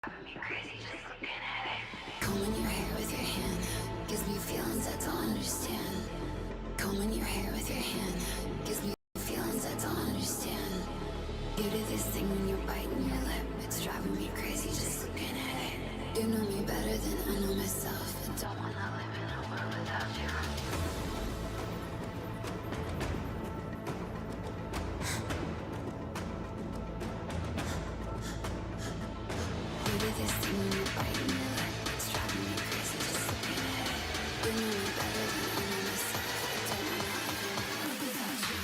Combing your hair with your hand gives me feelings I don't understand. Combing your hair with your hand gives me feelings I don't understand. You do this thing when you're biting your lip. It's driving me crazy just looking at it. You know me better than I know myself. I don't wanna live in a world without you. You do this thing when you're biting your lip. It's driving me crazy just looking at it. You know me better than I know myself. I don't wanna live in a world without you.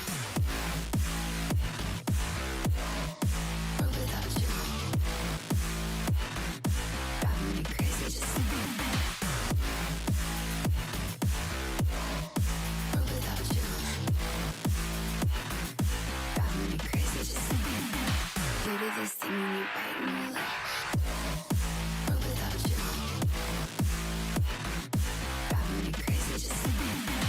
World without you. Driving me crazy just looking at it. World without you. Driving me crazy just looking at it. You do this thing when you're biting your lip. World without you. Driving me crazy just looking at it.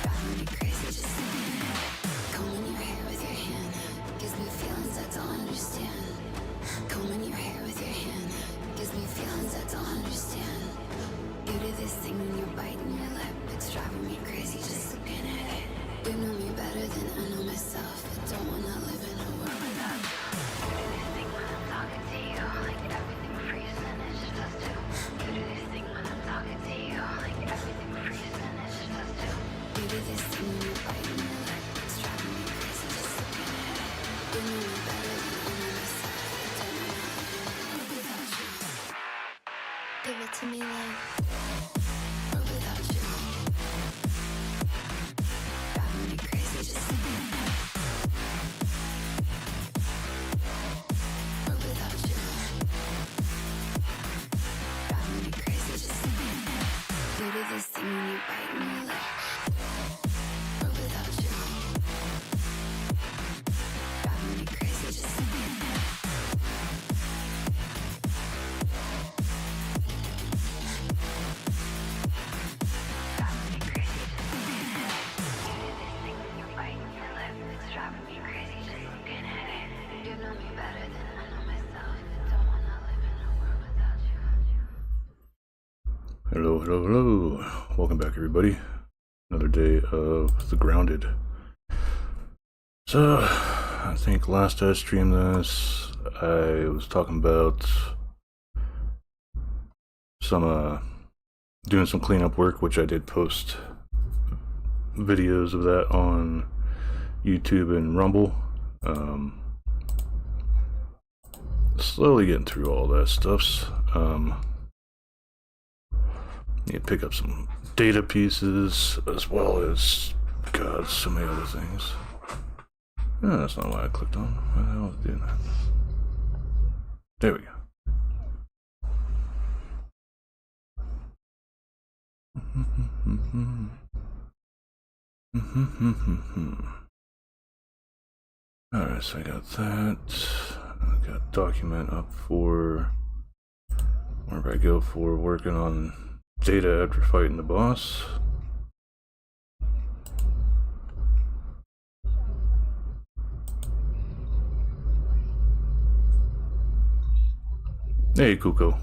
Driving me crazy just looking at it. Combing your hair with your hand gives me feelings I don't understand. Combing your hair with your hand gives me feelings I don't understand. You do this thing when you're biting your lip. It's driving me crazy just looking at it. You know me better than I know myself. I don't wanna live in a world without you. You do this thing when I'm talking to you, like everything freezes and it's just us two. You do this thing when I'm talking to you, like everything freezes and it's just us two. You do this thing when you're biting your lip. It's driving me crazy just looking at it. You know me better than I know myself. I don't wanna live in a world without you. Give it to me like world without you. Driving me crazy just looking at it. World without you. Driving me crazy just looking at it. You do this thing when you're biting your lip. World without you. Driving me crazy just looking at it. Driving me crazy just looking at it. You do this thing when you're biting your lip. It's driving me crazy just looking at it. You know me better than I know myself. I don't wanna live in a world without you. Hello, hello, hello. Welcome back, everybody. Another day of The Grounded. So, I think last I streamed this, I was talking about doing some cleanup work, which I did post videos of that on YouTube and Rumble. Slowly getting through all that stuff. Need to pick up some data pieces as well as, God, so many other things. No, that's not what I clicked on. Why the hell was it doing that? There we go. Alright, so I got that. I got document up for wherever I go for working on data after fighting the boss. Hey, Kuko.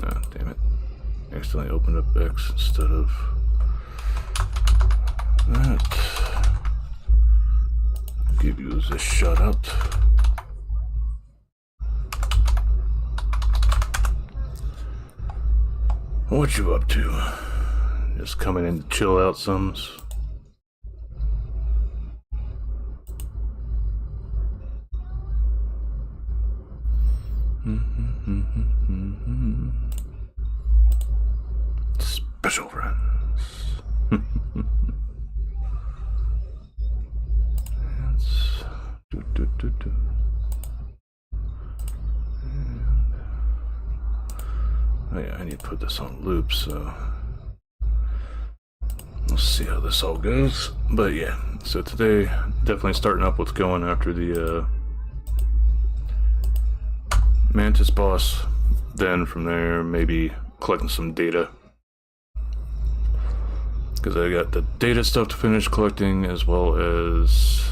Ah, damn it. Accidentally opened up X instead of that. Give you a shout out. What you up to? just coming in to chill out some. Special friends. Oh yeah, I need to put this on loop, so we'll see how this all goes. But yeah, so today, definitely starting up what's going after the Mantis Boss. Then from there, maybe collecting some data. Because I got the data stuff to finish collecting, as well as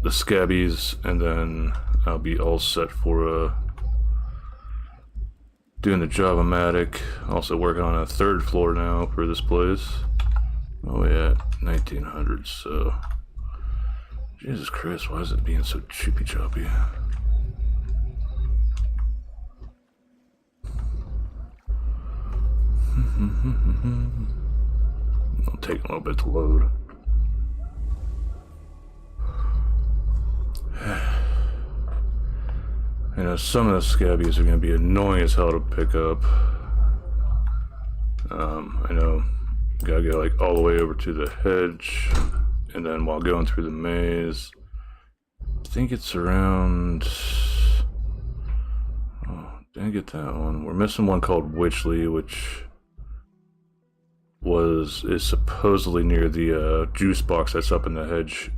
the scabbies, and then I'll be all set for doing the Java-matic. Also working on a third floor now for this place. Oh yeah, 1900s, so... Jesus Christ, why is it being so choppy? It'll take a little bit to load. You know, some of the scabbies are going to be annoying as hell to pick up. I know, gotta go like all the way over to the hedge, and then while going through the maze, I think it's around... Oh, didn't get that one. We're missing one called Witchley, which is supposedly near the juice box that's up in the hedge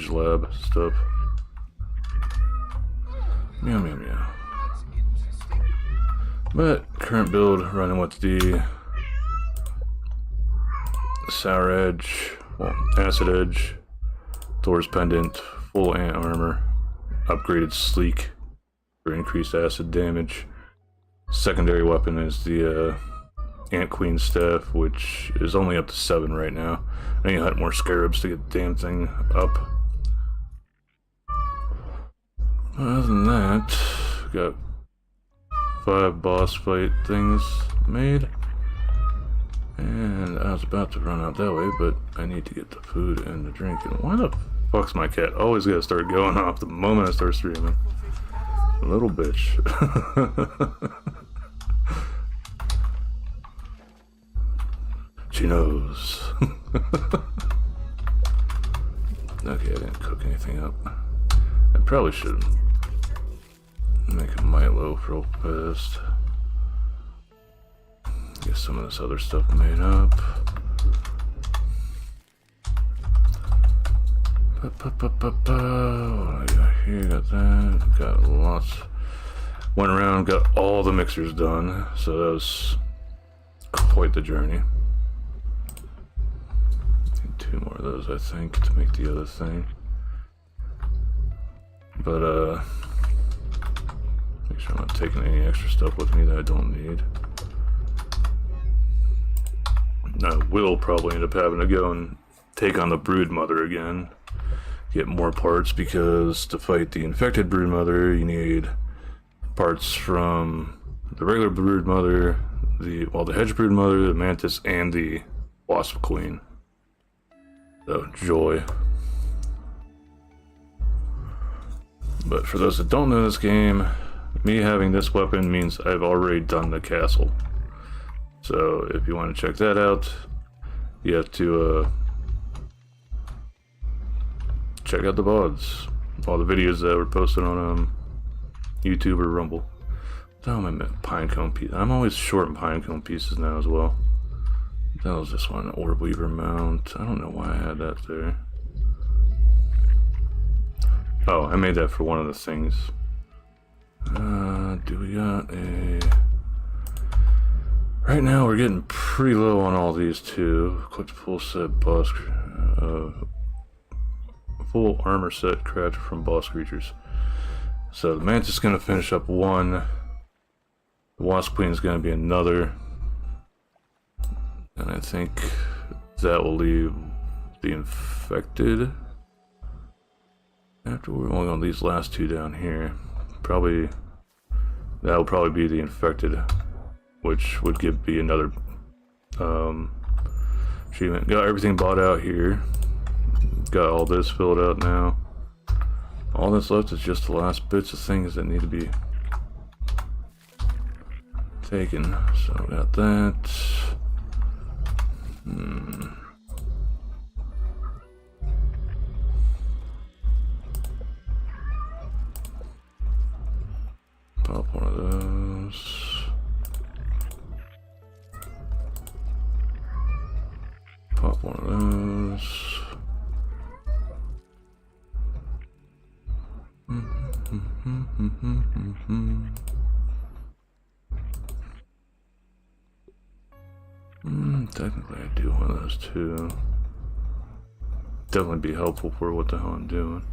lab stuff. Meow meow meow. But current build running with the sour edge, well, acid edge, Thor's pendant, full ant armor, upgraded sleek for increased acid damage. Secondary weapon is the Ant Queen staff, which is only up to 7 right now. I need to hunt more scarabs to get the damn thing up. Other than that, got 5 boss fight things made. And I was about to run out that way, but I need to get the food and the drink. And why the fuck's my cat always gotta start going off the moment I start streaming? Little bitch. She knows. Okay, I didn't cook anything up. I probably should make a Milo real fast. Get some of this other stuff made up. What do I got here? Got that. Got lots. Went around, got all the mixers done. So that was quite the journey. Need 2 more of those, I think, to make the other thing. But make sure I'm not taking any extra stuff with me that I don't need. I will probably end up having to go and take on the brood mother again. Get more parts, because to fight the infected brood mother you need parts from the regular brood mother, the hedge brood mother, the mantis, and the wasp queen. So joy. But for those that don't know this game, me having this weapon means I've already done the castle. So if you want to check that out, you have to check out the VODs, all the videos that were posted on YouTube or Rumble. Oh, I meant pinecone piece. I'm always short in pinecone pieces now as well. That was just one orb weaver mount. I don't know why I had that there. Oh, I made that for one of the things. Do we got a... Right now we're getting pretty low on all these too. Equipped full set boss... full armor set crafted from boss creatures. So the Mantis is going to finish up 1. The Wasp Queen is going to be another. And I think that will leave the infected. After we're only on these last 2 down here. Probably... That will probably be the infected. Which would be another achievement. Got everything bought out here. Got all this filled out now. All that's left is just the last bits of things that need to be taken. So got that. Pop one of those. Pop one of those. Technically I do one of those too. Definitely be helpful for what the hell I'm doing.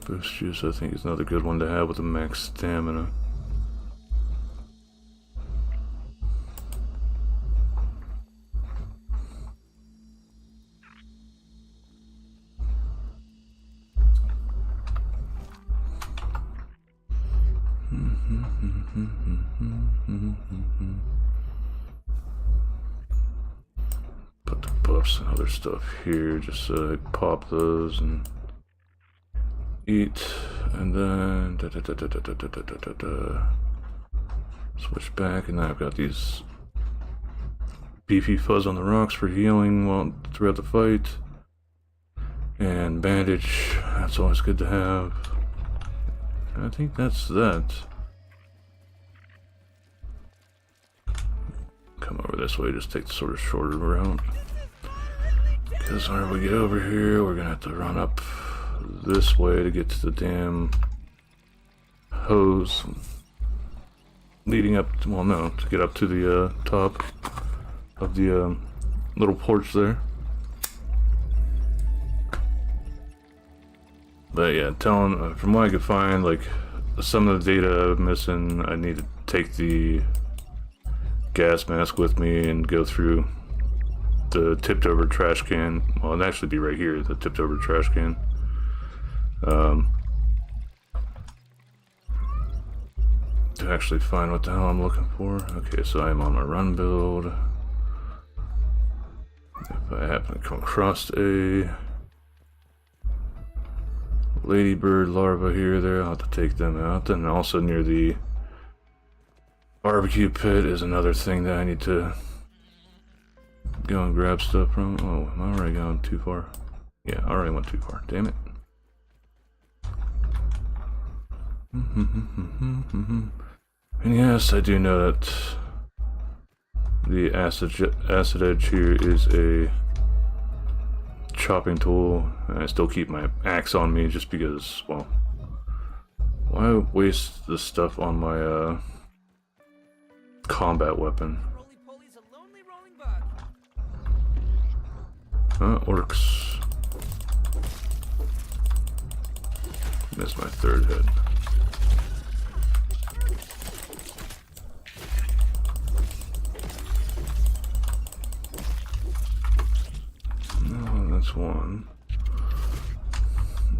Boost juice I think is another good one to have with the max stamina. Put the buffs and other stuff here just so I pop those and eat, and then switch back, and now I've got these beefy fuzz on the rocks for healing throughout the fight, and bandage, that's always good to have. I think that's that. Come over this way, just take the sort of shorter route. Because whenever we get over here, we're gonna have to run up this way to get to the damn hose leading up to, well, no, to get up to the top of the little porch there. But yeah, from what I could find, like some of the data I'm missing, I need to take the gas mask with me and go through the tipped over trash can. Well, it'd actually be right here, the tipped over trash can. To actually find what the hell I'm looking for. Okay, so I'm on my run build. If I happen to come across a ladybird larva here, there, I'll have to take them out. And also near the barbecue pit is another thing that I need to go and grab stuff from. Oh, am I already going too far? Yeah, I already went too far. Damn it. And yes, I do know that the acid edge here is a chopping tool. And I still keep my axe on me just because, well, why waste the stuff on my combat weapon? It works. Missed my third hit. No, that's one.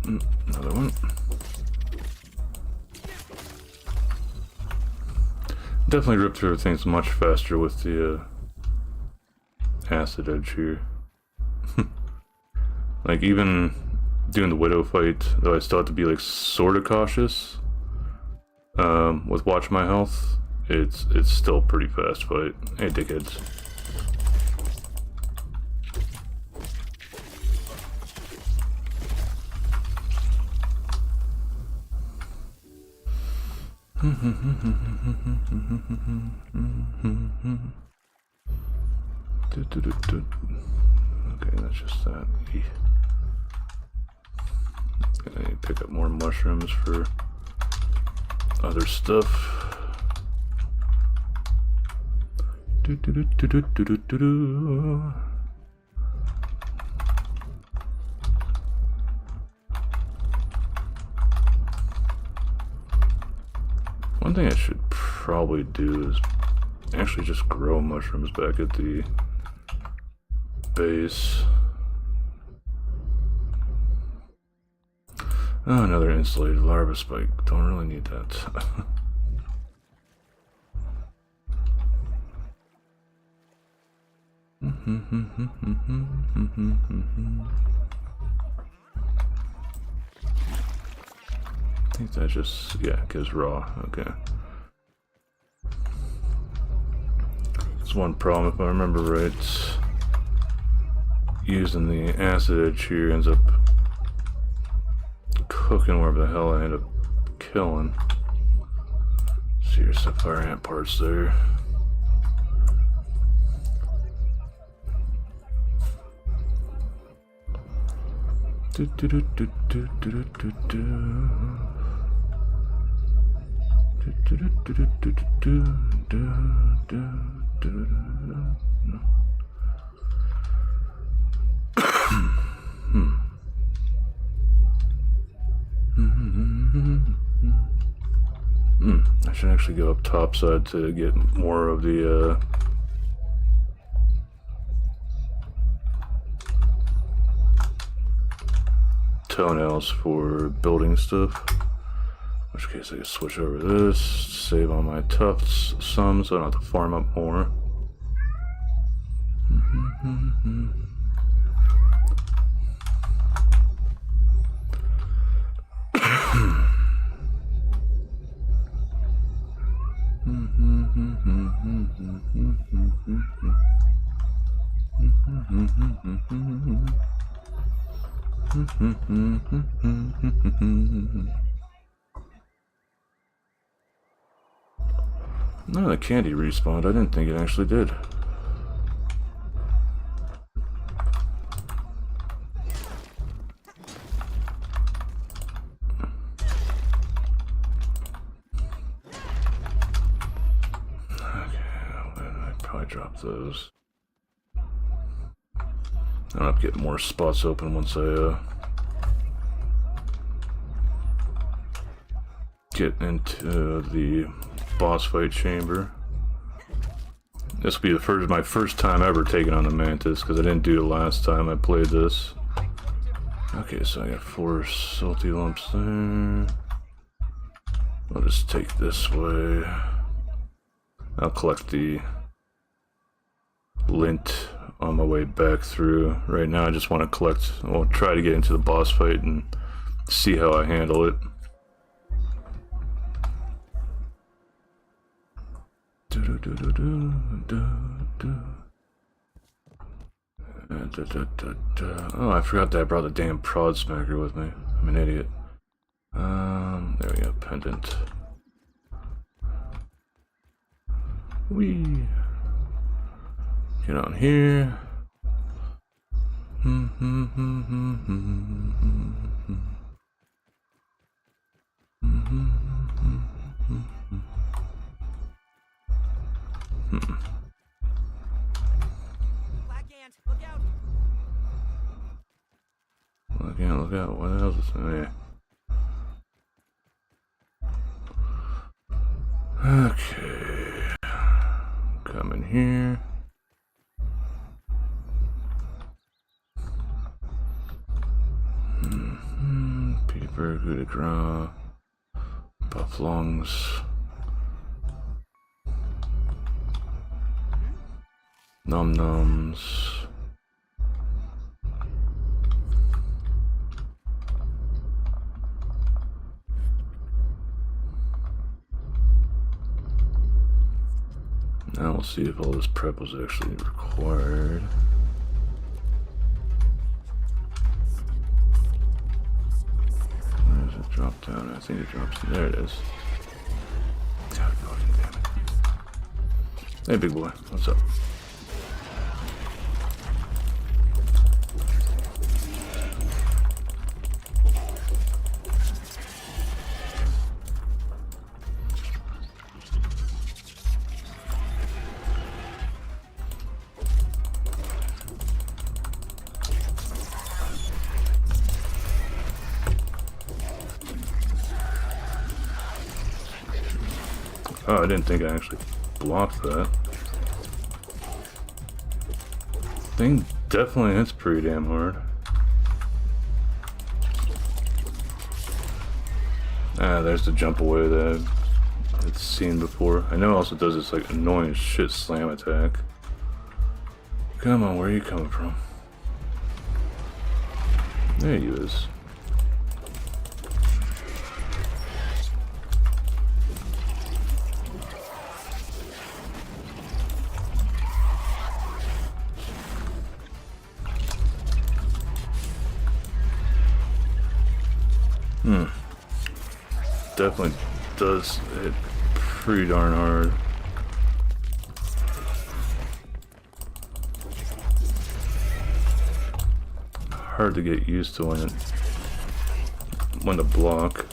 Another one. Definitely rip through things much faster with the acid edge here. Like even doing the widow fight, though I still have to be like sort of cautious with watch my health, it's still a pretty fast fight. Hey dickheads. Okay, that's just that. I need to pick up more mushrooms for other stuff. One thing I should probably do is actually just grow mushrooms back at the base. Oh, another insulated larva spike. Don't really need that. I think that just, yeah, gives raw. Okay. There's one problem, if I remember right. Using the acid edge here ends up cooking wherever the hell I end up killing. See your sapphire ant parts there. Do do do do do do do do. Do do do do do do do do do. I should actually go up topside to get more of the toenails for building stuff. In which case I can switch over this, save on my tufts some so I don't have to farm up more. No, the candy respawned. I didn't think it actually did. Drop those. I'll have to get more spots open once I get into the boss fight chamber. This will be my first time ever taking on the Mantis because I didn't do it last time I played this. Okay, so I got 4 salty lumps there. I'll just take this way. I'll collect the lint on my way back through. Right now I just want to collect, well, try to get into the boss fight and see how I handle it. Oh, I forgot that I brought the damn prod smacker with me. I'm an idiot. There we go, pendant. Whee! Get on here. Black ant, look out! Look out, what else is in there? Okay. Come in here. Peeper, coup de grace, buff lungs. Num nums. Now we'll see if all this prep was actually required. Where does it drop down? I think it drops. There it is. God fucking damn it. Hey, big boy. What's up? Oh, I didn't think I actually blocked that. Thing definitely hits pretty damn hard. Ah, there's the jump away that I've seen before. I know it also does this like annoying as shit slam attack. Come on, where are you coming from? There he is. Definitely does hit pretty darn hard. Hard to get used to when to block.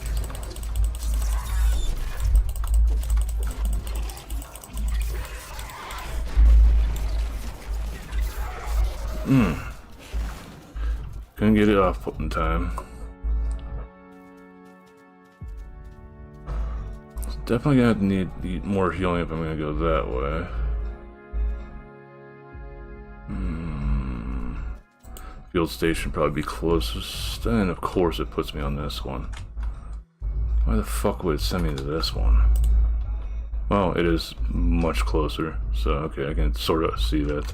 Couldn't get it off in time. Definitely gonna need more healing if I'm gonna go that way. Field station probably be closest, and of course it puts me on this one. Why the fuck would it send me to this one? Well, it is much closer, so okay, I can sort of see that.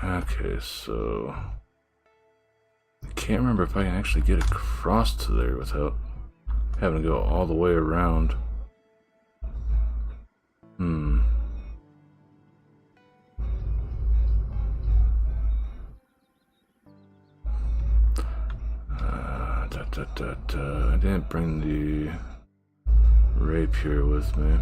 Okay, so I can't remember if I can actually get across to there without having to go all the way around. I didn't bring the rapier with me.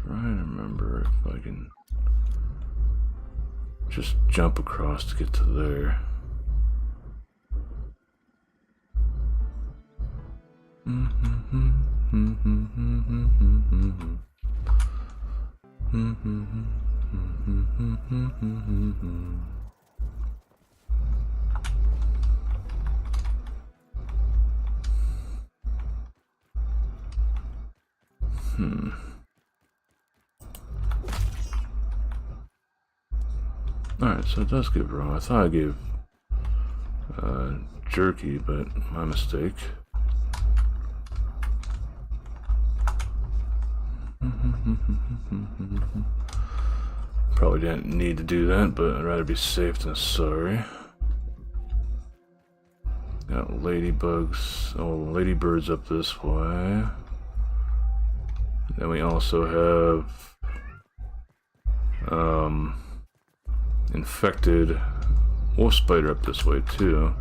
Trying to remember if I can just jump across to get to there. Alright, so it does give raw. I thought I gave jerky, but my mistake. Probably didn't need to do that, but I'd rather be safe than sorry. Got ladybugs, ladybirds up this way. Then we also have infected wolf spider up this way too.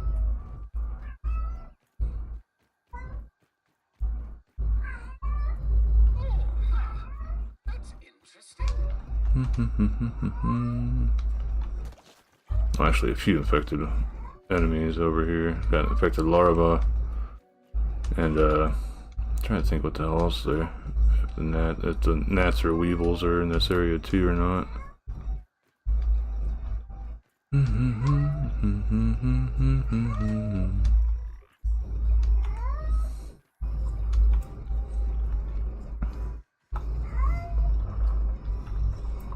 Well, actually, a few infected enemies over here. Got infected larva, and I'm trying to think what the hell else there. If the gnats or weevils are in this area too or not.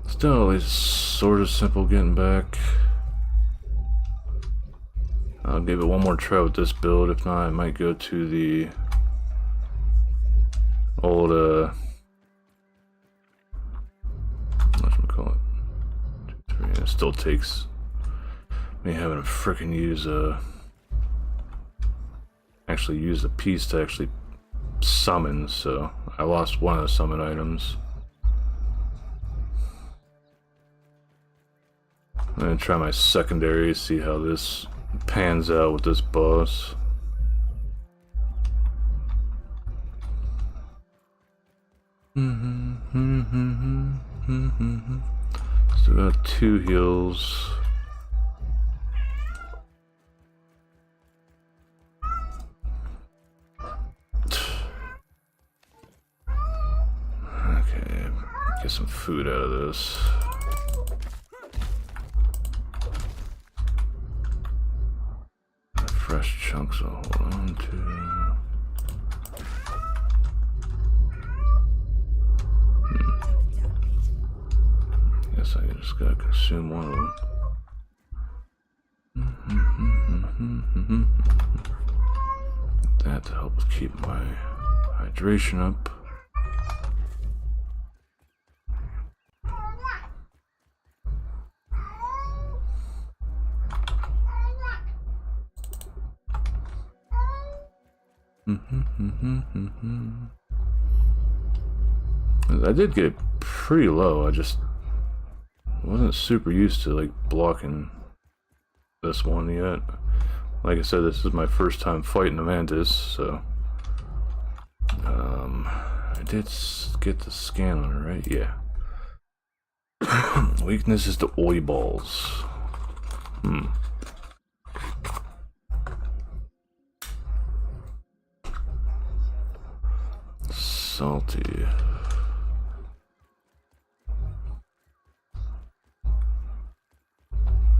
Still, at least sort of simple getting back. I'll give it one more try with this build. If not, I might go to the old whatchamacallit? 2, 3. It still takes me having to frickin' use actually use a piece to actually summon, so I lost one of the summon items. I'm gonna try my secondary, see how this pans out with this boss. Still got 2 heals. Okay, get some food out of this. Fresh chunks, I'll hold on to. guess I just gotta consume one of them. That to help keep my hydration up. I did get pretty low. I just wasn't super used to like blocking this one yet. Like I said, this is my first time fighting a Mantis, so I did get the scan on it, right? Yeah. Weakness is the oi balls. Salty.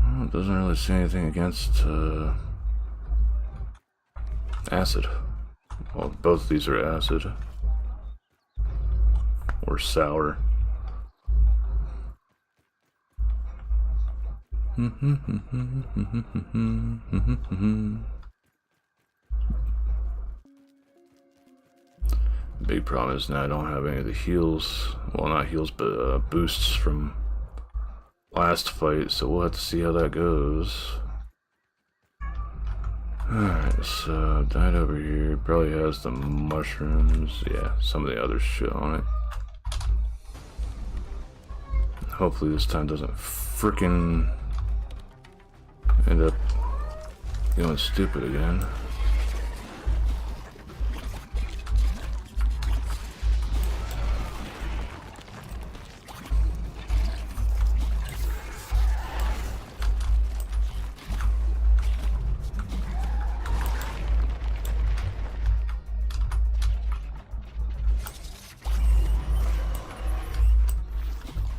Well, it doesn't really say anything against acid. Well, both of these are acid. Or sour. Big problem is now I don't have any of the heals. Well, not heals, but boosts from last fight, so we'll have to see how that goes. Alright, so died over here. Probably has the mushrooms. Yeah, some of the other shit on it. Hopefully this time doesn't frickin' end up going stupid again.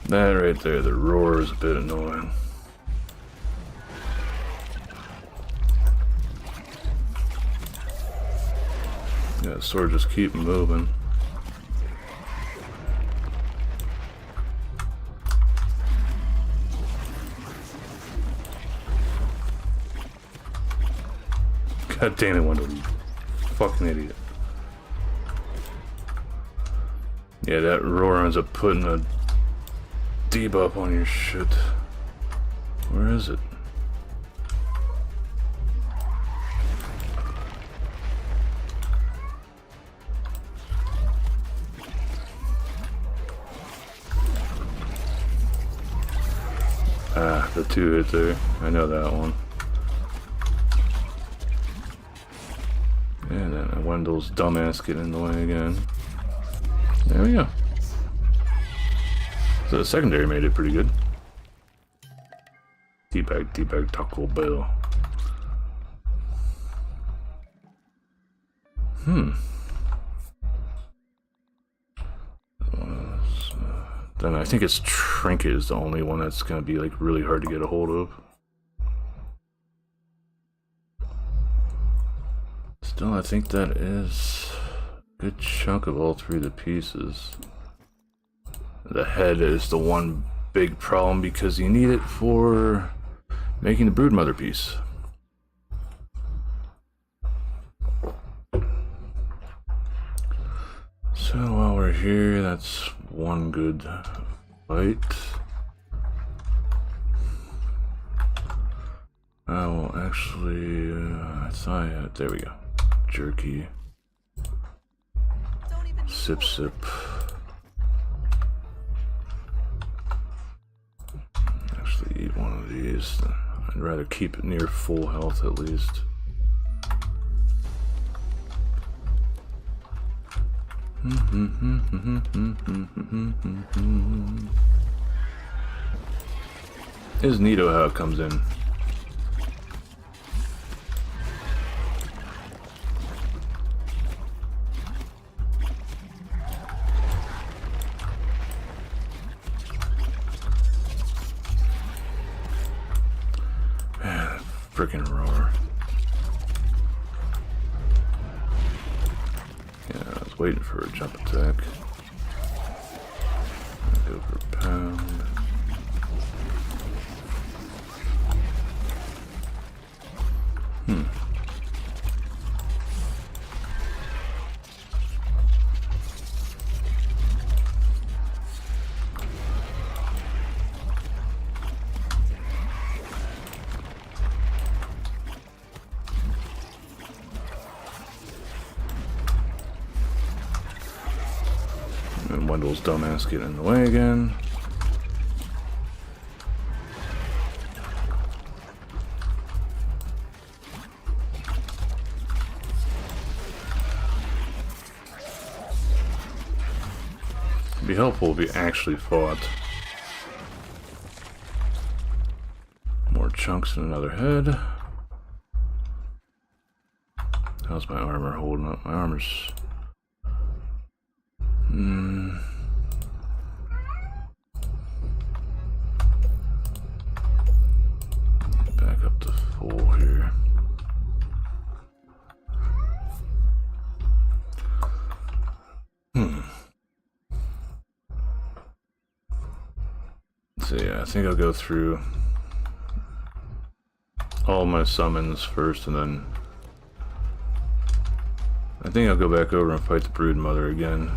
That right there, the roar is a bit annoying. Yeah, sword just keep moving. God damn it, Wendell, you fucking idiot. Yeah, that roar ends up putting a debuff on your shit. Where is it? Ah, the two hit there. I know that one. And then Wendell's dumbass getting in the way again. There we go. So the secondary made it pretty good. Teabag, Taco Bell. Then I think its Trinket is the only one that's gonna be like really hard to get a hold of. Still, I think that is a good chunk of all three of the pieces. The head is the one big problem because you need it for making the Broodmother piece. So while we're here, that's one good fight. I will actually, I thought I had, there we go. Jerky. Sip. Actually eat one of these. I'd rather keep it near full health at least. It's neato how it comes in. Frickin' roar. Yeah, I was waiting for a jump attack. Go for pound. And Wendell's dumbass getting in the way again. It'd be helpful if we actually fought. More chunks and another head. How's my armor holding up? My armor's... Back up to full here. So yeah, I think I'll go through all my summons first, and then I think I'll go back over and fight the Brood Mother again.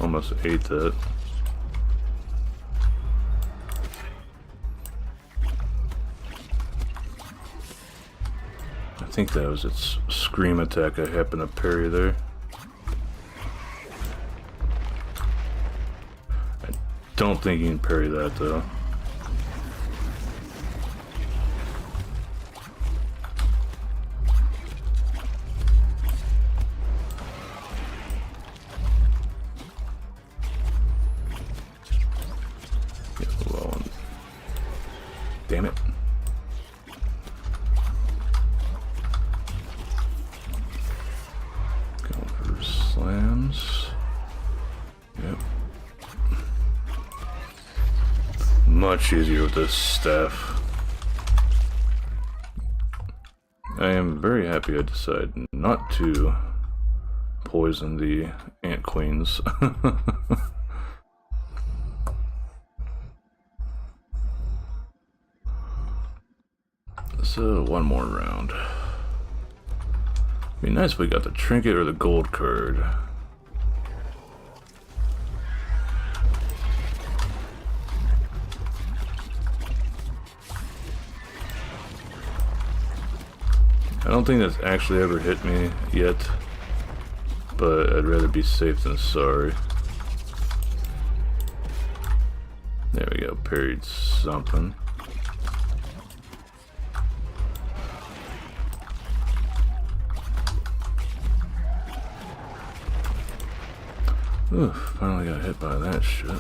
Almost ate that. I think that was its scream attack. I happened to parry there. I don't think you can parry that though. Damn it. Going for slams. Yep. Much easier with this staff. I am very happy I decided not to poison the ant queens. So, one more round. Be nice if we got the trinket or the gold card. I don't think that's actually ever hit me yet, but I'd rather be safe than sorry. There we go, parried something. Oof, finally got hit by that shit.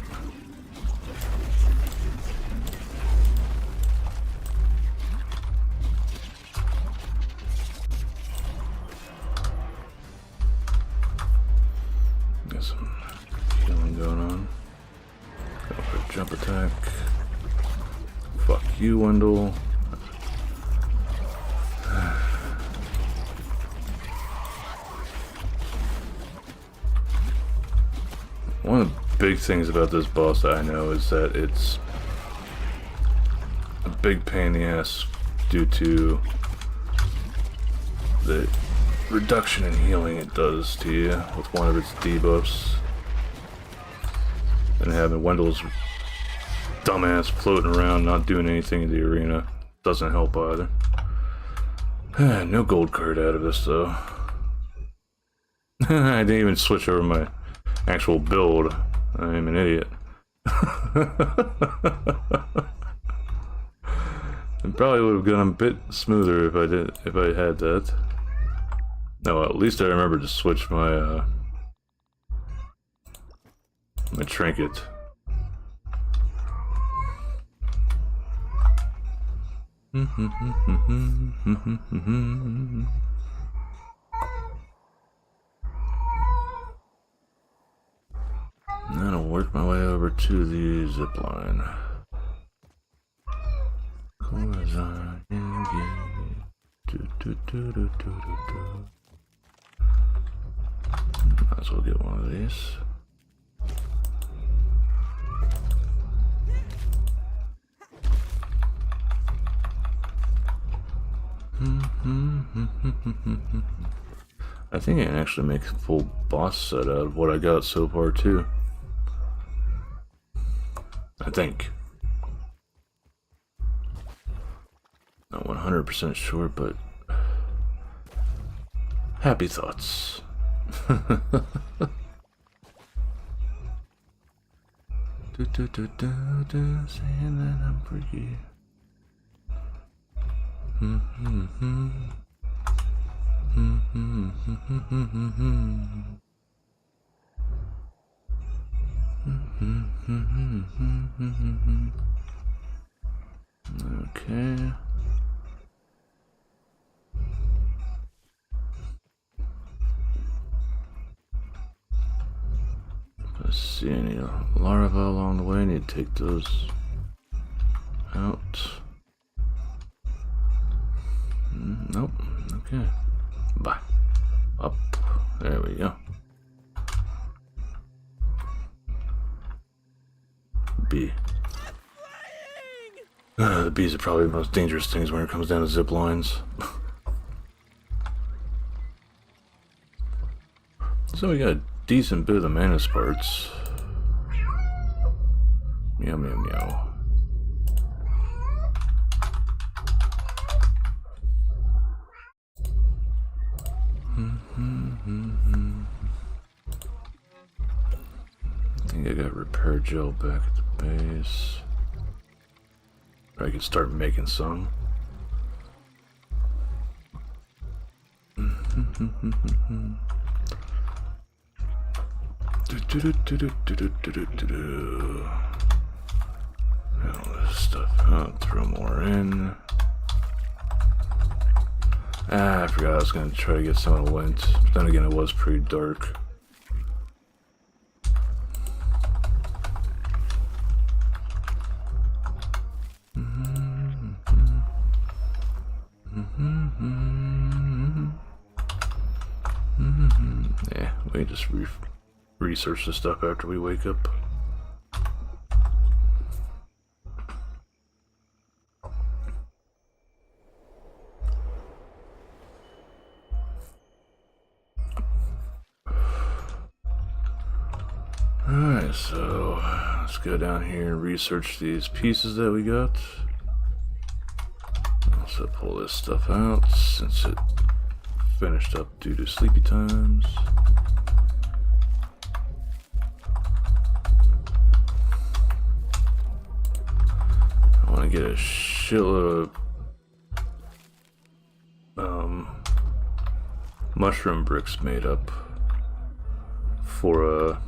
Got some healing going on. Go for a jump attack. Fuck you, Wendell. One of the big things about this boss that I know is that it's a big pain in the ass due to the reduction in healing it does to you with one of its debuffs. And having Wendell's dumbass floating around not doing anything in the arena doesn't help either. No gold card out of this though. I didn't even switch over my actual build. I'm an idiot. It probably would have gone a bit smoother if I had that. No, at least I remember to switch my my trinket. Then I'll work my way over to the zip line. Might as well get one of these. I think I can actually make a full boss set out of what I got so far too. I think. Not 100% sure, but happy thoughts. Saying that I'm freaky. Okay. Let's see, I need a larva along the way. I need to take those out. Nope. Okay. Bye. Up. There we go. Bee. The bees are probably the most dangerous things when it comes down to zip lines. So we got a decent bit of the Mantis parts. Meow meow meow. I think I got repair gel back at the base. I could start making some. All this stuff. I'll throw more in. I forgot I was going to try to get some of the lint. But then again, it was pretty dark. Yeah, we just research the stuff after we wake up. Alright, so let's go down here and research these pieces that we got. Also pull this stuff out since it finished up due to sleepy times. I want to get a shitload of mushroom bricks made up for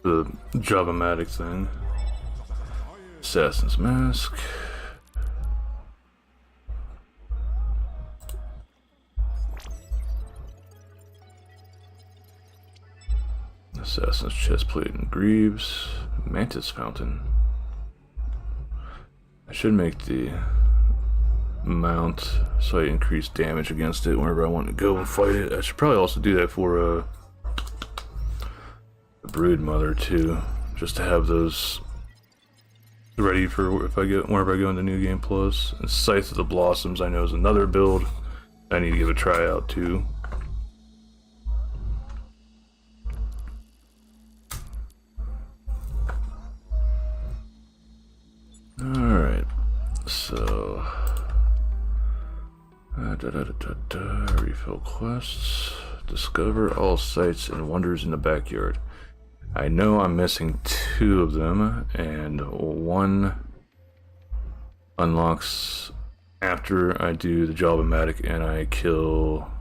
the Java-matic thing. Assassin's Mask. Assassin's Chestplate and Greaves. Mantis Fountain. I should make the mount so I increase damage against it whenever I want to go and fight it. I should probably also do that for the Brood Mother too, just to have those ready for whenever I go into New Game Plus. And Scythe of the Blossoms I know is another build I need to give a try out too. Alright, so refill quests. Discover all sights and wonders in the backyard. I know I'm missing 2 of them, and 1 unlocks after I do the Java-matic and I kill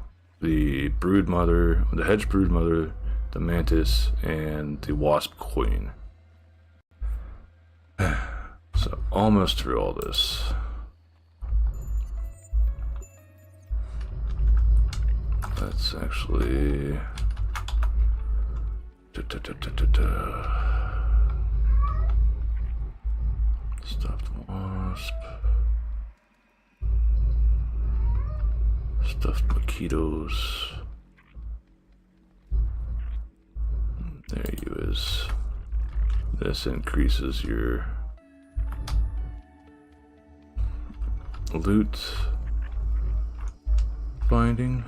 the Brood Mother, the Hedge Brood Mother, the Mantis, and the Wasp Queen. So almost through all this. Let's actually stuffed wasp, stuffed mosquitoes. There you is. This increases your loot finding.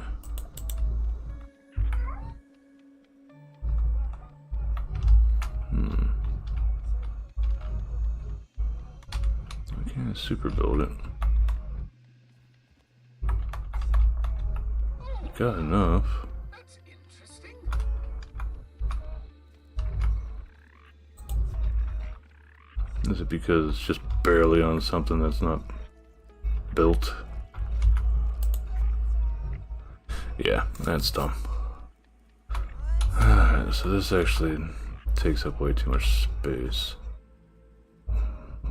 Super build it. Got enough. That's interesting. Is it because it's just barely on something that's not built? Yeah, that's dumb. Alright, so this actually takes up way too much space.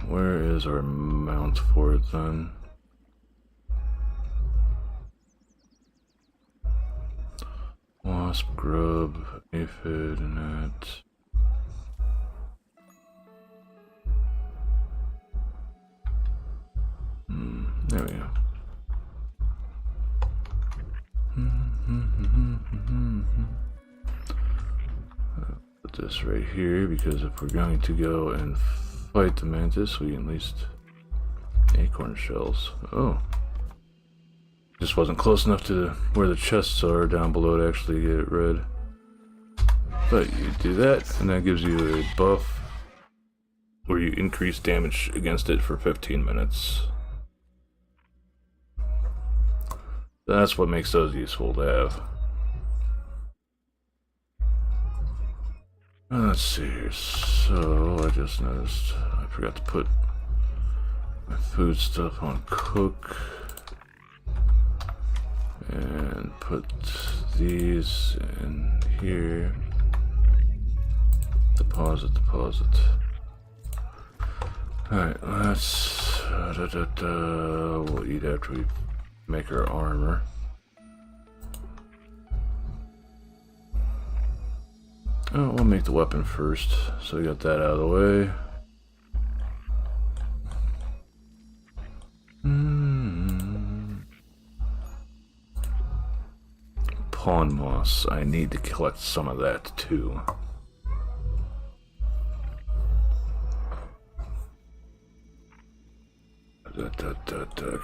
Where is our mount for it then? Wasp, grub, aphid, and that. There we go. Put this right here because if we're going to go and fight the mantis, we at least acorn shells. Oh, just wasn't close enough to where the chests are down below to actually get it red. But you do that, and that gives you a buff where you increase damage against it for 15 minutes. That's what makes those useful to have. Let's see here. So I just noticed I forgot to put my food stuff on cook and put these in here. Deposit. Alright, let's we'll eat after we make our armor. Oh, we'll make the weapon first, so we got that out of the way. Pawn moss. I need to collect some of that too.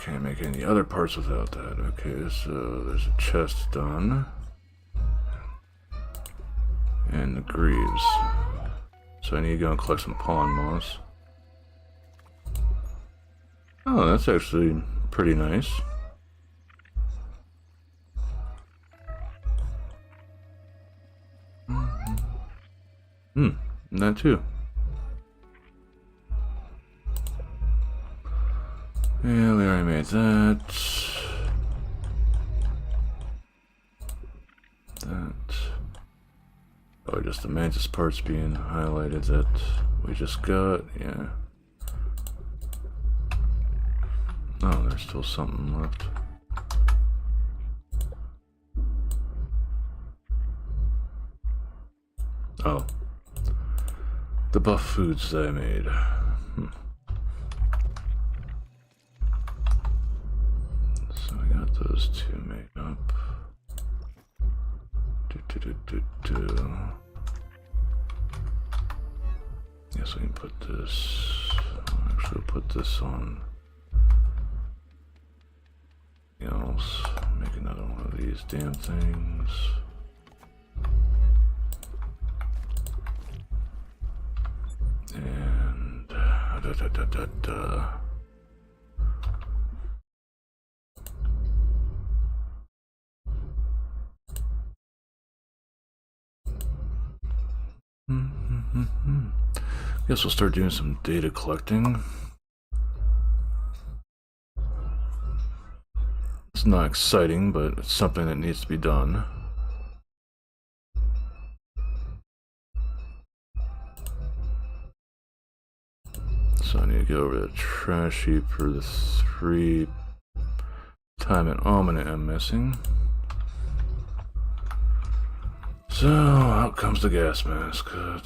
Can't make any other parts without that. Okay, so there's a chest done. And the greaves. So I need to go and collect some pawn moss. Oh, that's actually pretty nice. That too. Yeah, we already made that. Oh, just the mantis parts being highlighted that we just got, yeah. Oh, there's still something left. Oh. The buff foods that I made. So I got those two made up. Guess we can put this. I'll actually put this on. Else, make another one of these damn things. And guess we'll start doing some data collecting. It's not exciting, but it's something that needs to be done. So I need to go over the trash heap for the 3 time and almanac I'm missing. So out comes the gas mask. Oh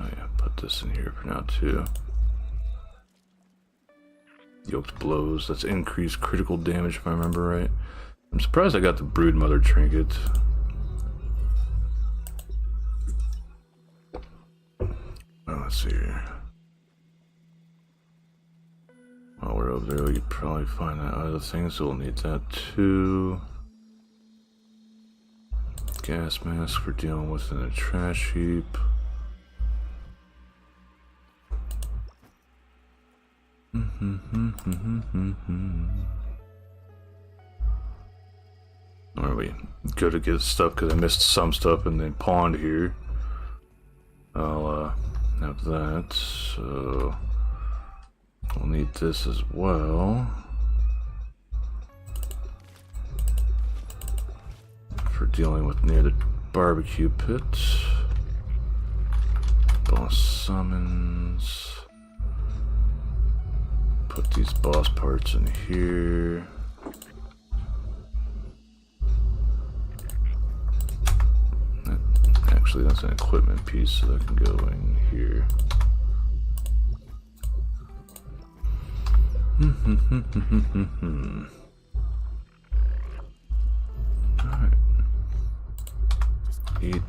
yeah, put this in here for now too. Yoked blows. That's increased critical damage if I remember right. I'm surprised I got the Broodmother trinket. Oh, let's see here. While we're over there, we could probably find that other thing, so we'll need that too. Gas mask for dealing with in a trash heap. Or we go to get stuff because I missed some stuff in the pond here. I'll have that, so we'll need this as well for dealing with near the barbecue pit. Boss summons. Put these boss parts in here. Actually, that's an equipment piece, so that can go in here. Alright. Eat.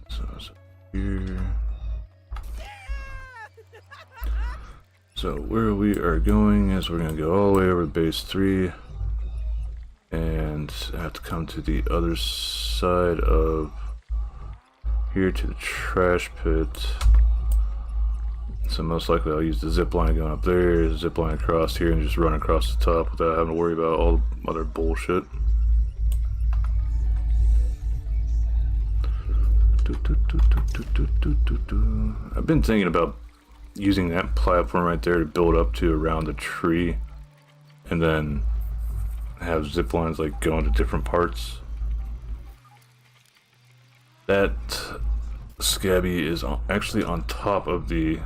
So here. So where we are going is we're going to go all the way over to base 3 and have to come to the other side of here to the trash pit. So most likely I'll use the zip line going up there, zip line across here, and just run across the top without having to worry about all the other bullshit. I've been thinking about using that platform right there to build up to around the tree and then have zip lines like go into different parts. That Scabby is actually on top of the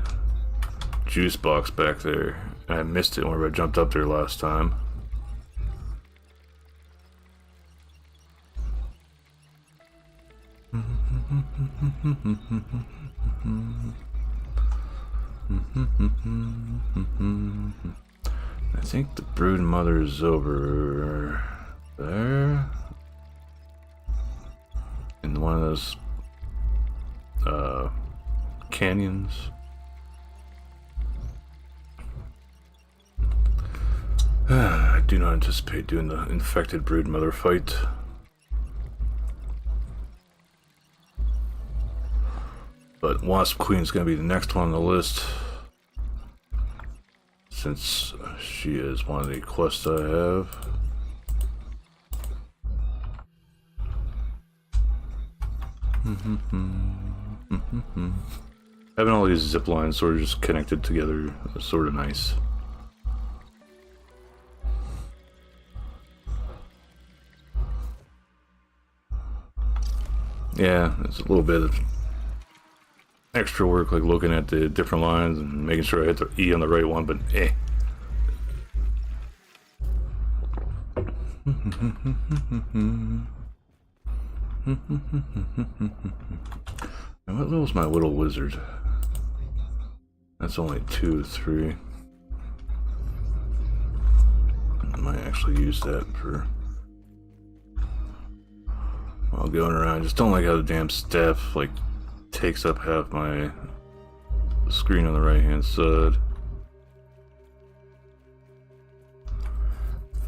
juice box back there, and I missed it whenever I jumped up there last time. I think the brood mother is over there in one of those canyons. I do not anticipate doing the infected brood mother fight. But Wasp Queen's gonna be the next one on the list, since she is one of the quests I have. Having all these zip lines sort of just connected together is sort of nice. Yeah, it's a little bit of extra work, like looking at the different lines and making sure I hit the E on the right one, but eh. And what level's my little wizard? That's only 2, 3. I might actually use that for while going around. I just don't like how the damn staff like takes up half my screen on the right hand side.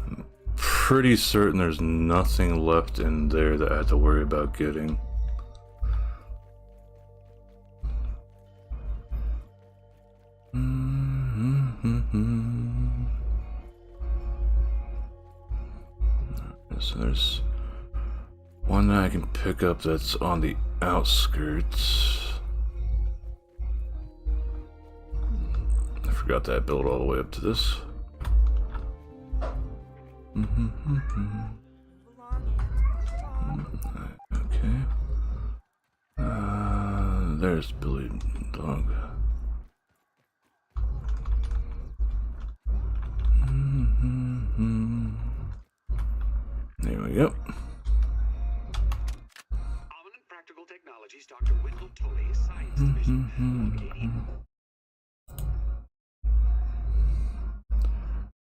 I'm pretty certain there's nothing left in there that I have to worry about getting. So there's one that I can pick up that's on the outskirts. I forgot that I built all the way up to this. Okay. There's Billy Dog. There we go. Practical Technologies, Dr. Wendell Tolley, Science Division.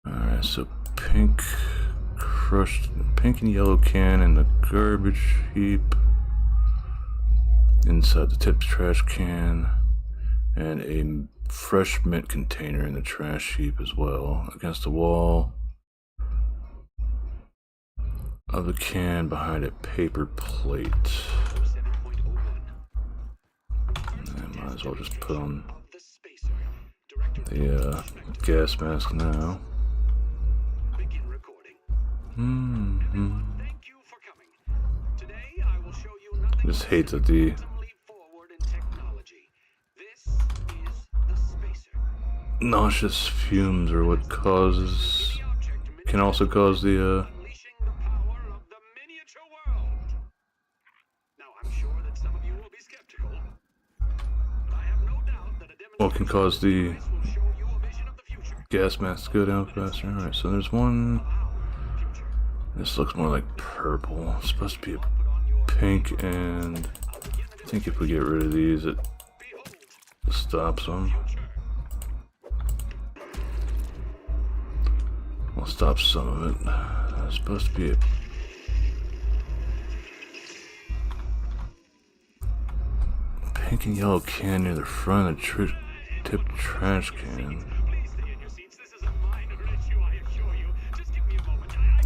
Alright, so pink crushed, pink and yellow can in the garbage heap. inside the tipped trash can, and a fresh mint container in the trash heap as well. Against the wall of the can, behind a paper plate. And might as well just put on the gas mask now. I just hate that the nauseous fumes are what can also cause the can cause the gas mask to go down faster. Alright, so there's one. This looks more like purple. It's supposed to be a pink, and I think if we get rid of these, it stops them. Well, stop some of it. It's supposed to be a pink and yellow can near the front of the tipped trash can.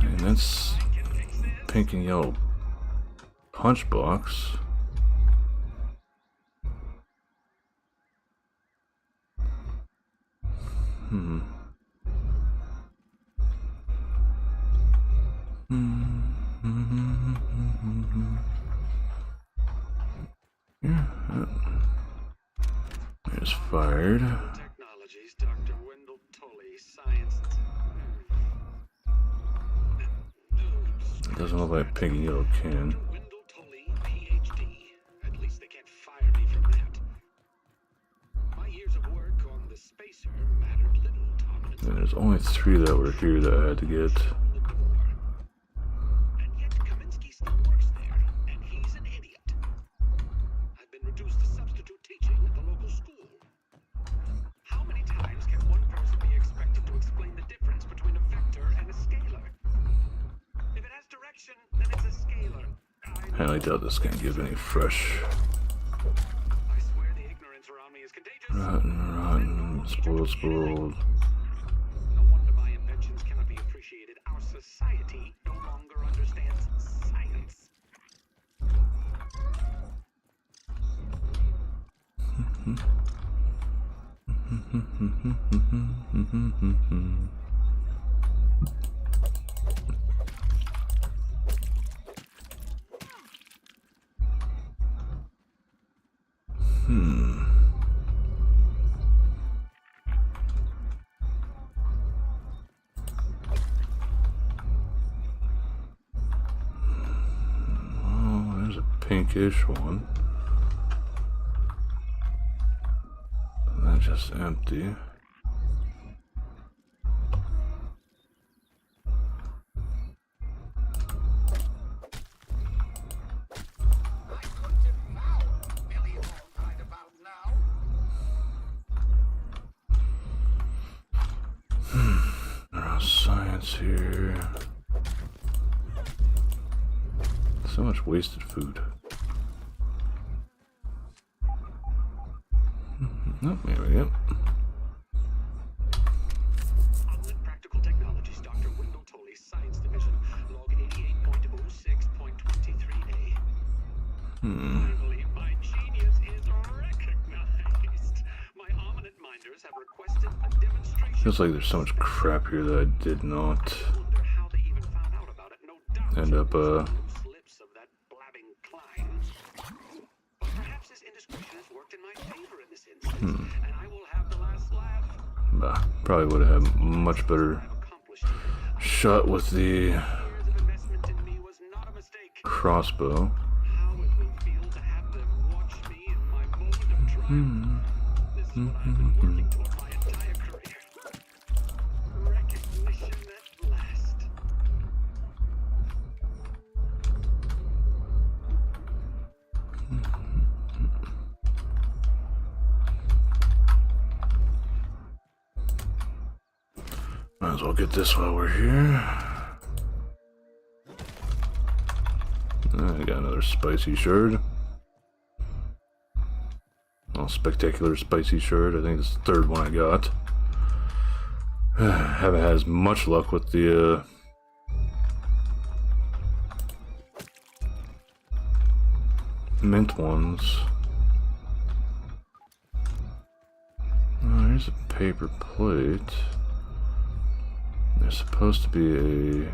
And that's pink and yellow punch box. Yeah. There's fired. Technologies, Dr. Wendell Tully, science. It doesn't look like a pink and yellow can. Wendell Tully, PhD. At least they can't fire me from that. My years of work on the spacer mattered little, Tom. And there's only 3 that were here that I had to get. And yet Kaminsky still works there, and he's an idiot. I've been reduced to substitute teaching at the local school. How many times can one person be expected to explain the difference between a vector and a scalar? If it has direction, then it's a scalar. I highly doubt this can give any fresh. I swear the ignorance around me is contagious. Rotten, spoiled. No wonder my inventions cannot be appreciated. Our society no longer understands science. Oh, there's a pinkish one. That's just empty. Science here. So much wasted food. Oh, there we go. Practical Technologies, Dr. Wendell Tully, Science Division, log 88.06.23A. Finally, my genius is recognized. My ominous minders have requested a demonstration. Feels like there's so much crap here that I did not Wonder how they even found out about it. No doubt. end up Loose lips of that blabbing Klein. But perhaps this indiscretion has worked in my favor in this instance, and I will have the last laugh. probably would have had much better I've accomplished here. shot with the Years of investment in me was not a mistake. crossbow. How it will feel to have them watch me in my moment of triumph. This is what I've been working toward my entire career. Recognition at last. Might as well get this while we're here. I got another spicy shard. well, spectacular spicy shard. I think it's the third one I got. Haven't had as much luck with the mint ones. Oh, here's a paper plate. There's supposed to be a...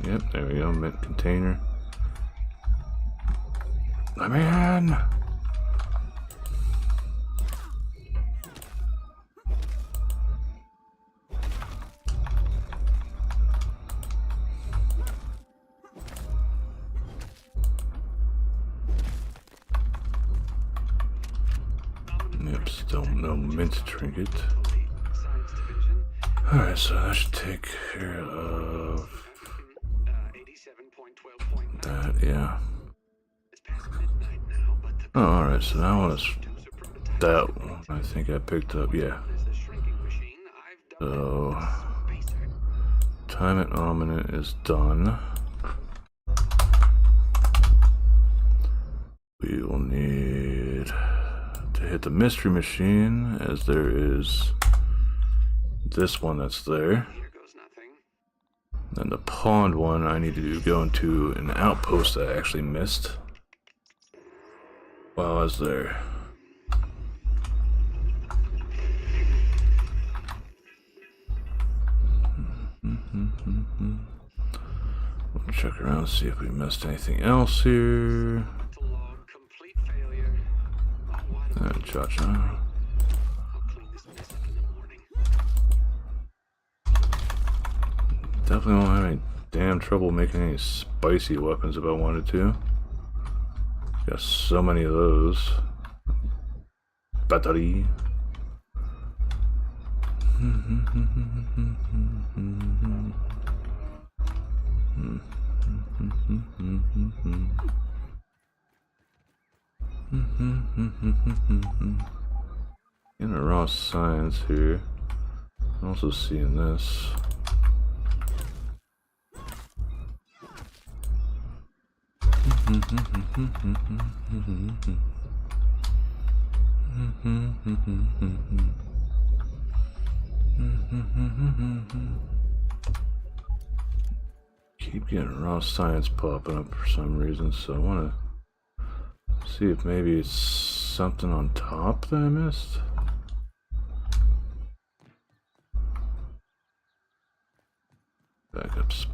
Yep, there we go, mint container. Let me in! Yep, still no mint trinket. Science Division. Alright, so that should take care of 87.12.9. that, yeah. It's past midnight now, but the Oh, alright, so that one is Vtuber prototype that one. I think I picked up, yeah. is the shrinking machine. I've done So, basic. time at Ominent is done. We will need to hit the mystery machine, as there is this one that's there. Here goes nothing. Then the pawned one, I need to go into an outpost that I actually missed while I was there. We'll check around, see if we missed anything else here. To log complete failure. Oh, why don't Cha-cha. I'll clean this mess up in the morning. Definitely won't have any damn trouble making any spicy weapons if I wanted to. Got so many of those. Battery. In a raw science here. I'm also seeing this. Keep getting raw science popping up for some reason, so I want to see if maybe it's something on top that I missed. Backups.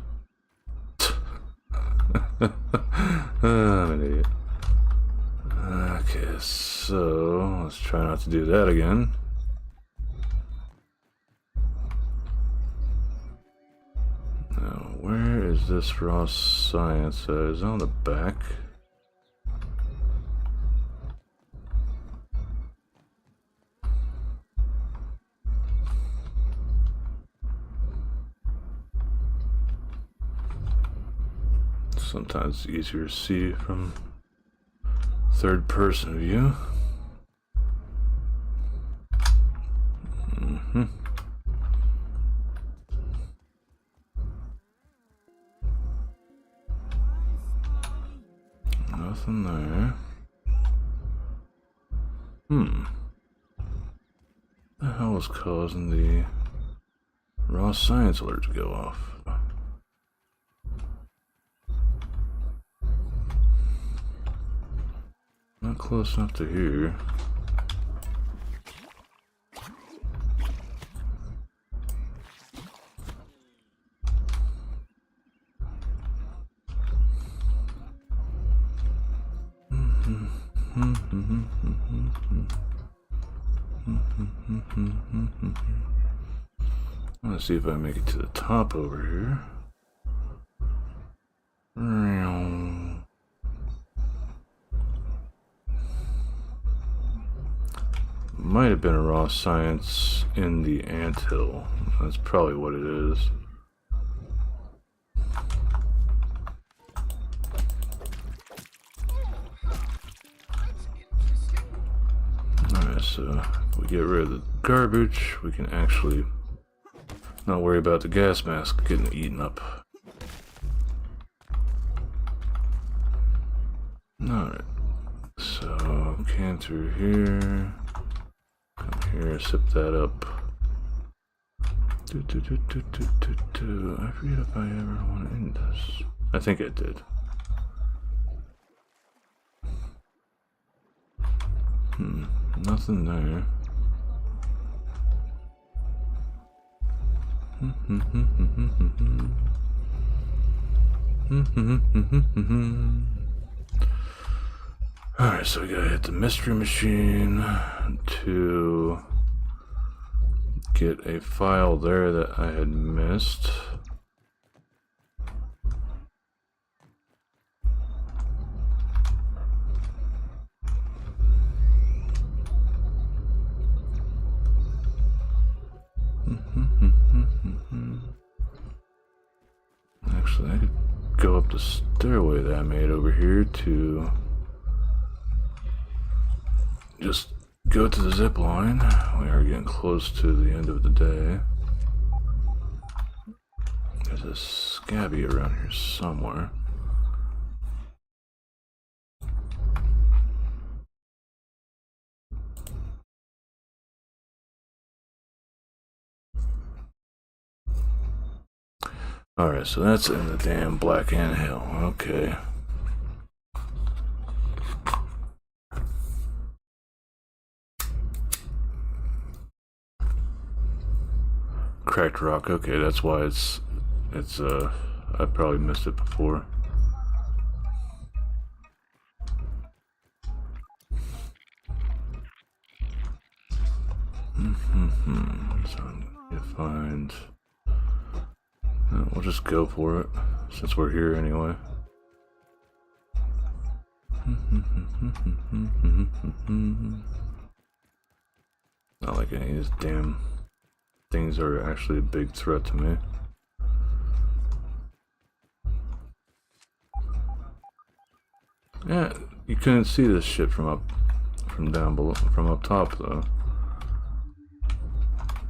I'm an idiot. Okay, so let's try not to do that again. Now, where is this raw science? Is it on the back? Sometimes it's easier to see from third person view. Nothing there. The hell is causing the raw science alert to go off? Not close enough to here. Let's see if I make it to the top over here. Might have been a raw science in the anthill. That's probably what it is. Alright, so if we get rid of the garbage, we can actually not worry about the gas mask getting eaten up. Alright, so can through here. here, sip that up. I forget if I ever want to end this. I think I did. Nothing there. Alright, so we gotta hit the mystery machine to get a file there that I had missed. Actually, I could go up the stairway that I made over here to just go to the zip line. We are getting close to the end of the day. There's a scabby around here somewhere. Alright, so that's in the damn black ant hill. Okay. Cracked rock. Okay, that's why it's I probably missed it before. So you find. We'll just go for it since we're here anyway. Not like any of these damn things are actually a big threat to me. Yeah, you couldn't see this shit from down below, from up top though.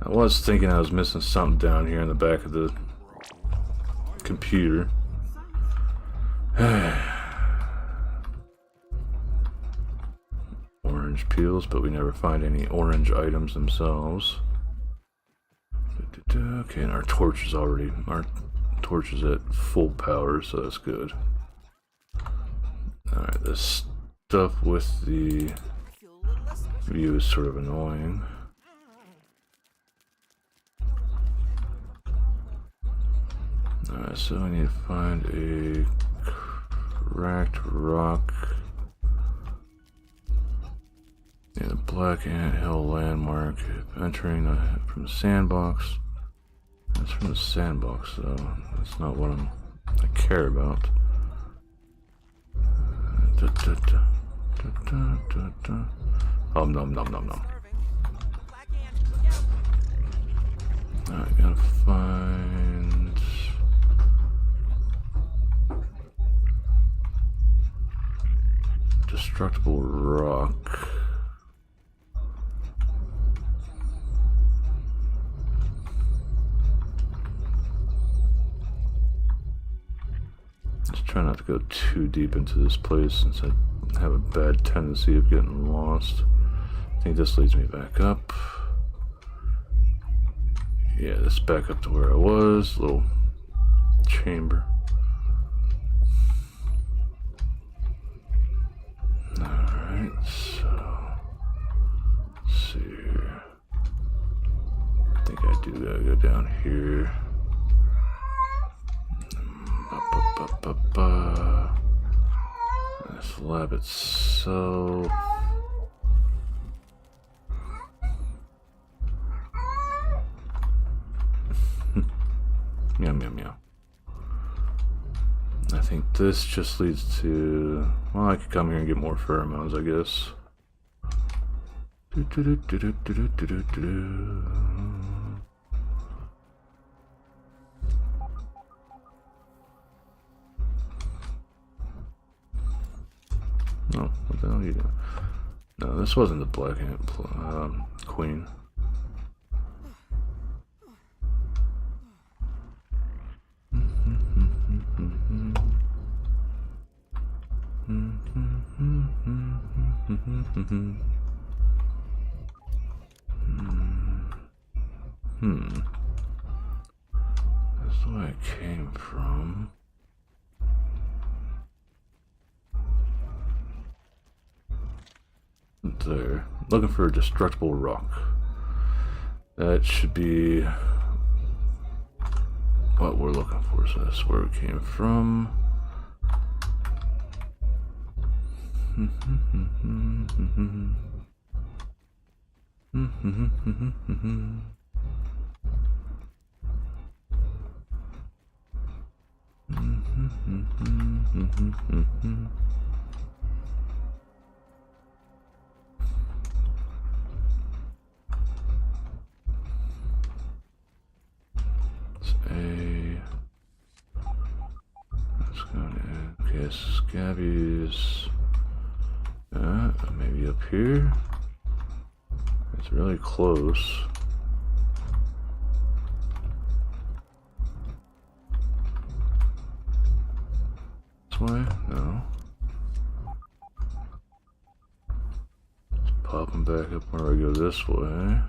I was thinking I was missing something down here in the back of the computer. Orange peels, but we never find any orange items themselves. Okay, and our torch is at full power, so that's good. Alright, this stuff with the view is sort of annoying. Alright, so I need to find a cracked rock. Yeah, the black ant hill landmark. Entering from the sandbox. That's from the sandbox, so that's not what I care about. Nom nom nom nom nom. Alright, gotta find. Destructible rock. Just try not to go too deep into this place since I have a bad tendency of getting lost. I think this leads me back up. Yeah, this is back up to where I was. Little chamber. Alright, so let's see here. I think I do gotta go down here. This lab itself. Meow meow meow. I think this just leads to. Well, I could come here and get more pheromones, I guess. Oh, what the hell are you doing? No, this wasn't the black ant queen. That's the way it came from. There. Looking for a destructible rock. That should be what we're looking for. So that's where it came from. Let's go to, okay, Scabby's maybe up here. It's really close. This way? No. Let's pop them back up where we go this way.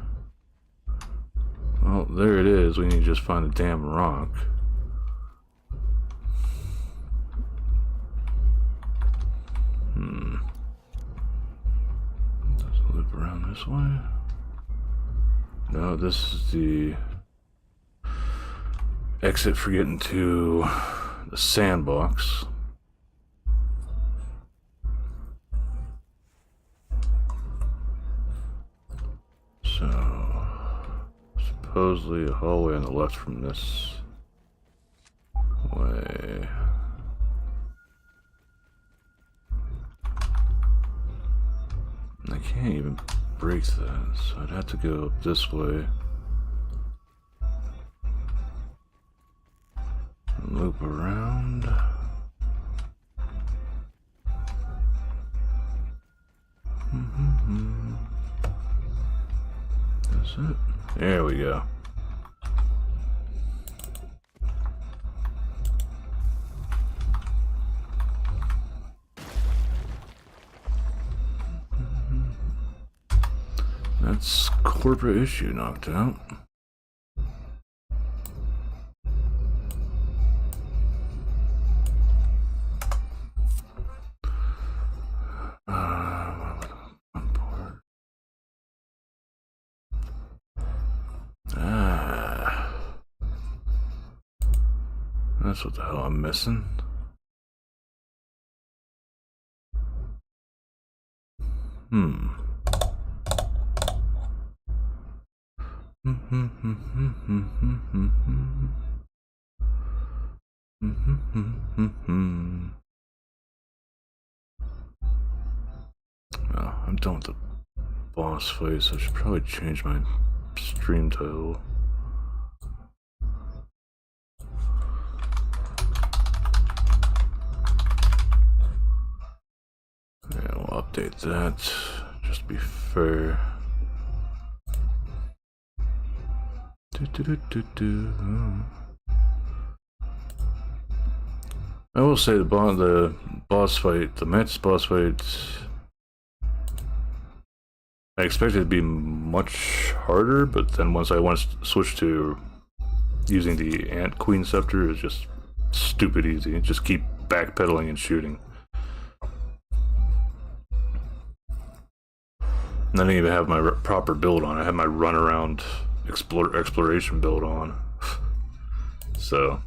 Well, there it is. We need to just find a damn rock. Does it loop around this way? No, this is the exit for getting to the sandbox. So, supposedly a hallway on the left from this way. I can't even break that, so I'd have to go up this way. And loop around. That's it. There we go. That's corporate issue knocked out. That's what the hell I'm missing. Well, I'm done with the boss fight, so I should probably change my stream title. Yeah, we'll update that, just to be fair. I will say the boss fight, the Mantis boss fight, I expected it to be much harder, but then once I switched to using the Ant Queen Scepter, it's just stupid easy. Just keep backpedaling and shooting. And I didn't even have my proper build on. I had my run around exploration build on. So,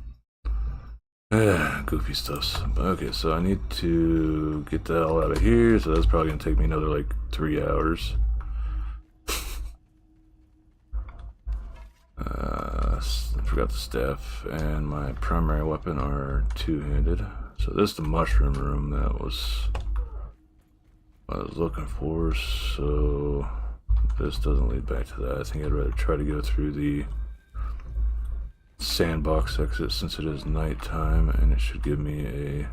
goofy stuff. Okay, so I need to get the hell out of here. So that's probably gonna take me another like 3 hours. I forgot the staff, and my primary weapon are two-handed. So this is the mushroom room. That was what I was looking for. So this doesn't lead back to that. I think I'd rather try to go through the sandbox exit since it is nighttime, and it should give me a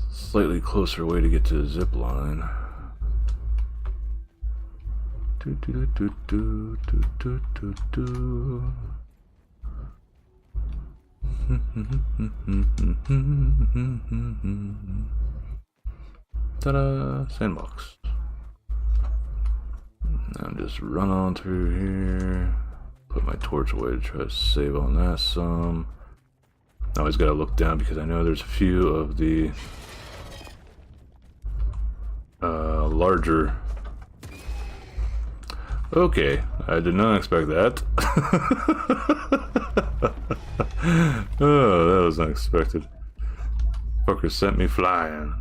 slightly closer way to get to the zip line. Ta-da! Sandbox. And just run on through here. Put my torch away to try to save on that some. I always gotta look down because I know there's a few of the larger. Okay, I did not expect that. Oh, that was unexpected. Fucker sent me flying.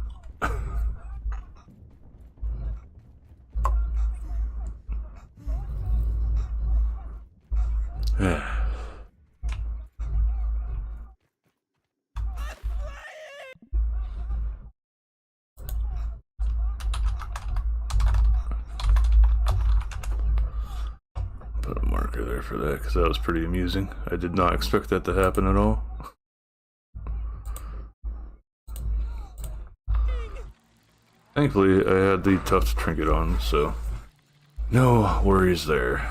Put a marker there for that because that was pretty amusing. I did not expect that to happen at all. Thankfully, I had the Tuft trinket on, so no worries there.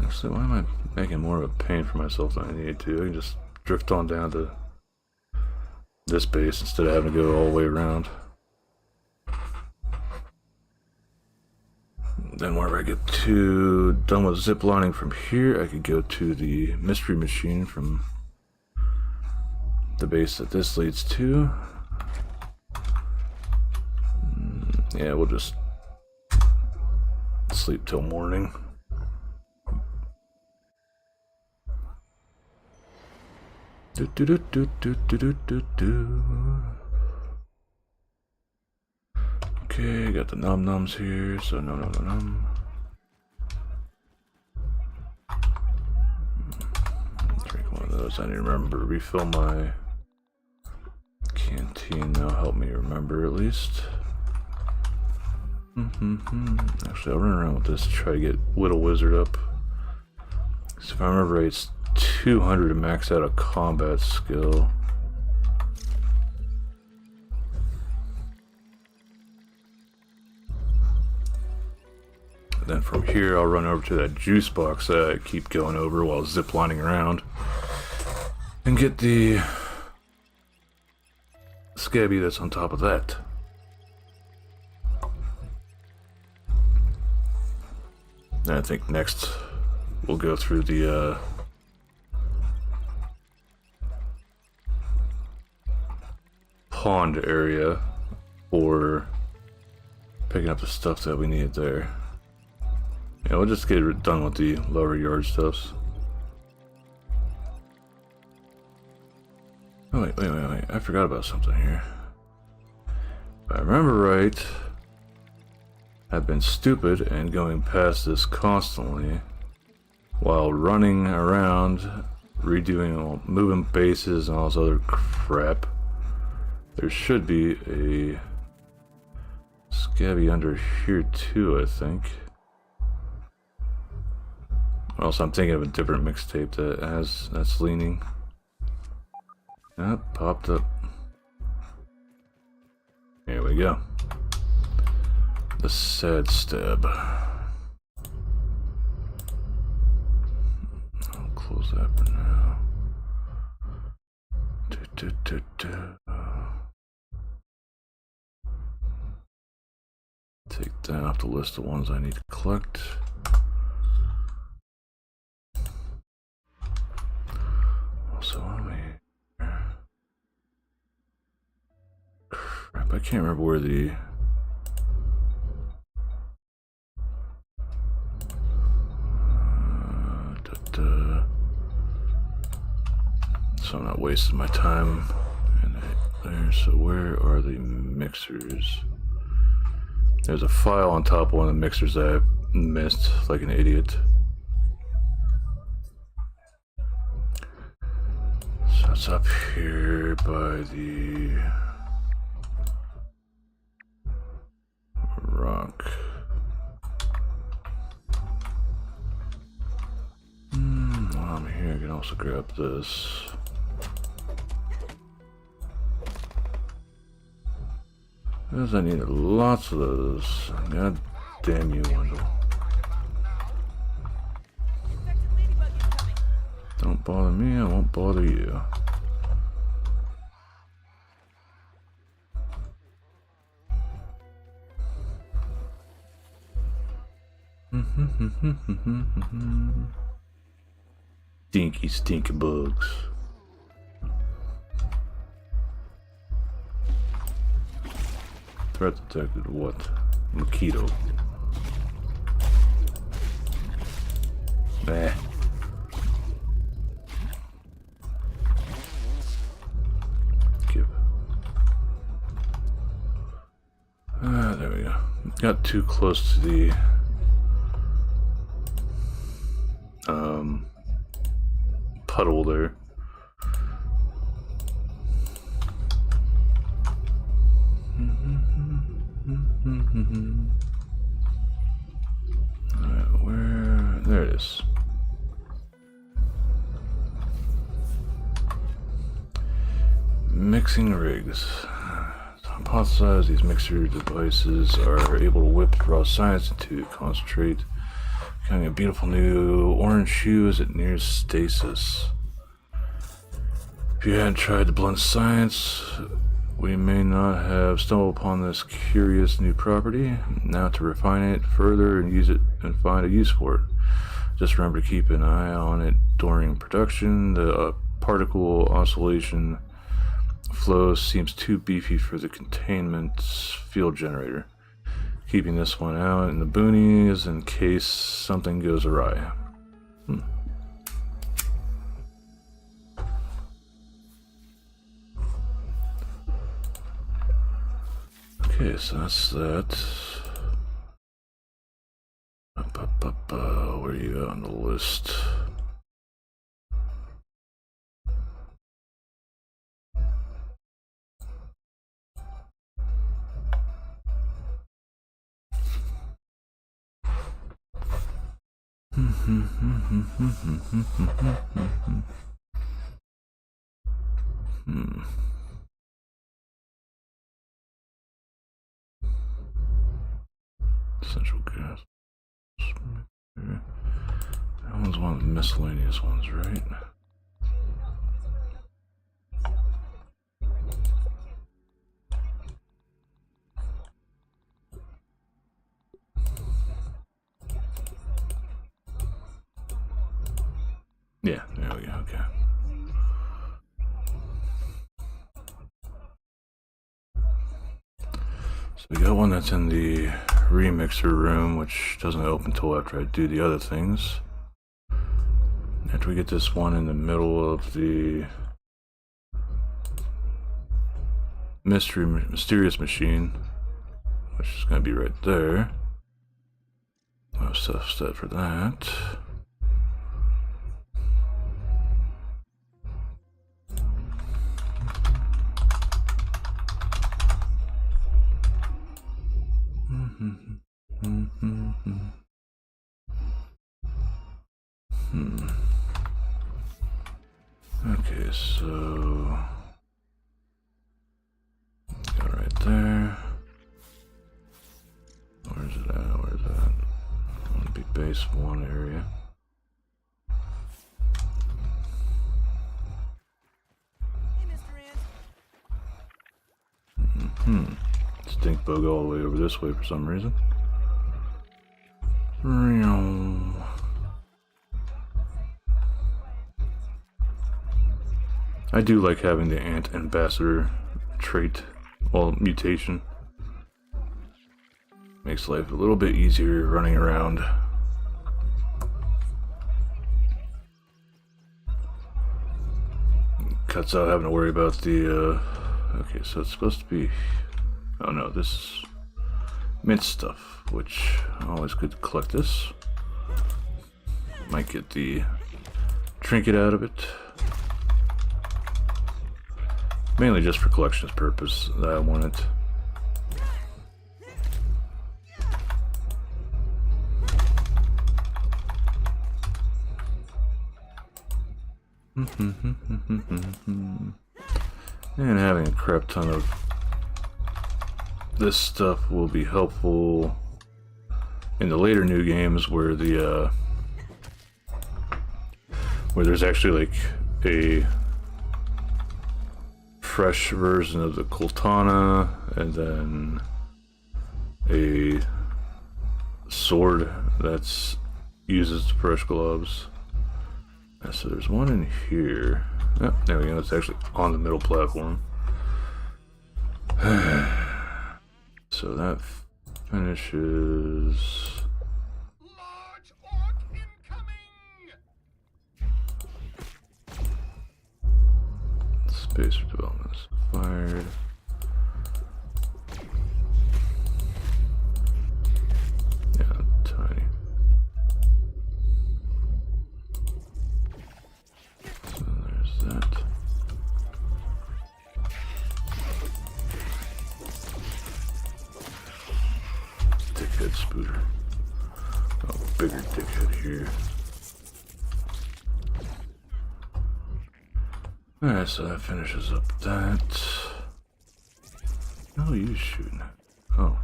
Actually, why am I making more of a pain for myself than I need to? I can just drift on down to this base instead of having to go all the way around. Then whenever I get done with zip lining from here, I could go to the mystery machine from the base that this leads to. Yeah, we'll just sleep till morning. Do do do do do do do do. Okay, got the nom noms here, so nom nom nom nom. Drink one of those. I need to remember to refill my canteen. That'll help me remember at least. Actually, I'll run around with this to try to get Whittle Wizard up. So if I remember right, it's 200 to max out a combat skill. Then from here, I'll run over to that juice box that I keep going over while ziplining around and get the scabby that's on top of that. And I think next we'll go through the pond area for picking up the stuff that we need there. Yeah, we'll just get done with the lower yard stuffs. Oh, wait. I forgot about something here. If I remember right, I've been stupid and going past this constantly while running around, redoing, moving bases and all this other crap. There should be a scabby under here too, I think. Also, I'm thinking of a different mixtape that's leaning. Yep, popped up. Here we go. The sad stab. I'll close that for now. Take that off the list of ones I need to collect. Also on me. Crap, I can't remember where the so I'm not wasting my time in there. So where are the mixers? There's a file on top of one of the mixers that I missed like an idiot. So it's up here by the rock. While I'm here, I can also grab this. Because I need lots of those. God damn you, Wendell. Don't bother me, I won't bother you. Stinky bugs. Threat detected. What? Mosquito. Nah. Give. There we go. Got too close to the puddle there. Alright, where? There it is. Mixing rigs. To hypothesize these mixer devices are able to whip raw science into concentrate, becoming a beautiful new orange hue as it nears stasis. If you hadn't tried to blend science, we may not have stumbled upon this curious new property. Now to refine it further and use it and find a use for it. Just remember to keep an eye on it during production. The particle oscillation flow seems too beefy for the containment field generator. Keeping this one out in the boonies in case something goes awry. Okay, so that's that. Where are you at on the list? Essential gas. That one's one of the miscellaneous ones, right? Yeah, there we go, okay. So we got one that's in the remixer room, which doesn't open until after I do the other things. After we get this one in the middle of the mysterious machine, which is going to be right there. I'll have stuff set for that. Okay, so got right there. Where's it at? Where's that? I want to be base one area. Hey, Mr. Ant. Stink bug all the way over this way for some reason. I do like having the ant ambassador trait, well, mutation. Makes life a little bit easier running around. Cuts out having to worry about the, okay, so it's supposed to be, oh no, this is mint stuff, which always good to collect this. Might get the trinket out of it. Mainly just for collections purpose that I want it. And having a crap ton of this stuff will be helpful in the later new games where the where there's actually like a fresh version of the Cortana and then a sword that's uses the fresh gloves. So there's one in here. Oh, there we go. It's actually on the middle platform. So that finishes. Large orc incoming! Spacer development is fired. Yeah, tiny. So there's that. Dickhead spooter. Oh, bigger dickhead here. Alright, so that finishes up that. No use shooting. Oh.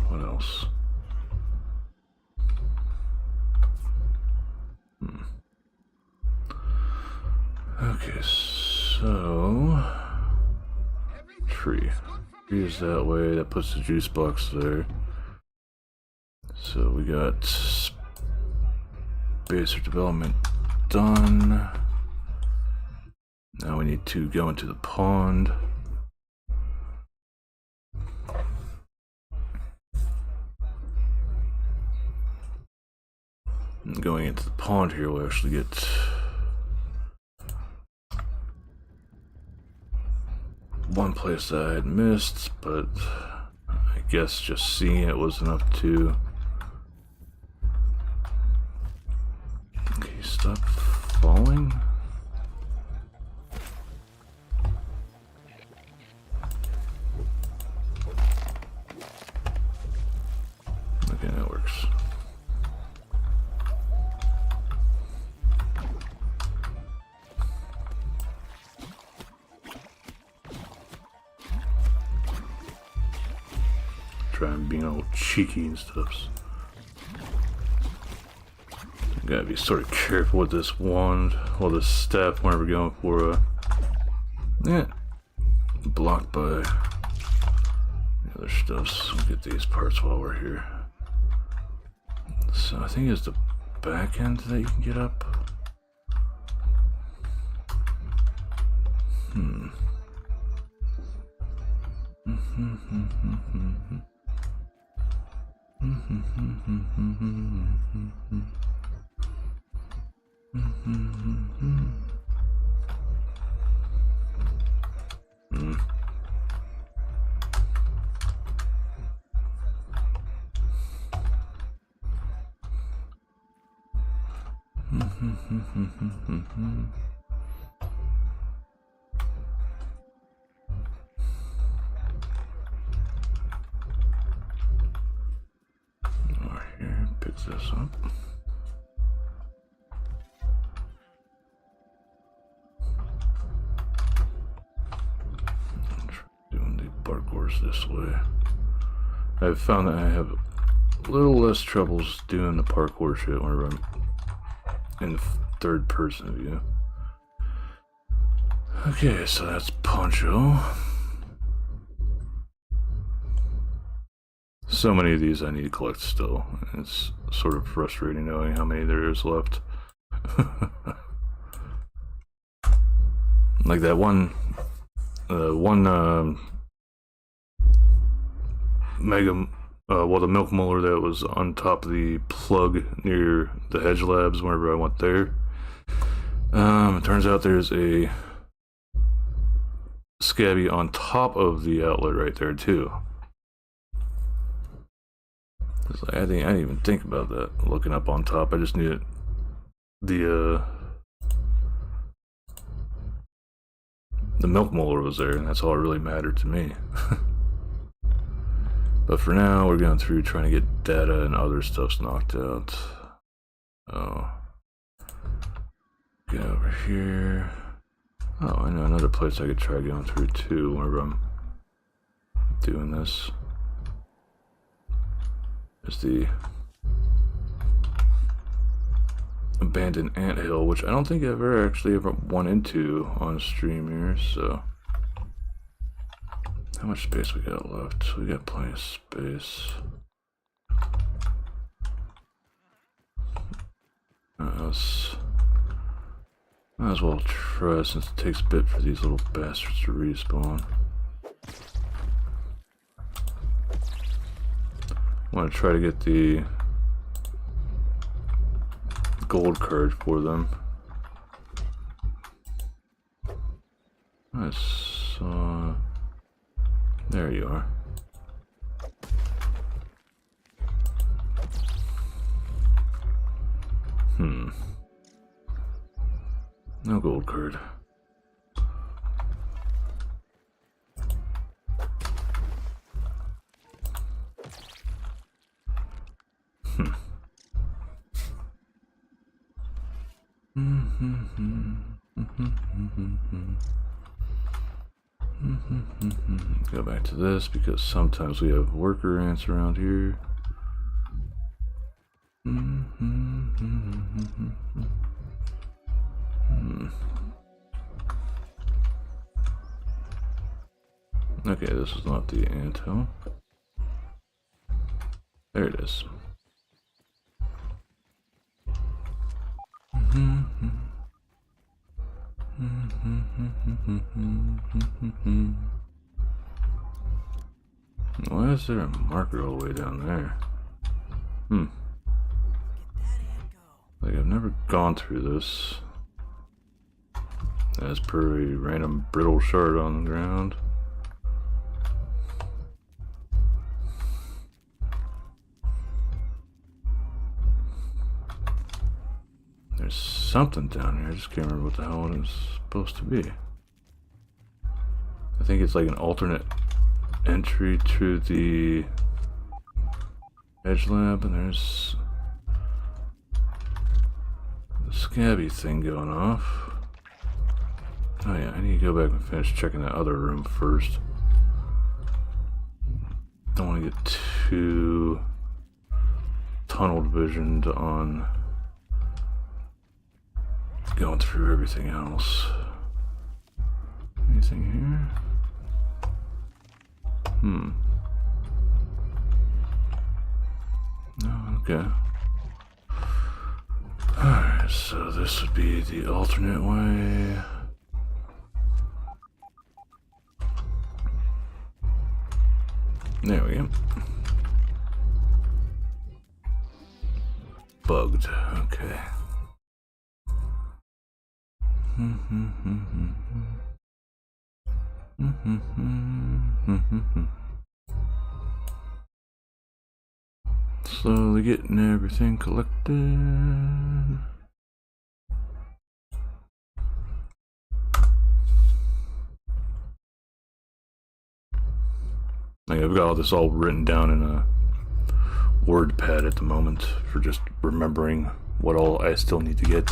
What else? Okay, so tree. Tree is that way. That puts the juice box there. So we got spacer development done. Now we need to go into the pond. And going into the pond here, we'll actually get one place that I had missed, but I guess just seeing it was enough to. Okay, stop falling. Okay, that works. Try and being all cheeky and stuff. Gotta be sort of careful with this wand, or this staff whenever we're going for blocked by the other stuff. So we'll get these parts while we're here. So I think it's the back end that you can get up. Over here, pick this up. Doing the parkours this way. I've found that I have a little less troubles doing the parkour shit whenever I'm in third person view. Okay, so that's Poncho. So many of these I need to collect still. It's sort of frustrating knowing how many there is left. Like that one mega the milk molar that was on top of the plug near the Hedge Labs whenever I went there. It turns out there's a scabby on top of the outlet right there too. It's like, I didn't even think about that looking up on top. I just knew it. The milk molar was there, and that's all that really mattered to me. But for now, we're going through trying to get data and other stuff's knocked out. Oh. Get over here. Oh, I know another place I could try going through too whenever I'm doing this. Is the abandoned anthill, which I don't think I've ever went into on stream here, so How much space we got left? We got plenty of space. Might as well try since it takes a bit for these little bastards to respawn. I want to try to get the gold card for them. I saw... There you are. No gold card. Go back to this because sometimes we have worker ants around here. Okay, this is not the anthill. There it is. Why is there a marker all the way down there? Like, I've never gone through this. As per a random brittle shard on the ground. There's something down here. I just can't remember what the hell it was supposed to be. I think it's like an alternate entry to the edge lab, and there's the scabby thing going off. Oh yeah, I need to go back and finish checking that other room first. Don't want to get too tunnel visioned on going through everything else. Anything here? No, okay. Alright, so this would be the alternate way. There we go. Bugged, okay. Slowly getting everything collected. Like, I've got all this all written down in a word pad at the moment for just remembering what all I still need to get.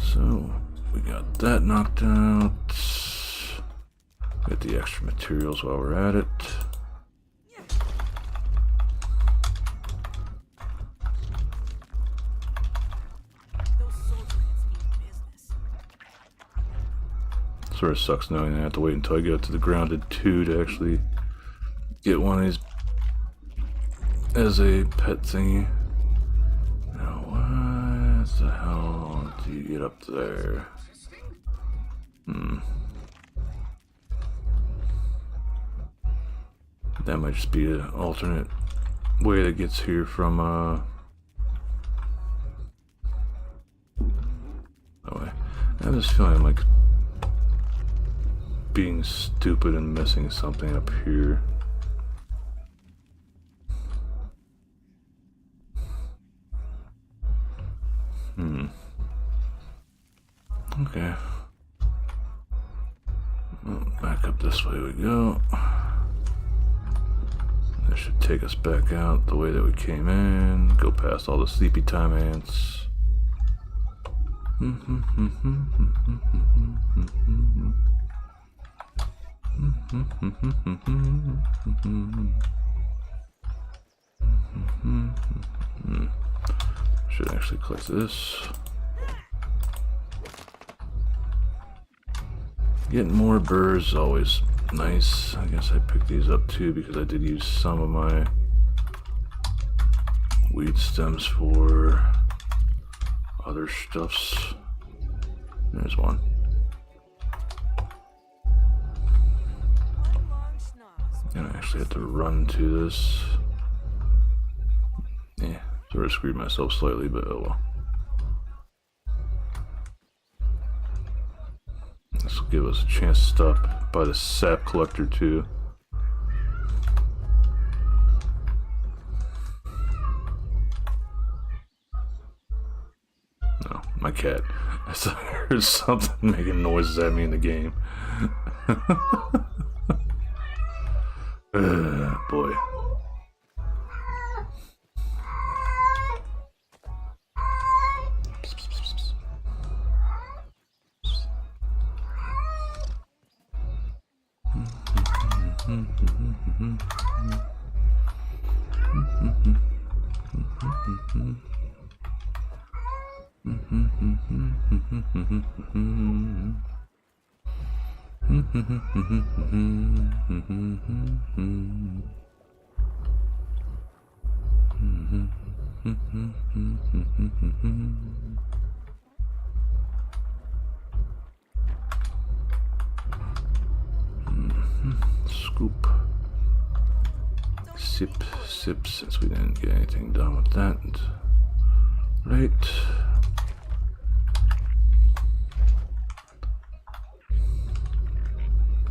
So we got that knocked out. Get the extra materials while we're at it. Sort of sucks knowing I have to wait until I get to the grounded 2 to actually get one of these as a pet thingy. Now, what the hell do you get up there? That might just be an alternate way that gets here from, oh wait. I have this feeling like being stupid and missing something up here. Okay. Well, back up this way we go. That should take us back out the way that we came in. Go past all the sleepy time ants. Should actually collect this. Getting more burrs is always nice. I guess I picked these up too because I did use some of my weed stems for other stuffs. There's one. And I actually had to run to this. Yeah, sort of screwed myself slightly, but oh well. This will give us a chance to stop by the sap collector too. No, my cat. I thought I heard something making noises at me in the game. Boy. Scoop. Sip, sip, since we didn't get anything done with that. Right.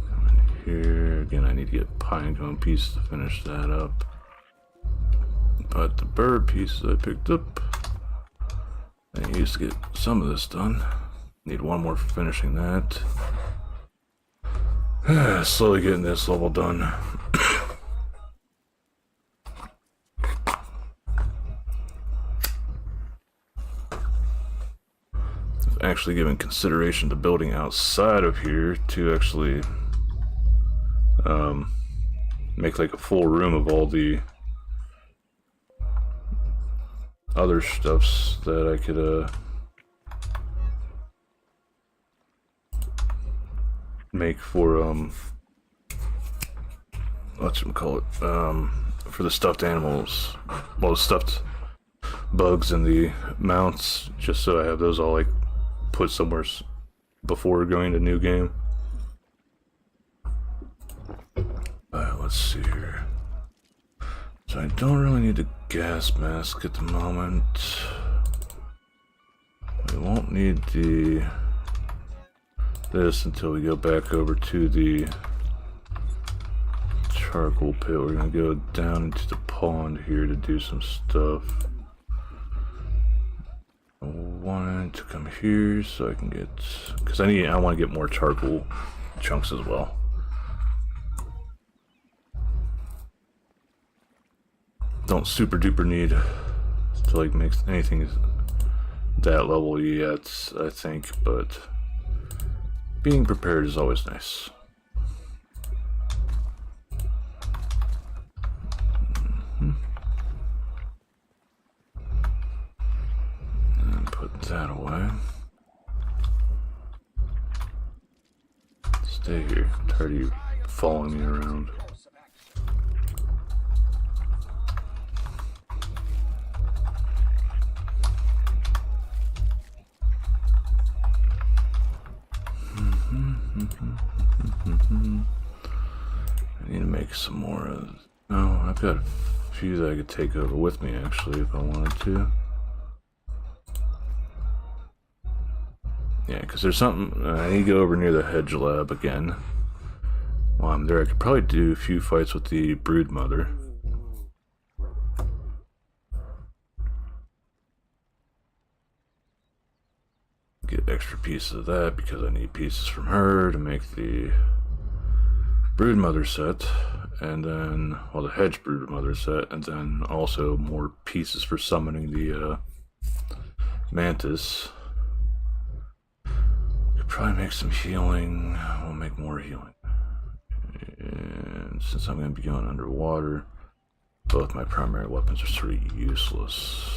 Come in here. Again, I need to get pinecone pieces to finish that up. But the bird pieces I picked up, I used to get some of this done. Need one more for finishing that. Slowly getting this level done. I've actually given consideration to building outside of here to actually make like a full room of all the other stuffs that I could make for whatchamacallit, for the stuffed animals, well, the stuffed bugs and the mounts, just so I have those all like put somewhere before going to new game. Let's see here. So I don't really need a gas mask at the moment. We won't need this until we go back over to the charcoal pit. We're gonna go down into the pond here to do some stuff. I wanted to come here so I can get, because I want to get more charcoal chunks as well. Don't super duper need to like make anything that level yet, I think, but being prepared is always nice. And put that away. Stay here. I'm tired of you following me around. I need to make some more of... No, I've got a few that I could take over with me, actually, if I wanted to. Yeah, because there's something... I need to go over near the hedge lab again. While I'm there, I could probably do a few fights with the brood mother. Get extra pieces of that because I need pieces from her to make the brood mother set, and then, well, the hedge brood mother set, and then also more pieces for summoning the mantis. Could probably make some healing. We'll make more healing. And since I'm going to be going underwater, both my primary weapons are sort of useless.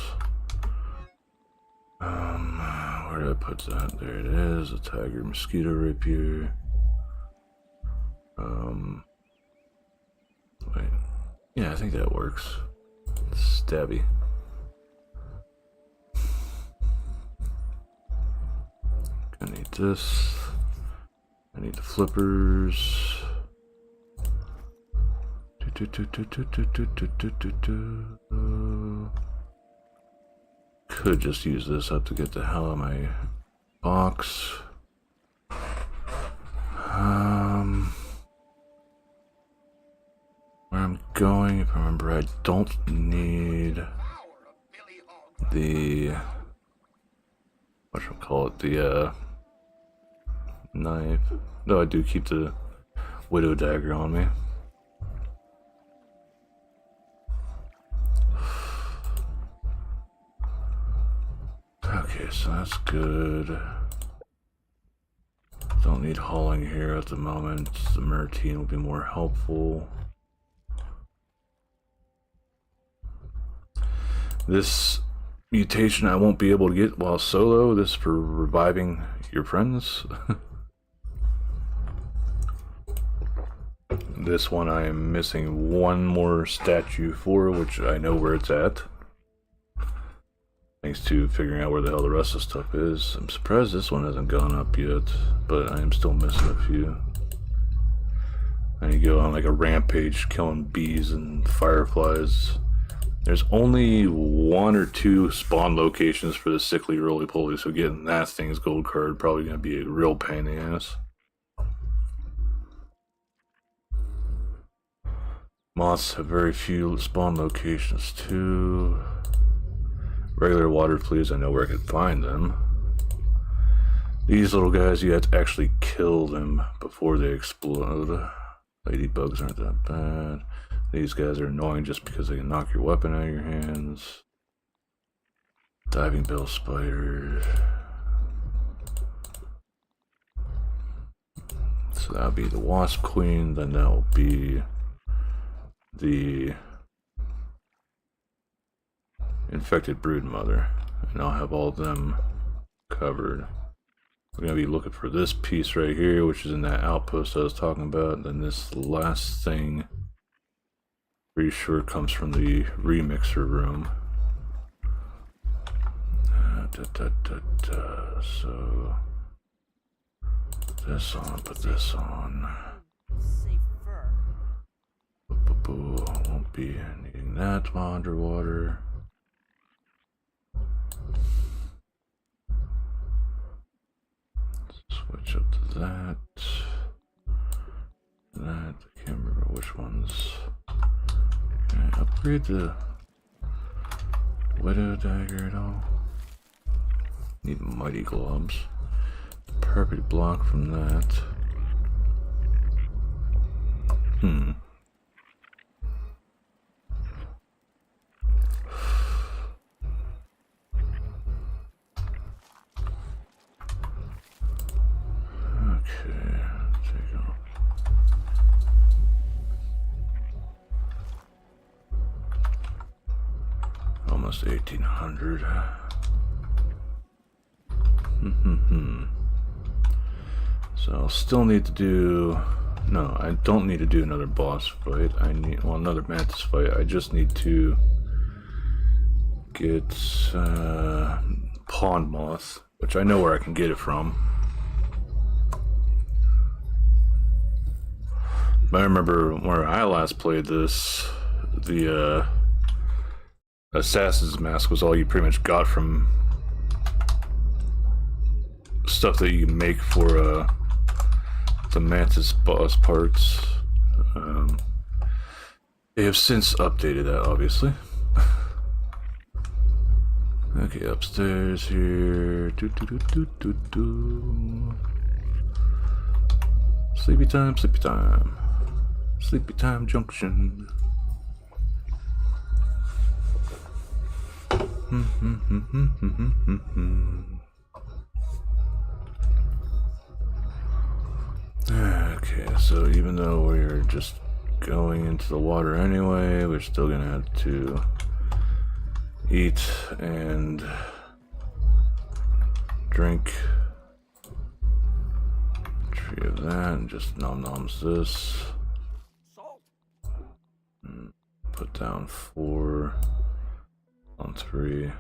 Where did I put that? There it is, a tiger mosquito rapier. Wait. Yeah, I think that works. Stabby. I need this. I need the flippers. Could just use this up to get the hell out of my box. Where I'm going, if I remember, I don't need the whatchamacallit, the knife. No, I do keep the widow dagger on me. Okay, so that's good. Don't need hauling here at the moment. The Mertine will be more helpful. This mutation I won't be able to get while solo. This is for reviving your friends. This one I am missing one more statue for, which I know where it's at. Thanks to figuring out where the hell the rest of the stuff is. I'm surprised this one hasn't gone up yet, but I am still missing a few. I need to go on like a rampage killing bees and fireflies. There's only 1 or 2 spawn locations for the sickly roly-poly, so getting that thing's gold card probably going to be a real pain in the ass. Moths have very few spawn locations too. Regular water fleas, I know where I could find them. These little guys, you have to actually kill them before they explode. Ladybugs aren't that bad. These guys are annoying just because they can knock your weapon out of your hands. Diving bell spiders. So that'll be the wasp queen, then that'll be the infected brood mother, and I'll have all of them covered. We're gonna be looking for this piece right here, which is in that outpost I was talking about. Then this last thing, pretty sure comes from the remixer room. So this on, put this on. Safer. Won't be needing that while underwater. Switch up to that. I can't remember which ones. Can I upgrade the widow dagger at all? Need mighty gloves. Perfect block from that. Okay, take off. Almost 1800. So I'll still need to do. No, I don't need to do another boss fight. I need, well, another Mantis fight. I just need to get Pond Moth, which I know where I can get it from. I remember where I last played this, the Assassin's Mask was all you pretty much got from stuff that you can make for the Mantis Boss parts. They have since updated that, obviously. Okay, upstairs here. Sleepy time, sleepy time. Sleepy time junction. Okay, so even though we're just going into the water anyway, we're still gonna have to eat and drink. Tree of that, and just nom noms this. Salt. Put down 4 on 3.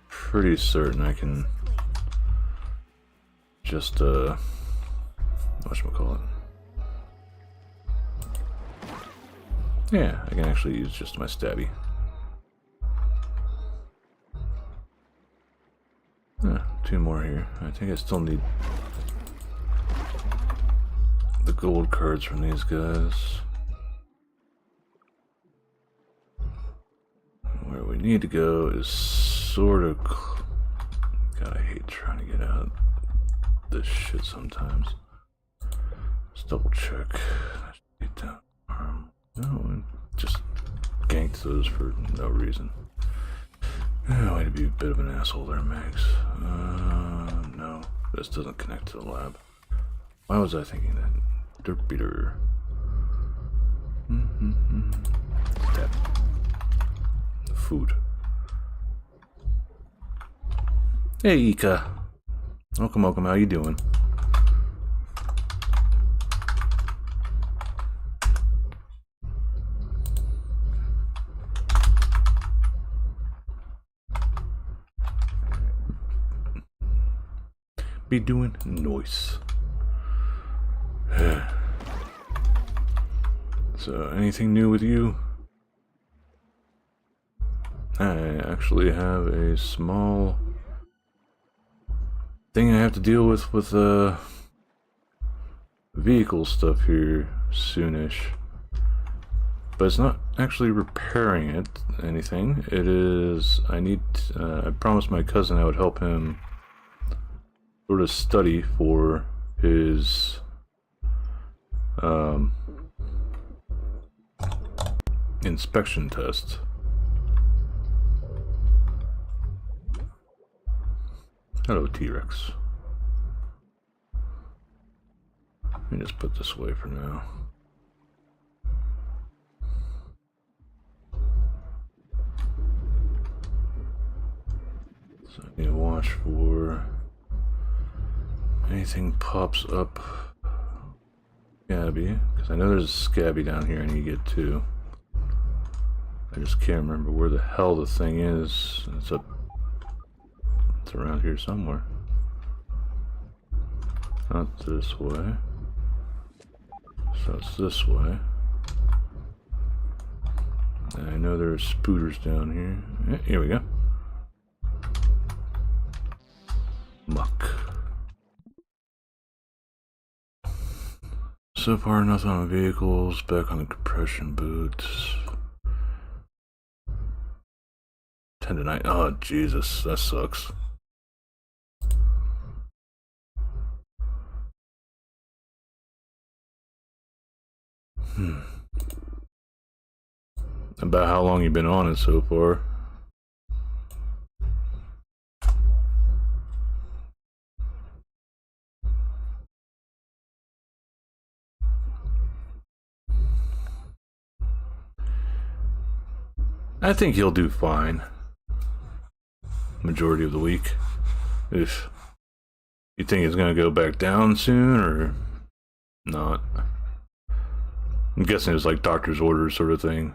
Pretty certain I can just whatchamacallit. Yeah, I can actually use just my stabby. Ah, 2 more here. I think I still need the gold cards from these guys. Where we need to go is sort of... God, I hate trying to get out of this shit sometimes. Let's double check. I should get down arm. No, just ganked those for no reason. Oh, way to be a bit of an asshole there, Max. No, this doesn't connect to the lab. Why was I thinking that? Dirt beater. Stab. Food. Hey, Ika. Welcome, how you doing? Be doing noise. So, anything new with you? I actually have a small thing I have to deal with vehicle stuff here soonish. But it's not actually repairing it, anything. It is, I promised my cousin I would help him sort of study for his inspection test. Hello, T-Rex. Let me just put this away for now. So I need to watch for anything pops up. Scabby, because I know there's a Scabby down here I need to get to. I just can't remember where the hell the thing is. It's up. It's around here somewhere. Not this way. So it's this way. And I know there's spooters down here. Yeah, here we go. Muck. So far, nothing on vehicles. Back on the compression boots. 10 to 9. Oh, Jesus, that sucks. About how long you been on it so far? I think he'll do fine. Majority of the week. If you think it's gonna go back down soon or not. I'm guessing it's like doctor's orders sort of thing.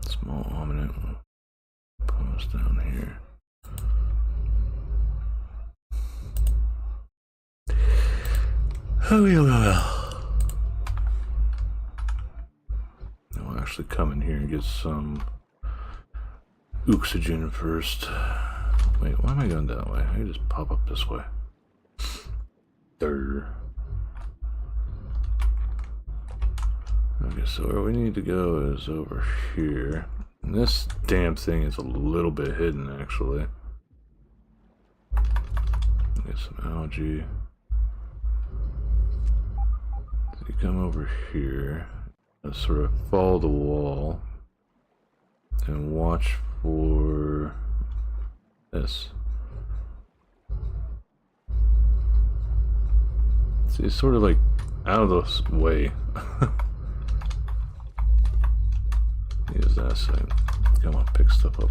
Small ominous. Pause down here. Oh, yeah. I'll actually come in here and get some oxygen first. Wait, why am I going that way? I can just pop up this way. There. Okay, so where we need to go is over here. And this damn thing is a little bit hidden, actually. Get some algae. So you come over here and sort of follow the wall and watch for this. See, it's sort of like out of the way. Use that side. Come on, pick stuff up.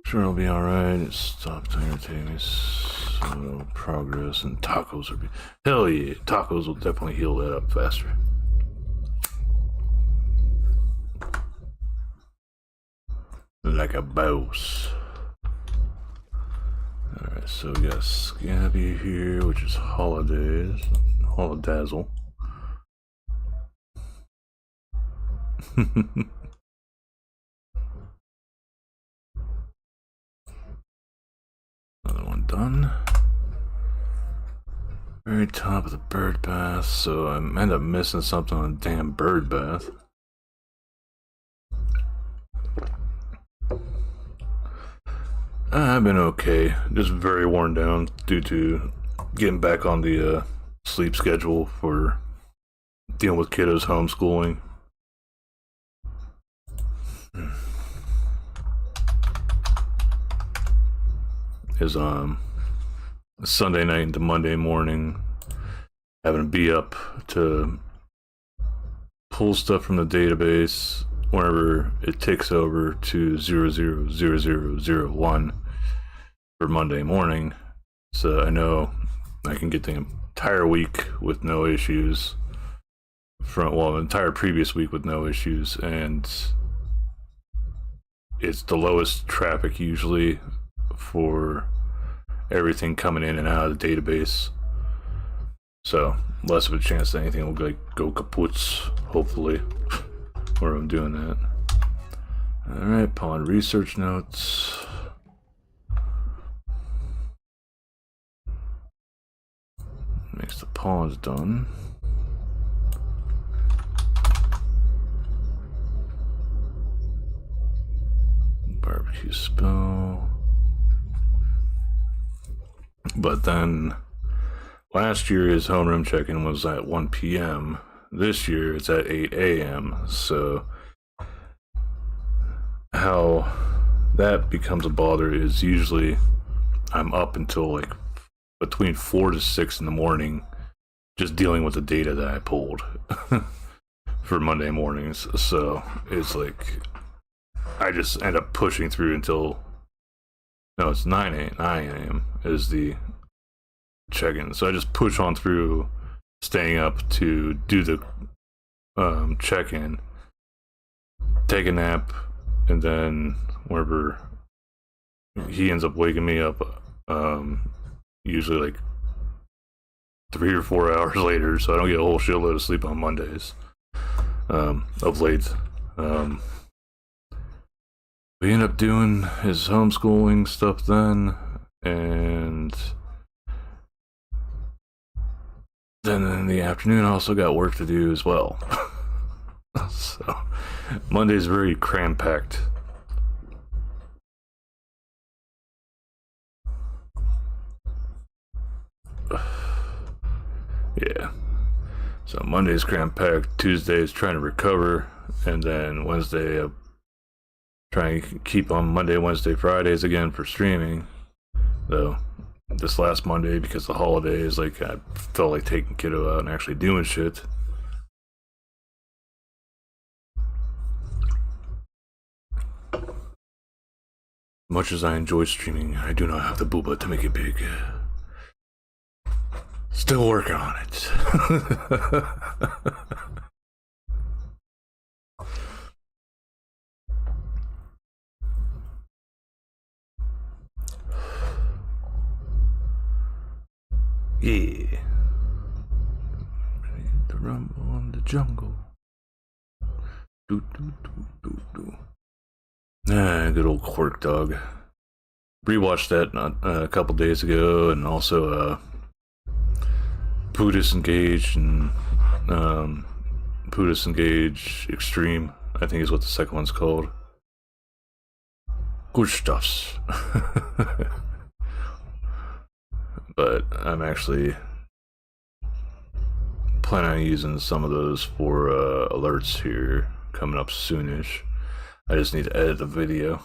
Sure, it'll be alright. Stop irritating me. So, progress and tacos are. Hell yeah, tacos will definitely heal that up faster. Like a boss. Alright, so we got Scabby here, which is holidays. Holodazzle. Another one done. Very top of the bird bath, so I end up missing something on the damn bird bath. I've been okay, just very worn down due to getting back on the sleep schedule for dealing with kiddos homeschooling. Is Sunday night into Monday morning, having to be up to pull stuff from the database whenever it ticks over to 000001 for Monday morning, so I know I can get the entire week with no issues from, well, the entire previous week with no issues, and it's the lowest traffic usually for everything coming in and out of the database, so less of a chance that anything will go kaput, hopefully, where I'm doing that. Alright, pond research notes. Makes the ponds done. Barbecue spell. But then last year his homeroom check-in was at 1 p.m. This year it's at 8 a.m. So how that becomes a bother is usually I'm up until like between 4 to 6 in the morning just dealing with the data that I pulled for Monday mornings. So it's like I just end up pushing through until, no, it's 9 a.m. is the check-in. So I just push on through, staying up to do the check-in, take a nap, and then whenever he ends up waking me up, usually like 3 or 4 hours later, so I don't get a whole shitload of sleep on Mondays of late. We end up doing his homeschooling stuff then, and then in the afternoon I also got work to do as well. So Monday's very cram-packed. Yeah. So Monday's cram-packed, Tuesday's trying to recover, and then Wednesday trying to keep on Monday, Wednesday, Fridays again for streaming. Though this last Monday, because the holidays, like I felt like taking kiddo out and actually doing shit. Much as I enjoy streaming, I do not have the booba to make it big. Still working on it. Yeah. Ready to rumble on the jungle. Do do do do do. Ah, good old Quirk Dog. Rewatched that a couple days ago, and also Buddhist Engage and Buddhist Engage Extreme, I think is what the second one's called. Good stuffs. but I'm actually planning on using some of those for alerts here coming up soonish. I just need to edit the video.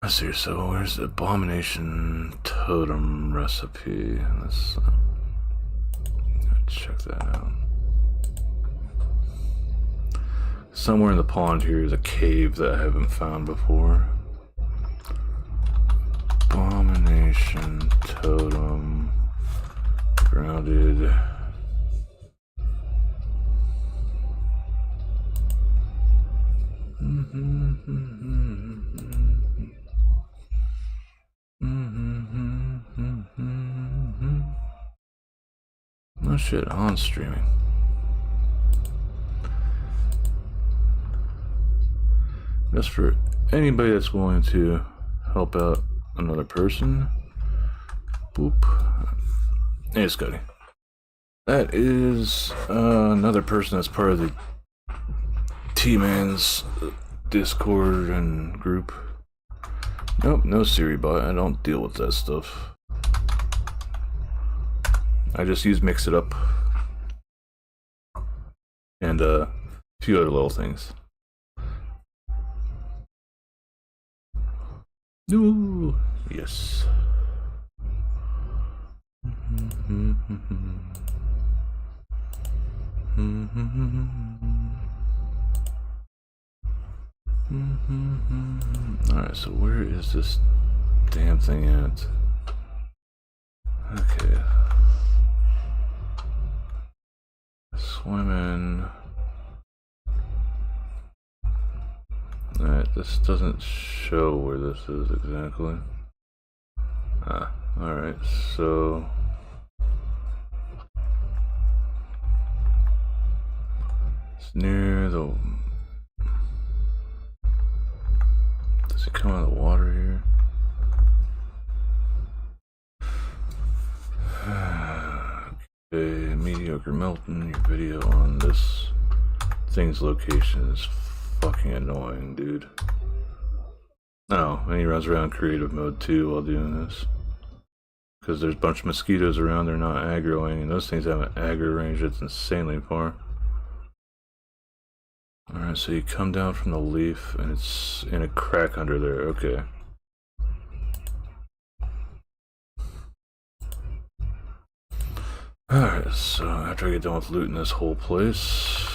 Let's see, so where's the abomination totem recipe? Let's check that out. Somewhere in the pond here is a cave that I haven't found before. Abomination totem grounded. Oh shit, on streaming. Just for anybody that's willing to help out another person. Boop. Hey, Scotty. That is another person that's part of the T-Man's Discord and group. Nope, no Siri bot. I don't deal with that stuff. I just use Mix It Up and a few other little things. Ooh, yes. Alright, so where is this damn thing at? Okay. Swimming. Alright, this doesn't show where this is exactly. Ah, alright, so it's near the... Does it come out of the water here? Okay, mediocre Milton, your video on this thing's location is fucking annoying, dude. Oh, and he runs around creative mode too while doing this. Because there's a bunch of mosquitoes around, they're not aggroing, and those things have an aggro range that's insanely far. Alright, so you come down from the leaf, and it's in a crack under there, okay. Alright, so after I get done with looting this whole place...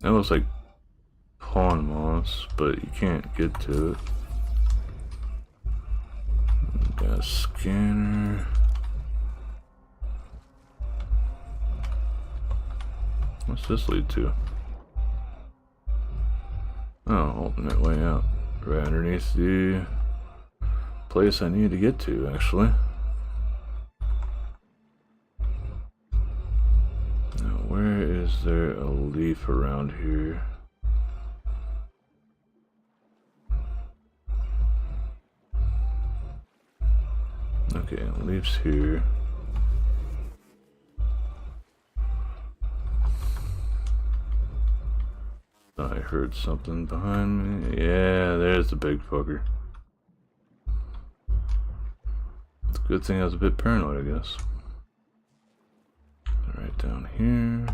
That looks like pawn moss, but you can't get to it. Got a scanner. What's this lead to? Oh, alternate way out. Right underneath the place I need to get to, actually. Now, where is there a leaf around here? Okay, leaves here. I heard something behind me. Yeah, there's the big fucker. It's a good thing I was a bit paranoid, I guess. Right down here.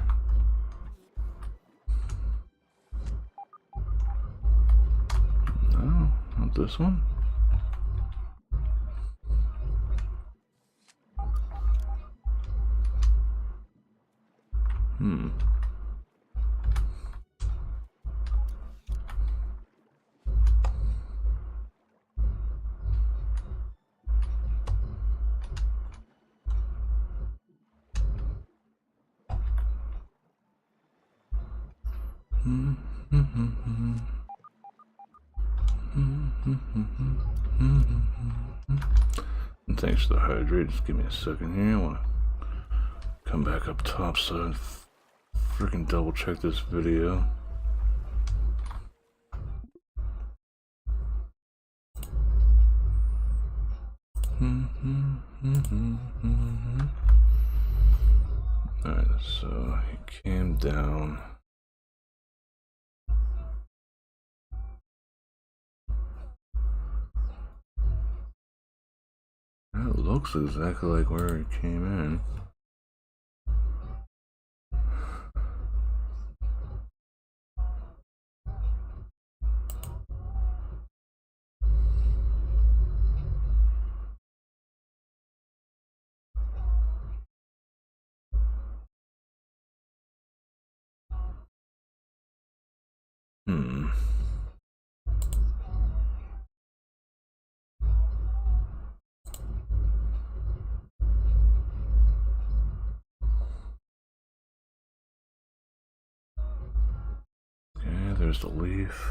No, not this one. And thanks for the hydrate. Just give me a second here. I want to come back up top so I freaking double check this video. down. That looks exactly like where it came in. Okay, there's the leaf.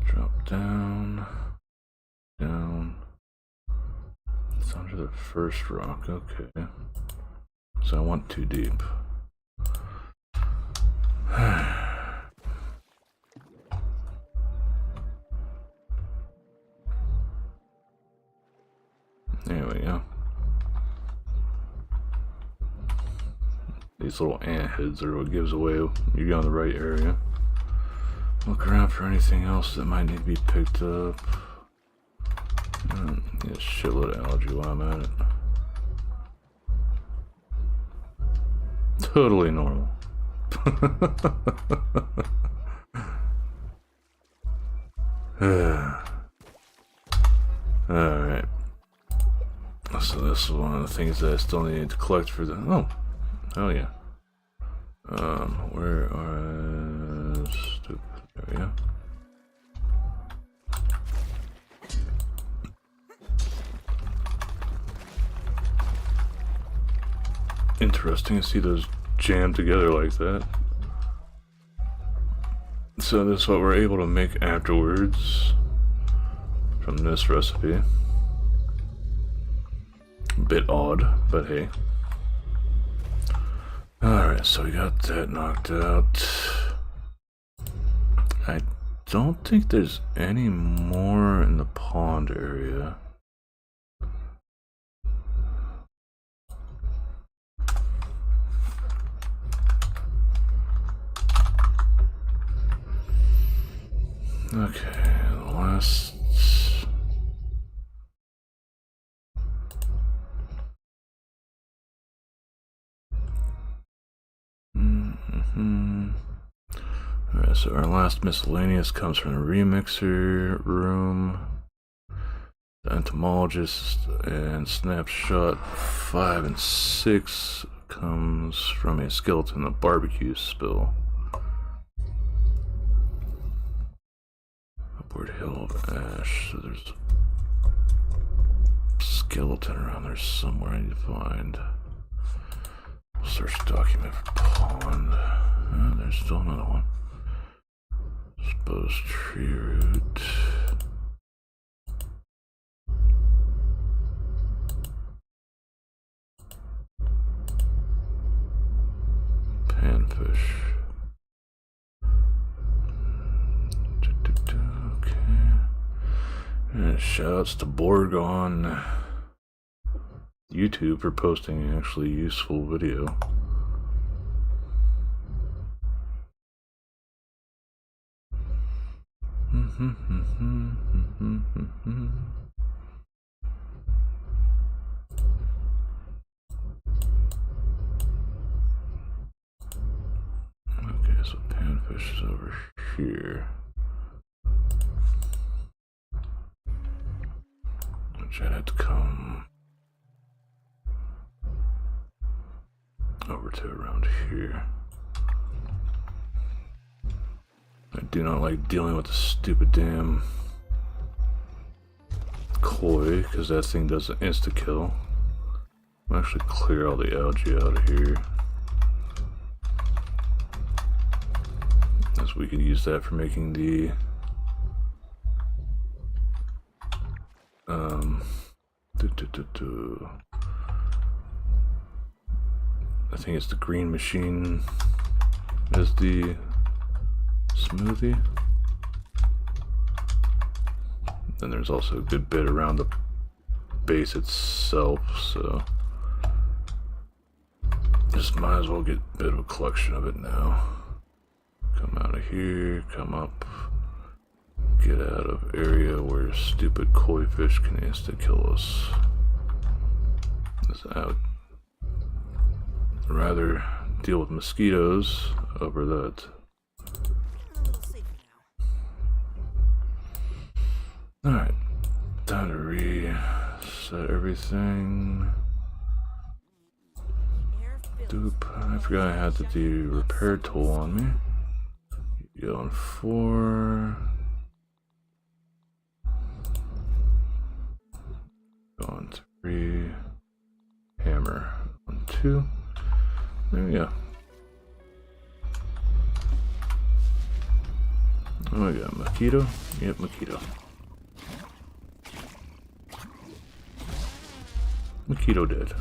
Drop down. Down. It's under the first rock, okay. So I want too deep. There we go. These little ant heads are what gives away you're in the right area. Look around for anything else that might need to be picked up. Get a shitload of algae while I'm at it. Totally normal. Alright. So this is one of the things that I still need to collect for the... Oh! Oh yeah. Where are... Stupid. There we go. Interesting to see those jammed together like that. So this is what we're able to make afterwards from this recipe. A bit odd, but hey. Alright, so we got that knocked out. I don't think there's any more in the pond area. Okay, the last... Alright, so our last miscellaneous comes from the remixer room. The entomologist and snapshot 5 and 6 comes from a skeleton of barbecue spill. Upward hill of ash. So there's a skeleton around there somewhere I need to find. Search document for pond. There's still another one. Exposed tree root. Panfish. Okay. And shoutouts to Borg on YouTube for posting actually useful video. Okay, so panfish is over here. Which I'd have to come over to around here. I do not like dealing with the stupid damn koi, because that thing does an insta-kill. I'll actually clear all the algae out of here, as we could use that for making the I think it's the green machine as the smoothie. Then there's also a good bit around the base itself, so Just might as well get a bit of a collection of it now. Come out of here, come up. Get out of area where stupid koi fish can insta kill us. Is out. Rather deal with mosquitoes over that. A little safer now. Alright. Time to reset everything. Air fills. Doop. I forgot I had to do repair tool on me. Go on 4. Go on 3. Hammer on 2. There we go. Oh, we got mosquito. Yep, mosquito. Mosquito dead.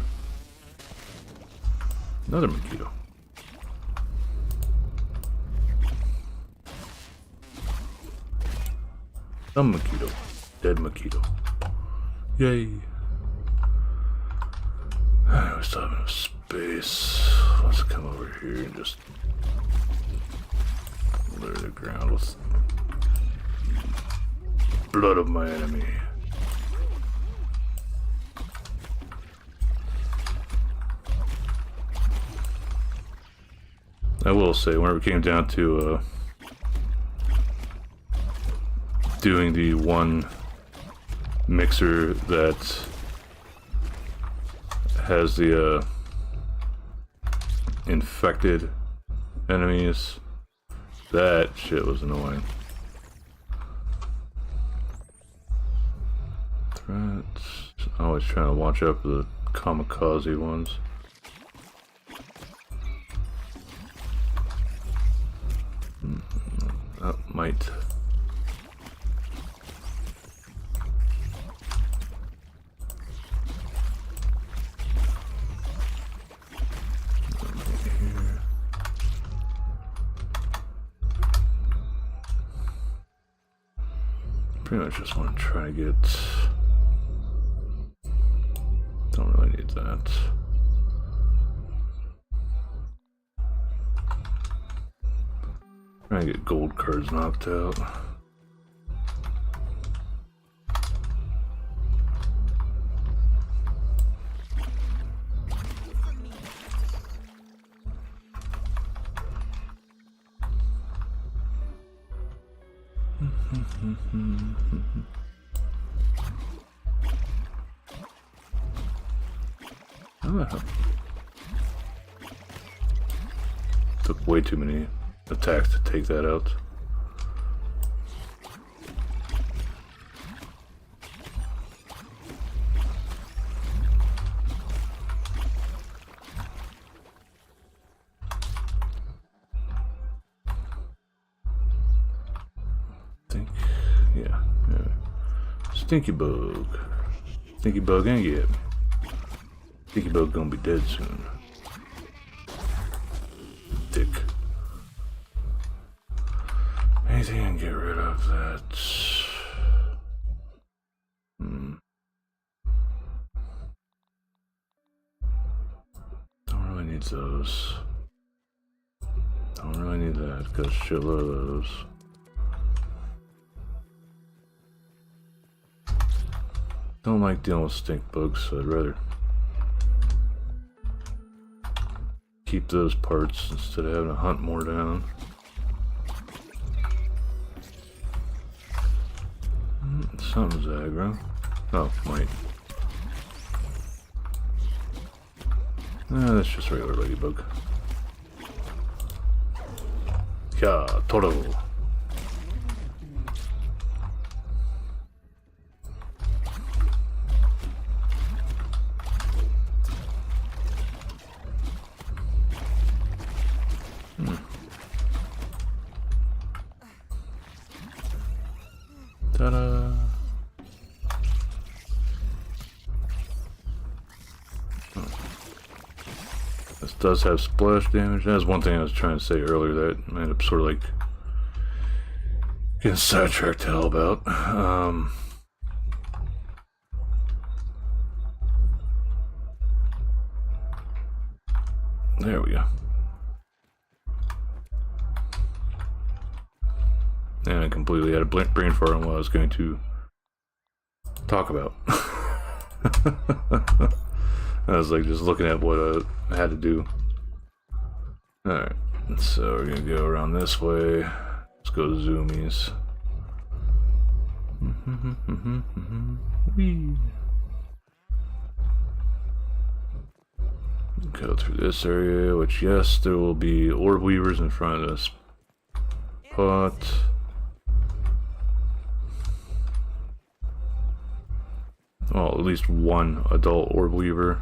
Another mosquito. Some mosquito. Dead mosquito. Yay. We still have enough space. Let's come over here and just litter the ground with blood of my enemy. I will say, whenever it came down to doing the one mixer that has the infected enemies, that shit was annoying. Threats. Always trying to watch out for the kamikaze ones. That might. Pretty much just want to try to get. Don't really need that. Trying to get gold cards knocked out. Took way too many attacks to take that out. Yeah. Stinky bug. Stinky bug ain't get me. Stinky bug gonna be dead soon. Dick. Anything and get rid of that. Don't really need those. Don't really need that. Got a shitload of those. Don't like dealing with stink bugs, so I'd rather keep those parts instead of having to hunt more down. Something's aggro. Oh, might. That's just regular ladybug. Yeah, Toro. Ta-da! This does have splash damage. That's one thing I was trying to say earlier that I ended up sort of like getting sidetracked to hell about. There we go. And I completely had a brain fart on what I was going to talk about. I was like just looking at what I had to do. Alright, so we're gonna go around this way. Let's go to zoomies. Whee. Go through this area, which yes, there will be orb weavers in front of us. But well, at least one adult orb weaver.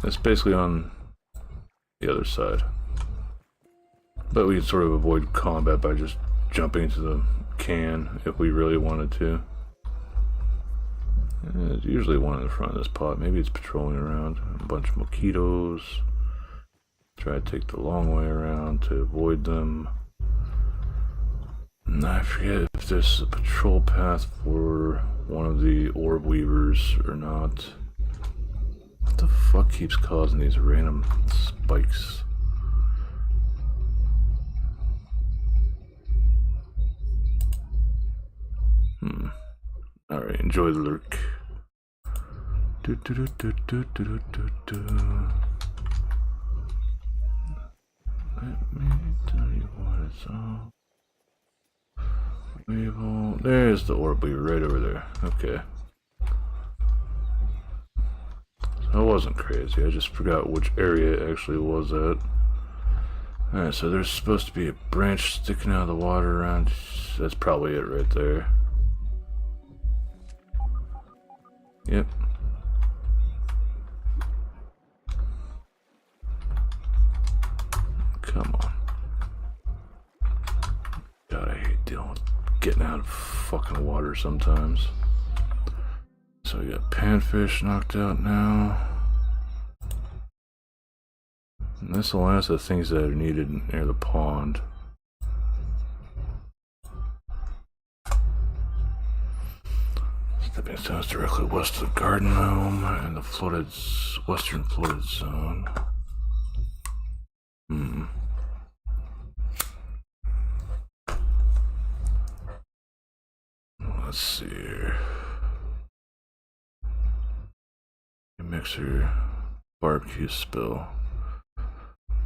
It's basically on the other side. But we can sort of avoid combat by just jumping into the can if we really wanted to. And there's usually one in the front of this pot. Maybe it's patrolling around. A bunch of mosquitoes. Try to take the long way around to avoid them. And I forget if there's a patrol path for one of the orb weavers or not. What the fuck keeps causing these random spikes? Alright, enjoy the lurk. Let me tell you what it's all. There's the orb weaver right over there. Okay. So I wasn't crazy, I just forgot which area it actually was at. Alright, so there's supposed to be a branch sticking out of the water around. That's probably it right there. Yep. Come on. God, I hate dealing with getting out of fucking water sometimes. So we got panfish knocked out now. And this will answer the things that are needed near the pond. Stepping stones directly west of the garden home and the flooded western flooded zone. Let's see here. Mixer, barbecue spill.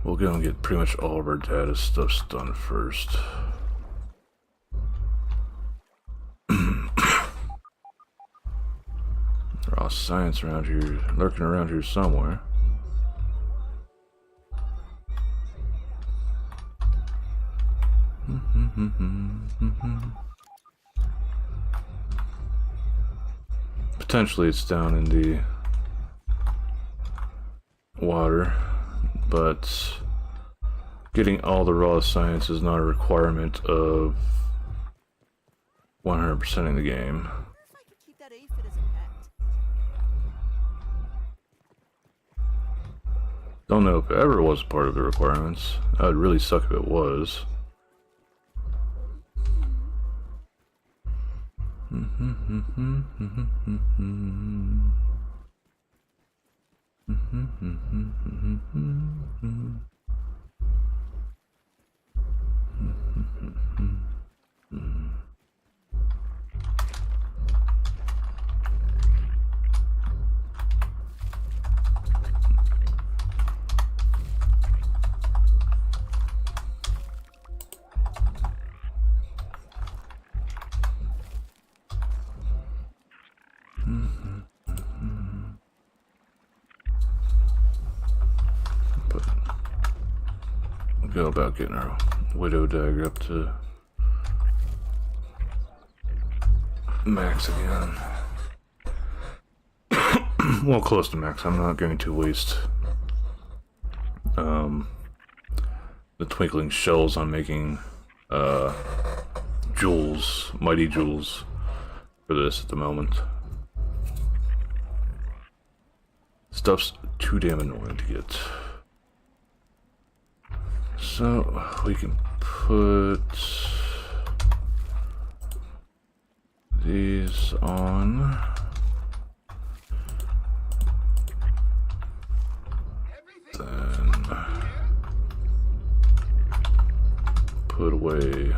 We'll go and get pretty much all of our data stuff done first. Raw science around here, lurking around here somewhere. Potentially it's down in the water, but getting all the raw science is not a requirement of 100%ing the game. If I could keep that aphid as a pet. Don't know if it ever was part of the requirements. That would really suck if it was. But we'll go about getting our widow dagger up to max again. Well, close to max. I'm not going to waste the twinkling shells on making jewels, mighty jewels, for this at the moment. Stuff's too damn annoying to get. So we can put these on. put away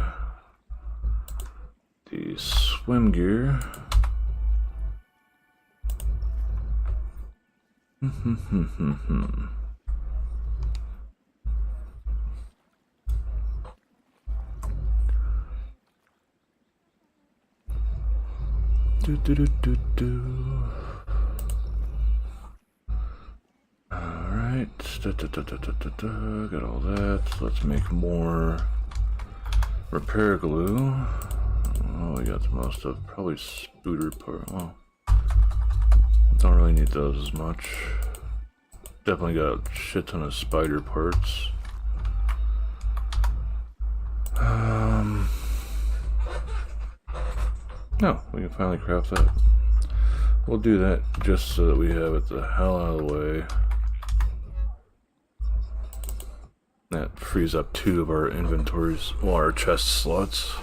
the swim gear. Alright, got all that. Let's make more repair glue. Oh, we got the most of probably spooter part. Well, don't really need those as much. Definitely got a shit ton of spider parts. No, we can finally craft that. We'll do that just so that we have it the hell out of the way. That frees up 2 of our inventories, well, our chest slots.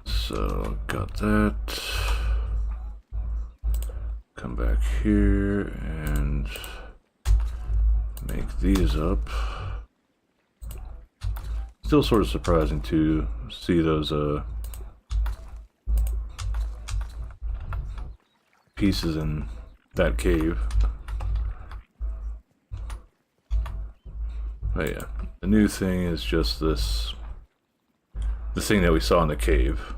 So, got that. Come back here and make these up. Still sort of surprising to see those pieces in that cave. But yeah, the new thing is just this, the thing that we saw in the cave,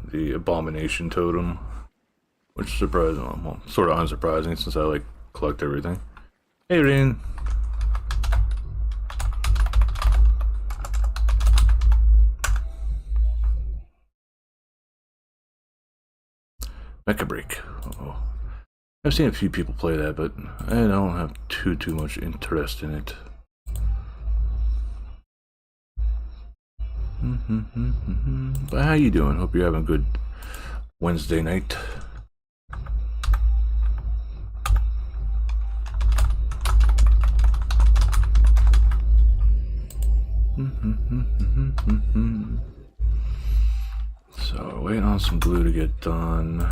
the abomination totem, which is surprising, well, sort of unsurprising since I like collect everything. Hey, Rin. Mecha Break. Oh, I've seen a few people play that, but I don't have too much interest in it. But how you doing? Hope you're having a good Wednesday night. So, waiting on some glue to get done.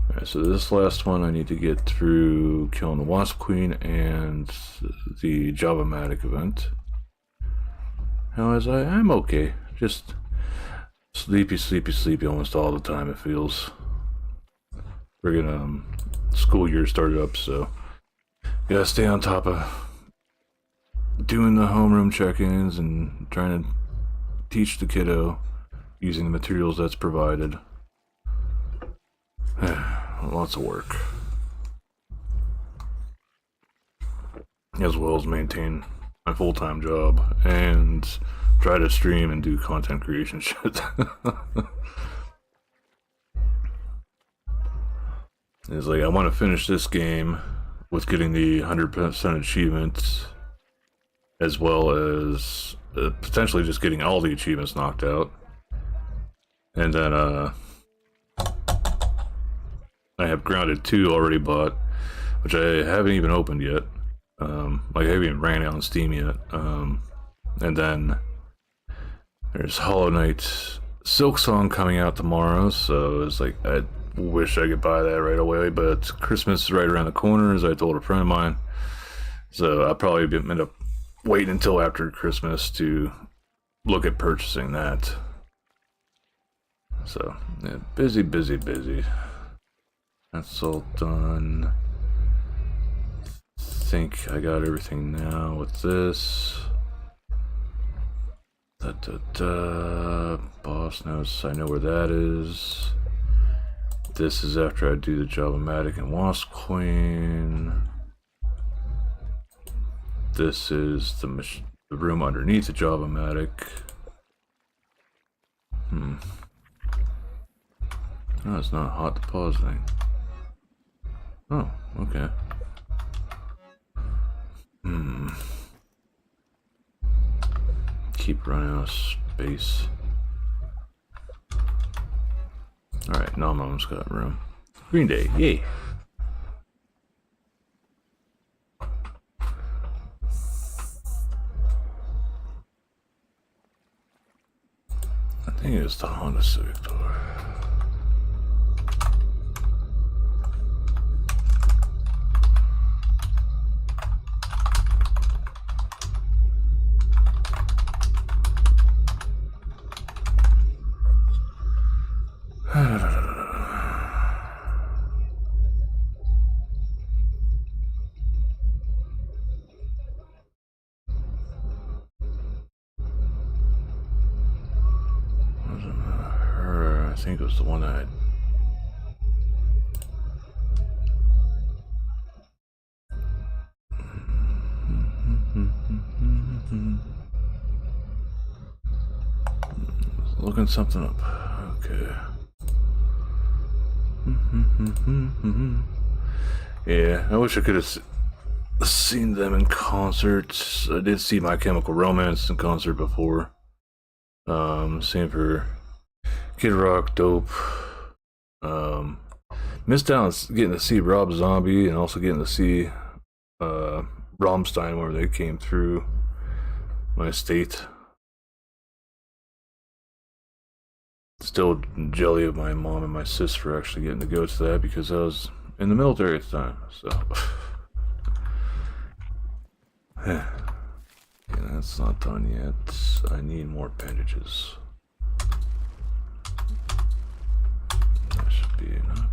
Alright, so this last one I need to get through killing the Wasp Queen and the Java-matic event. How is I'm okay. Just sleepy almost all the time, it feels. Friggin' school year started up, so gotta stay on top of doing the homeroom check-ins and trying to teach the kiddo using the materials that's provided. Lots of work. As well as maintain my full-time job and try to stream and do content creation shit. It's like I want to finish this game with getting the 100% achievements, as well as potentially just getting all the achievements knocked out. And then I have Grounded 2 already bought, which I haven't even opened yet. Like I haven't even ran it on Steam yet. And then there's Hollow Knight Silk Song coming out tomorrow, so it's like I wish I could buy that right away, but Christmas is right around the corner, as I told a friend of mine. So I'll probably end up waiting until after Christmas to look at purchasing that. So yeah, busy. That's all done. Think I got everything now with this. Boss notes, I know where that is. This is after I do the Java-matic and Wasp Queen. This is the room underneath the Java-matic. Oh, it's not hot depositing. Oh, okay. Keep running out of space. Alright, now Mom's got room. Green Day, yay! think it's the Honda Civic door. Wasn't her. I think it was the one that looking something up. Okay. Yeah, I wish I could have seen them in concert. I did see My Chemical Romance in concert before. Same for Kid Rock, Dope. Missed out on getting to see Rob Zombie and also getting to see Rammstein where they came through my state. Still jelly of my mom and my sister for actually getting to go to that because I was in the military at the time. So, yeah, that's not done yet. I need more bandages. That should be enough.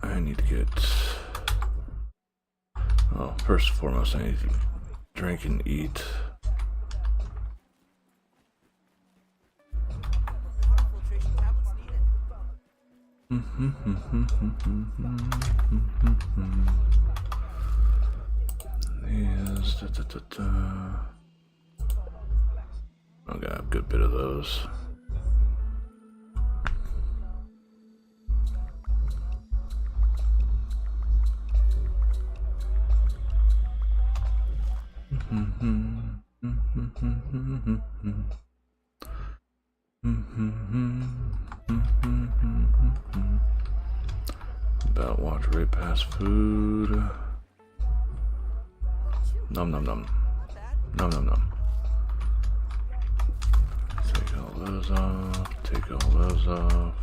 I need to get. Oh, first and foremost, I need to drink and eat. Water filtration tablets needed. Yes, I got a good bit of those. About walked right past food. Nom nom nom. Nom nom nom. Take all those off. Take all those off.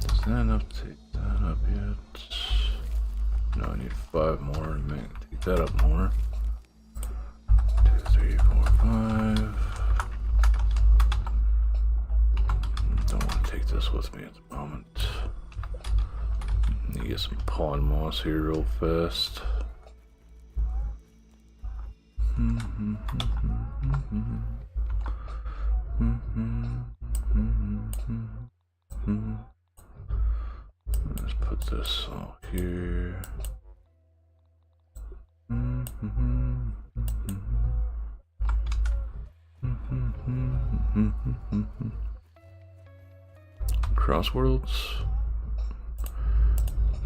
Is that enough to take that up yet? No, I need 5 more to take that up more. 2, 3, 4, 5. Don't want to take this with me at the moment. Need to get some pawn moss here real fast. Let's put this all here. Crossworlds?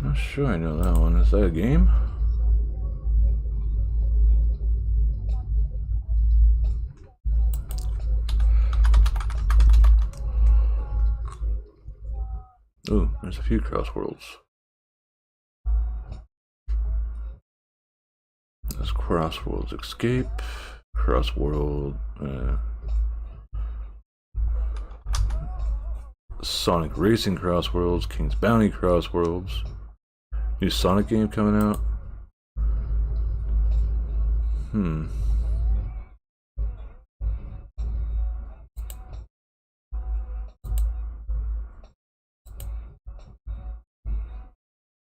Not sure I know that one. Is that a game? Ooh, there's a few Crossworlds. There's Crossworlds Escape, Crossworld, Sonic Racing Crossworlds, King's Bounty Crossworlds. New Sonic game coming out.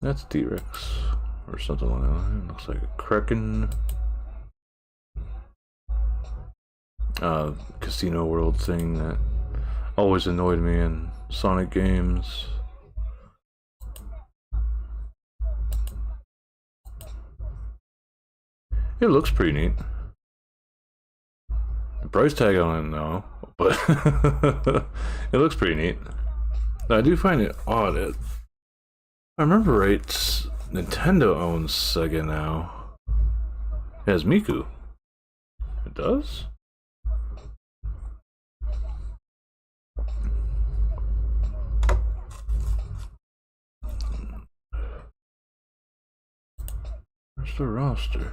That's T-Rex or something like that. It looks like a Kraken. Casino World thing that always annoyed me in Sonic games. It looks pretty neat. Price tag on it, no, but it looks pretty neat. I do find it odd. If I remember right, Nintendo owns Sega now. It has Miku. It does? Where's the roster?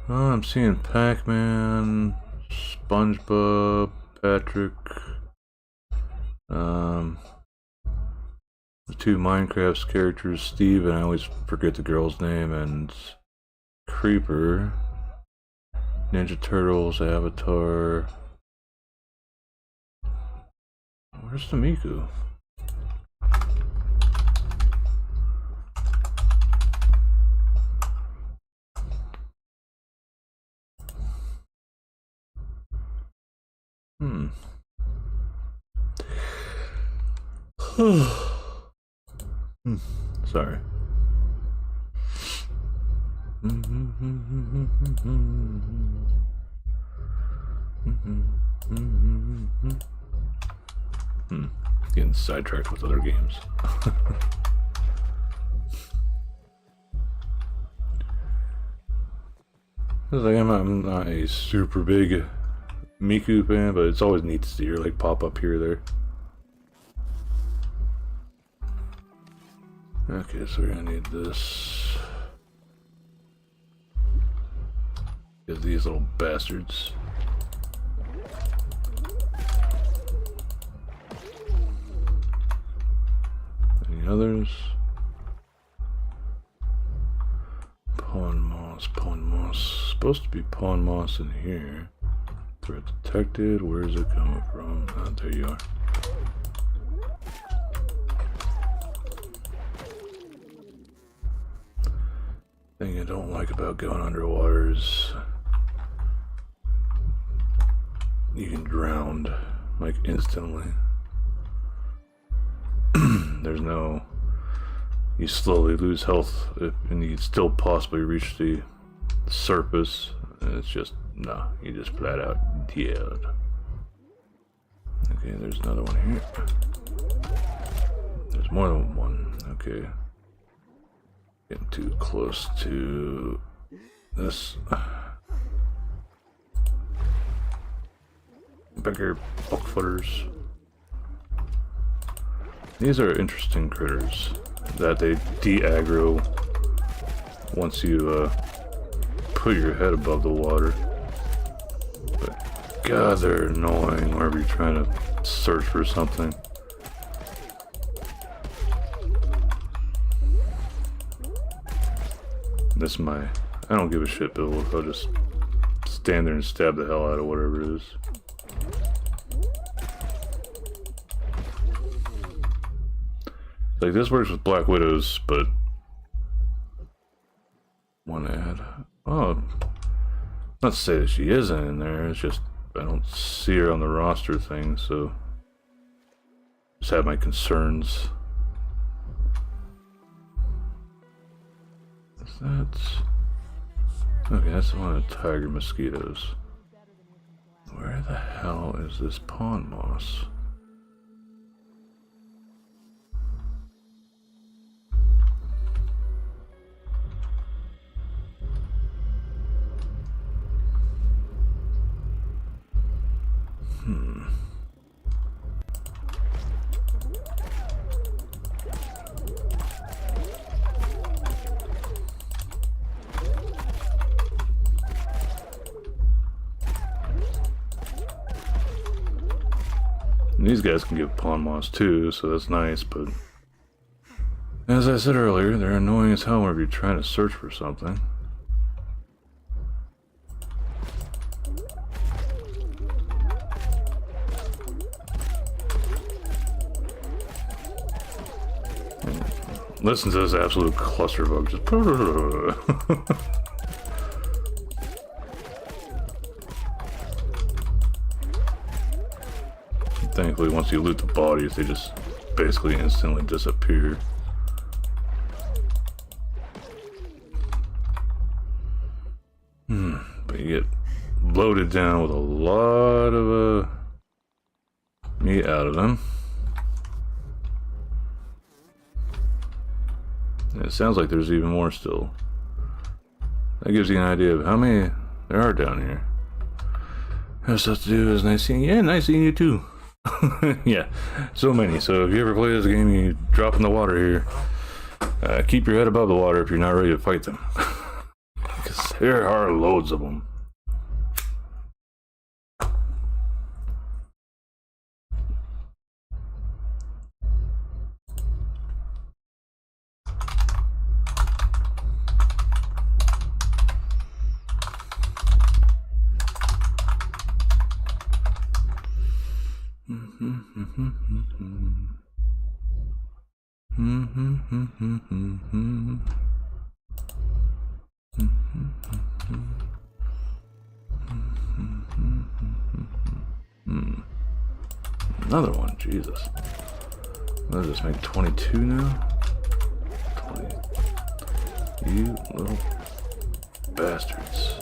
Oh, I'm seeing Pac-Man, SpongeBob, Patrick, the two Minecraft characters, Steve, and I always forget the girl's name, and Creeper, Ninja Turtles, Avatar. Where's the Miku? Sorry. Getting sidetracked with other games. Like I'm not a super big Miku fan, but it's always neat to see her like pop up here or there. Okay, so we're gonna need this. Get these little bastards. Any others? Pawn moss, pawn moss. Supposed to be pawn moss in here. Threat detected. Where's it coming from? Oh, there you are. Thing I don't like about going underwater is you can drown like instantly. There's no, you slowly lose health and you still possibly reach the surface, and it's just no, you just flat out dead. Okay, there's another one here. There's more than one. Okay. Getting too close to this. Bigger buckfooters. These are interesting critters that they de-aggro once you put your head above the water. But God, they're annoying whenever you're trying to search for something. This is my, I don't give a shit build. I'll just stand there and stab the hell out of whatever it is. Like, this works with Black Widows, but one ad. Oh, not to say that she isn't in there, it's just I don't see her on the roster thing, so just have my concerns. Is that... Okay, that's one of the tiger mosquitoes. Where the hell is this pawn moss? And these guys can give pawn moss too, so that's nice, but as I said earlier, they're annoying as hell whenever you're trying to search for something. Listen to this absolute clusterfuck. Just thankfully, once you loot the bodies, they just basically instantly disappear. But you get loaded down with a lot of meat out of them. And it sounds like there's even more still. That gives you an idea of how many there are down here. Has stuff to do. Is nice seeing you. Yeah, nice seeing you too. Yeah, so many. So if you ever play this game, you drop in the water here. Keep your head above the water if you're not ready to fight them. Because there are loads of them. Another one, Jesus. Let's just make 22 now. 20. You little bastards.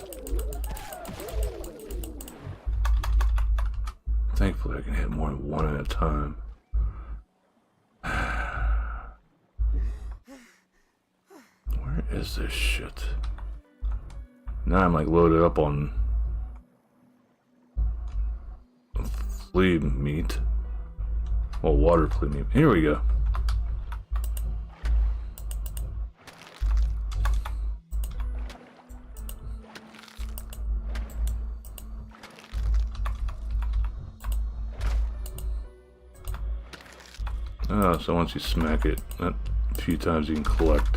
Thankfully, I can hit more than one at a time. Where is this shit? Now I'm like loaded up on flea meat. Well, water flea meat. Here we go. Oh, so once you smack it a few times, you can collect.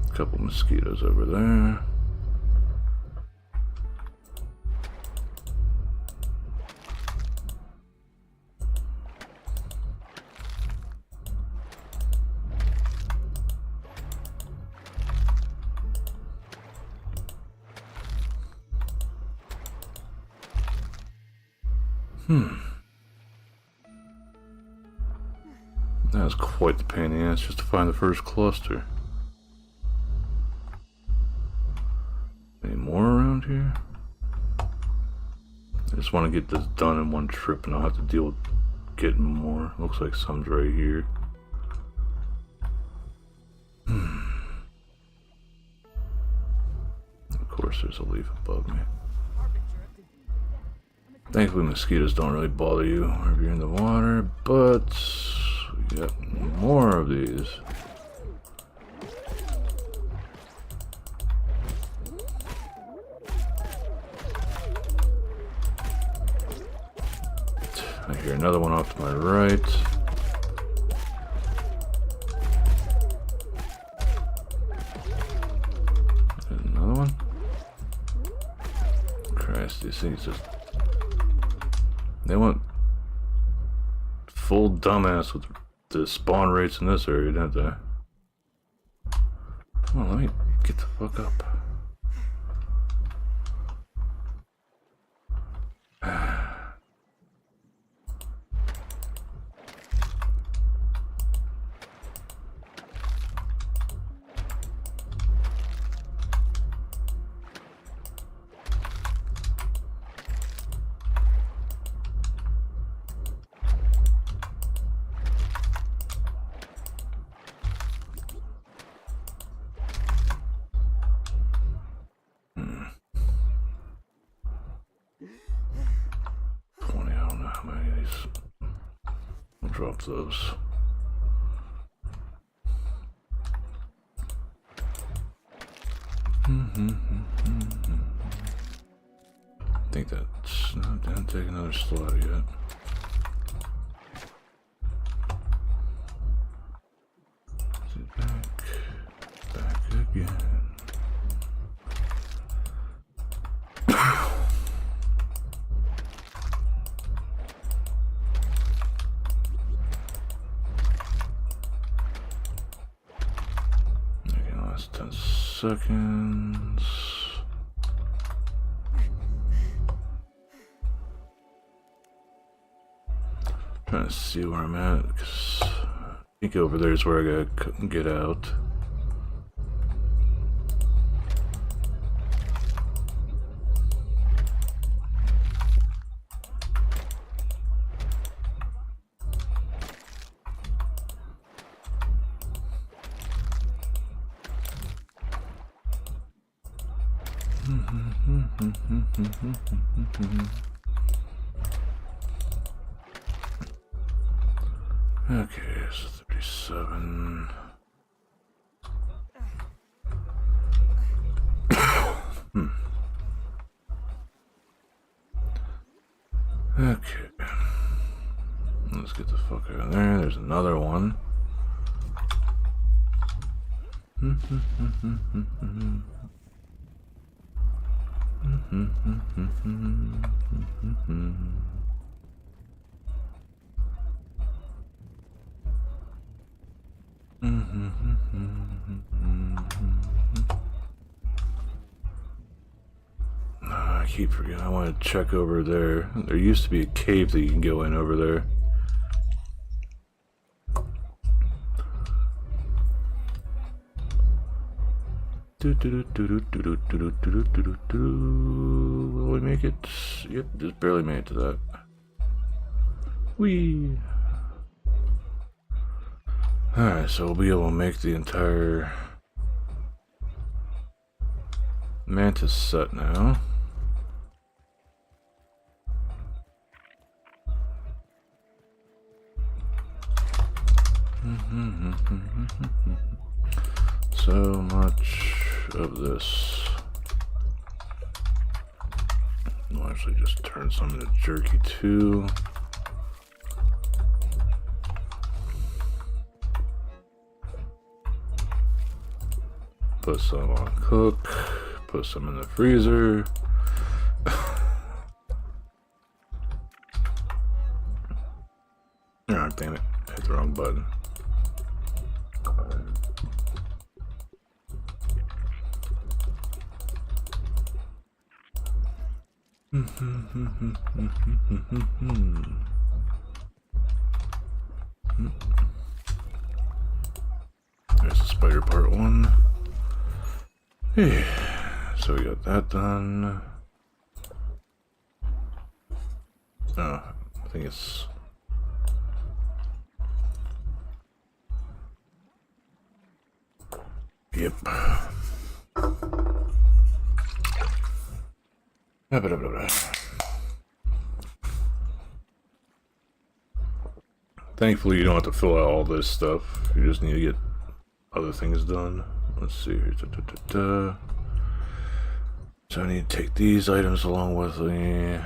A couple mosquitoes over there. That was quite the pain in the ass just to find the first cluster. Any more around here? I just want to get this done in one trip and I'll have to deal with getting more. Looks like some's right here. Of course there's a leaf above me. Thankfully mosquitoes don't really bother you if you're in the water, but we got more of these. I hear another one off to my right. There's another one. Christ, these things just... They went full dumbass with the spawn rates in this area, didn't they? Come on, let me get the fuck up. Drop those. I think that's... No, didn't take another slot yet. Sit back again. Okay, last 10 seconds. Trying to see where I'm at, because think over there is where I gotta get out. Okay, so 37. Okay. Let's get the fuck out of there. There's another one. I keep forgetting. I want to check over there. There used to be a cave that you can go in over there. Will we make it? Yep, just barely made it to that. Whee! Alright, so we'll be able to make the entire Mantis set now. So much of this. I'll actually just turn some into jerky too. Put some on cook. Put some in the freezer. Oh, damn it. I hit the wrong button. There's the spider part one. Yeah. So we got that done. Oh, I think it's... Yep. Thankfully, you don't have to fill out all this stuff. You just need to get other things done. Let's see here. So I need to take these items along with me.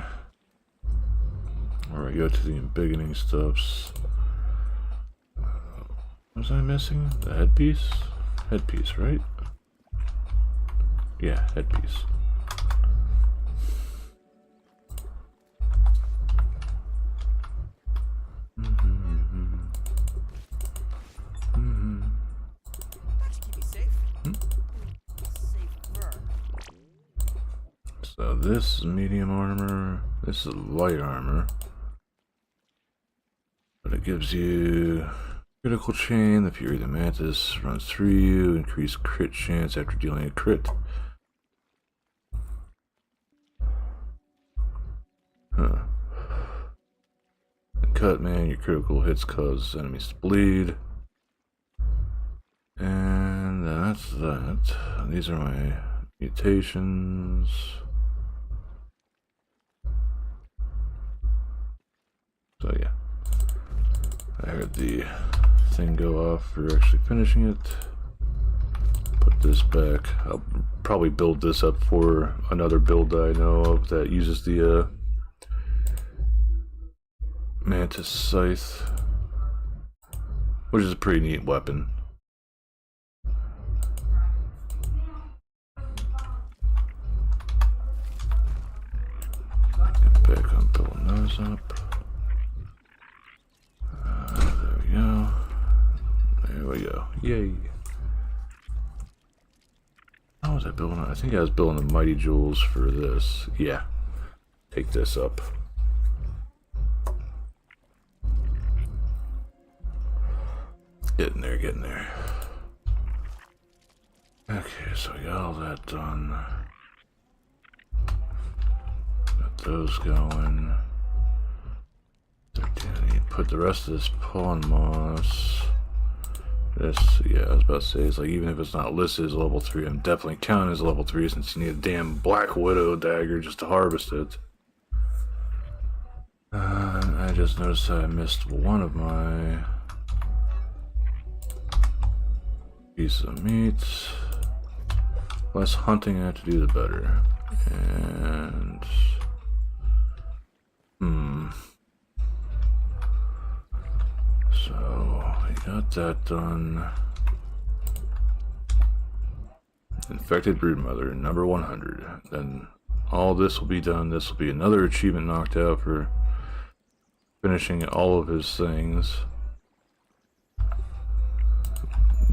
Or I go to the beginning stuffs. What was I missing? The headpiece? Headpiece, right? Yeah, headpiece. So this is medium armor, this is light armor, but it gives you critical chain. The Fury of the Mantis runs through you, increased crit chance after dealing a crit. Huh. And cut, man, your critical hits cause enemies to bleed. And that's that. These are my mutations. So yeah, I heard the thing go off for actually finishing it. Put this back. I'll probably build this up for another build that I know of that uses the Mantis Scythe, which is a pretty neat weapon. Get back on building those up. There we go. There we go. Yay. How was I building it? I think I was building the Mighty Jewels for this. Yeah. Take this up. Getting there, getting there. Okay, so we got all that done. Got those going. 13, I need to put the rest of this pawn moss. This, yeah, I was about to say, it's like, even if it's not listed as level 3, I'm definitely counting as level 3 since you need a damn Black Widow dagger just to harvest it. I just noticed that I missed one of my pieces of meat. Less hunting I have to do, the better. And so we got that done. Infected broodmother, number 100. Then all this will be done. This will be another achievement knocked out for finishing all of his things.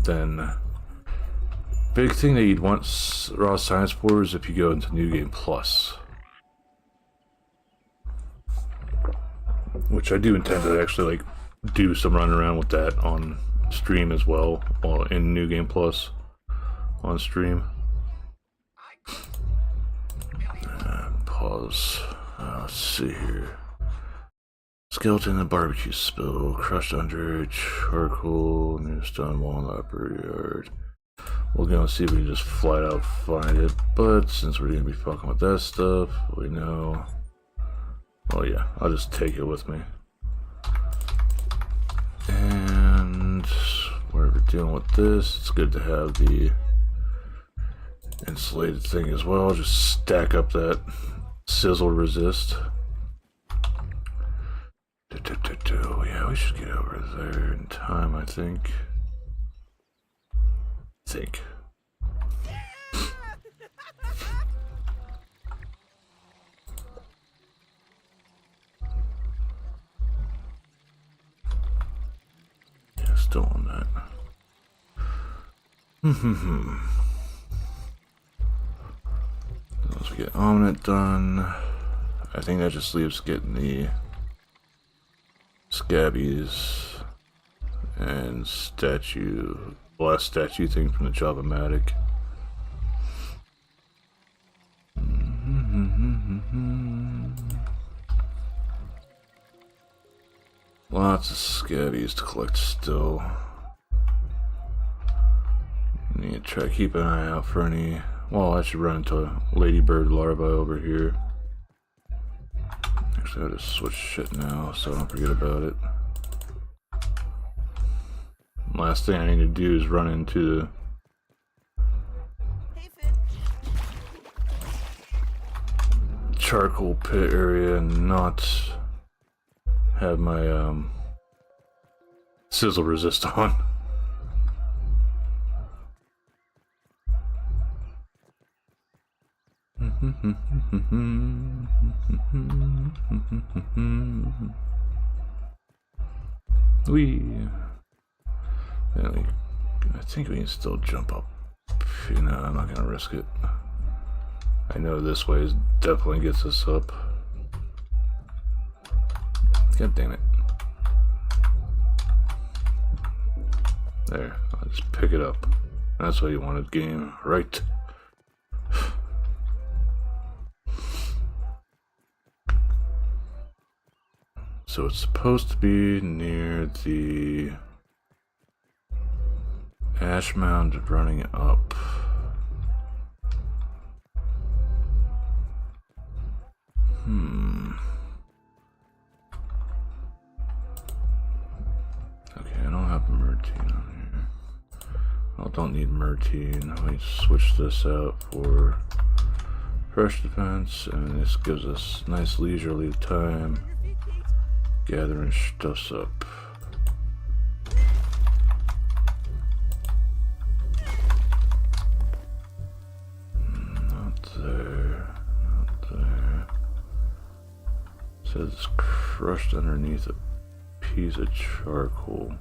Then big thing that you'd want raw science for is if you go into New Game Plus, which I do intend to actually like do some running around with that on stream as well, or in New Game Plus on stream. Pause. Let's see here. Skeleton and barbecue spill, crushed under charcoal, new stone wall in the upper yard. We're gonna see if we can just flat out find it, but since we're gonna be fucking with that stuff, we know. Oh yeah, I'll just take it with me. And wherever we're dealing with this, it's good to have the insulated thing as well. Just stack up that sizzle resist. Yeah, we should get over there in time, I think. Yeah, still on that. Once we get Ominate done, I think that just leaves getting the Scabbies and last statue thing from the Java-matic. Lots of Scabbies to collect still. Need to try to keep an eye out for any. Well, I should run into a ladybird larva over here. Actually, I'll just switch shit now so I don't forget about it. Last thing I need to do is run into the charcoal pit area and not have my sizzle resist on. I think we can still jump up. No, I'm not gonna risk it. I know this way definitely gets us up. God damn it. There, I'll just pick it up. That's what you wanted, game, right? So it's supposed to be near the ash mound running up. Okay, I don't have Myrtine on here. I don't need Myrtine. Let me switch this out for fresh defense, and this gives us nice leisurely time gathering stuffs up. Not there. It says it's crushed underneath a piece of charcoal.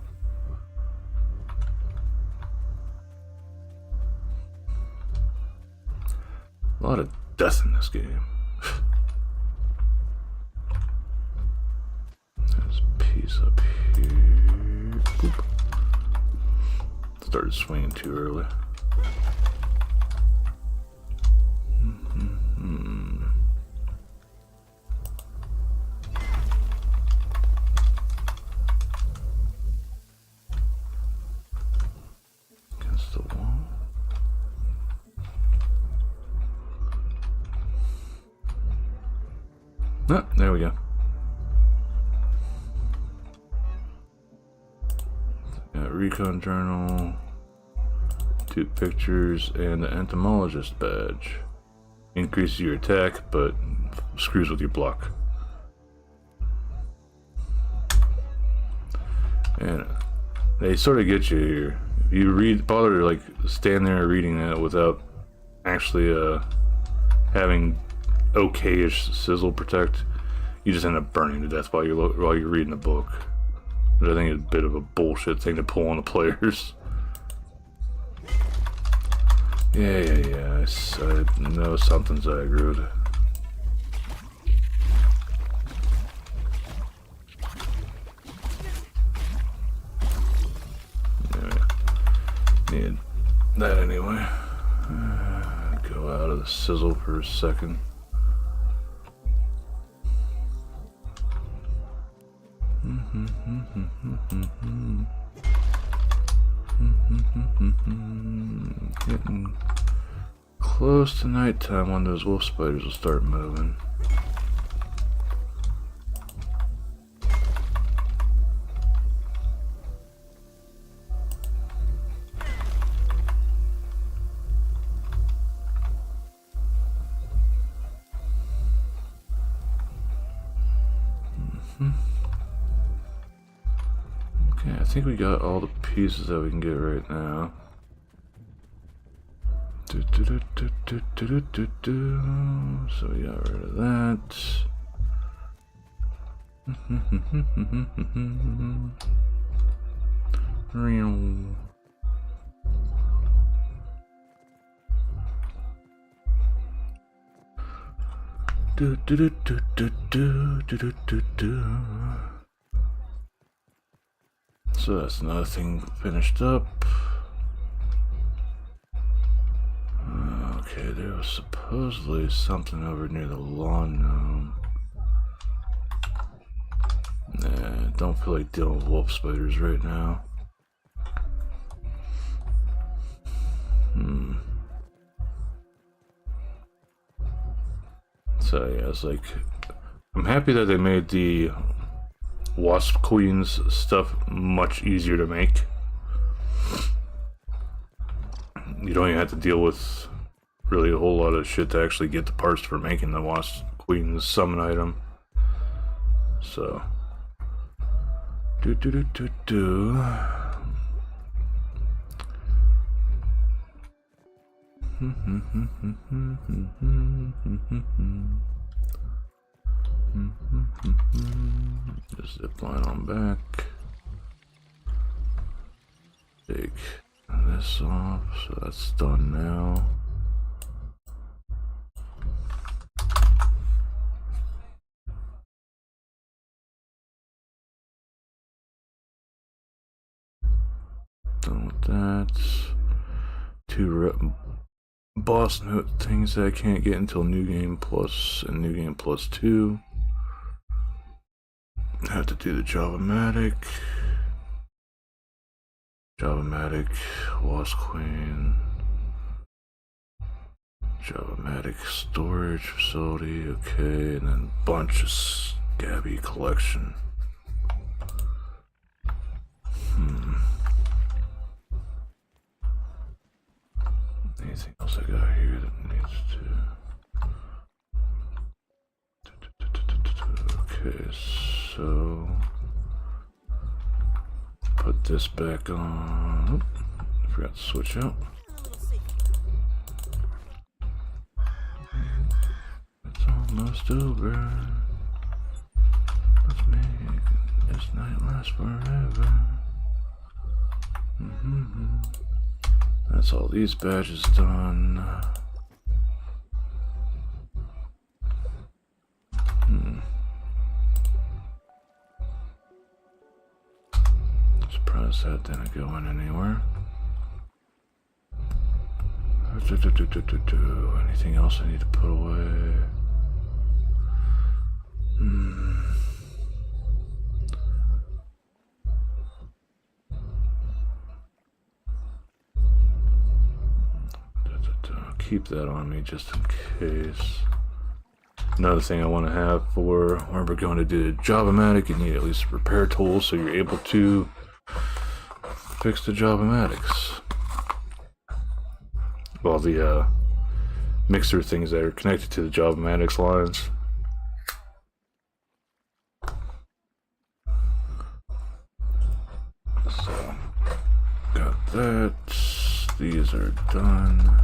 A lot of death in this game. There's a piece up here. Boop. started swinging too early. Against the wall. Ah, there we go. Got recon journal, 2 pictures, and the entomologist badge. Increases your attack, but screws with your block. And they sort of get you here. If you bother to like stand there reading that without actually having okay-ish sizzle protect, you just end up burning to death while you're reading the book. Which I think is a bit of a bullshit thing to pull on the players. Yeah. I know something's aggroed. Yeah, need that anyway. Go out of the sizzle for a second. Getting close to nighttime when those wolf spiders will start moving. Okay, I think we got all the pieces that we can get right now. So we got rid of that. So that's another thing finished up. Okay, there was supposedly something over near the lawn gnome. Nah, don't feel like dealing with wolf spiders right now. So yeah, it's like, I'm happy that they made the Wasp Queen's stuff much easier to make. You don't even have to deal with really a whole lot of shit to actually get the parts for making the Wasp Queen's summon item. So just zip line on back. Take this off, so that's done now. Done with that. 2 boss note things that I can't get until New Game Plus and New Game Plus 2. Have to do the Java-matic, Wasp Queen, Java-matic storage facility, okay, and then bunch of scabby collection. Anything else I got here that needs to... Okay, so put this back on. Oop, forgot to switch out. It's almost over. Let's make this night last forever. That's all these badges done. Surprised that didn't go in anywhere. Anything else I need to put away? Keep that on me just in case. Another thing I want to have for when we're going to do the Java-matic, you need at least a repair tool so you're able to fix the Java-matics. Well, the mixer things that are connected to the Java-matics lines. So, got that. These are done.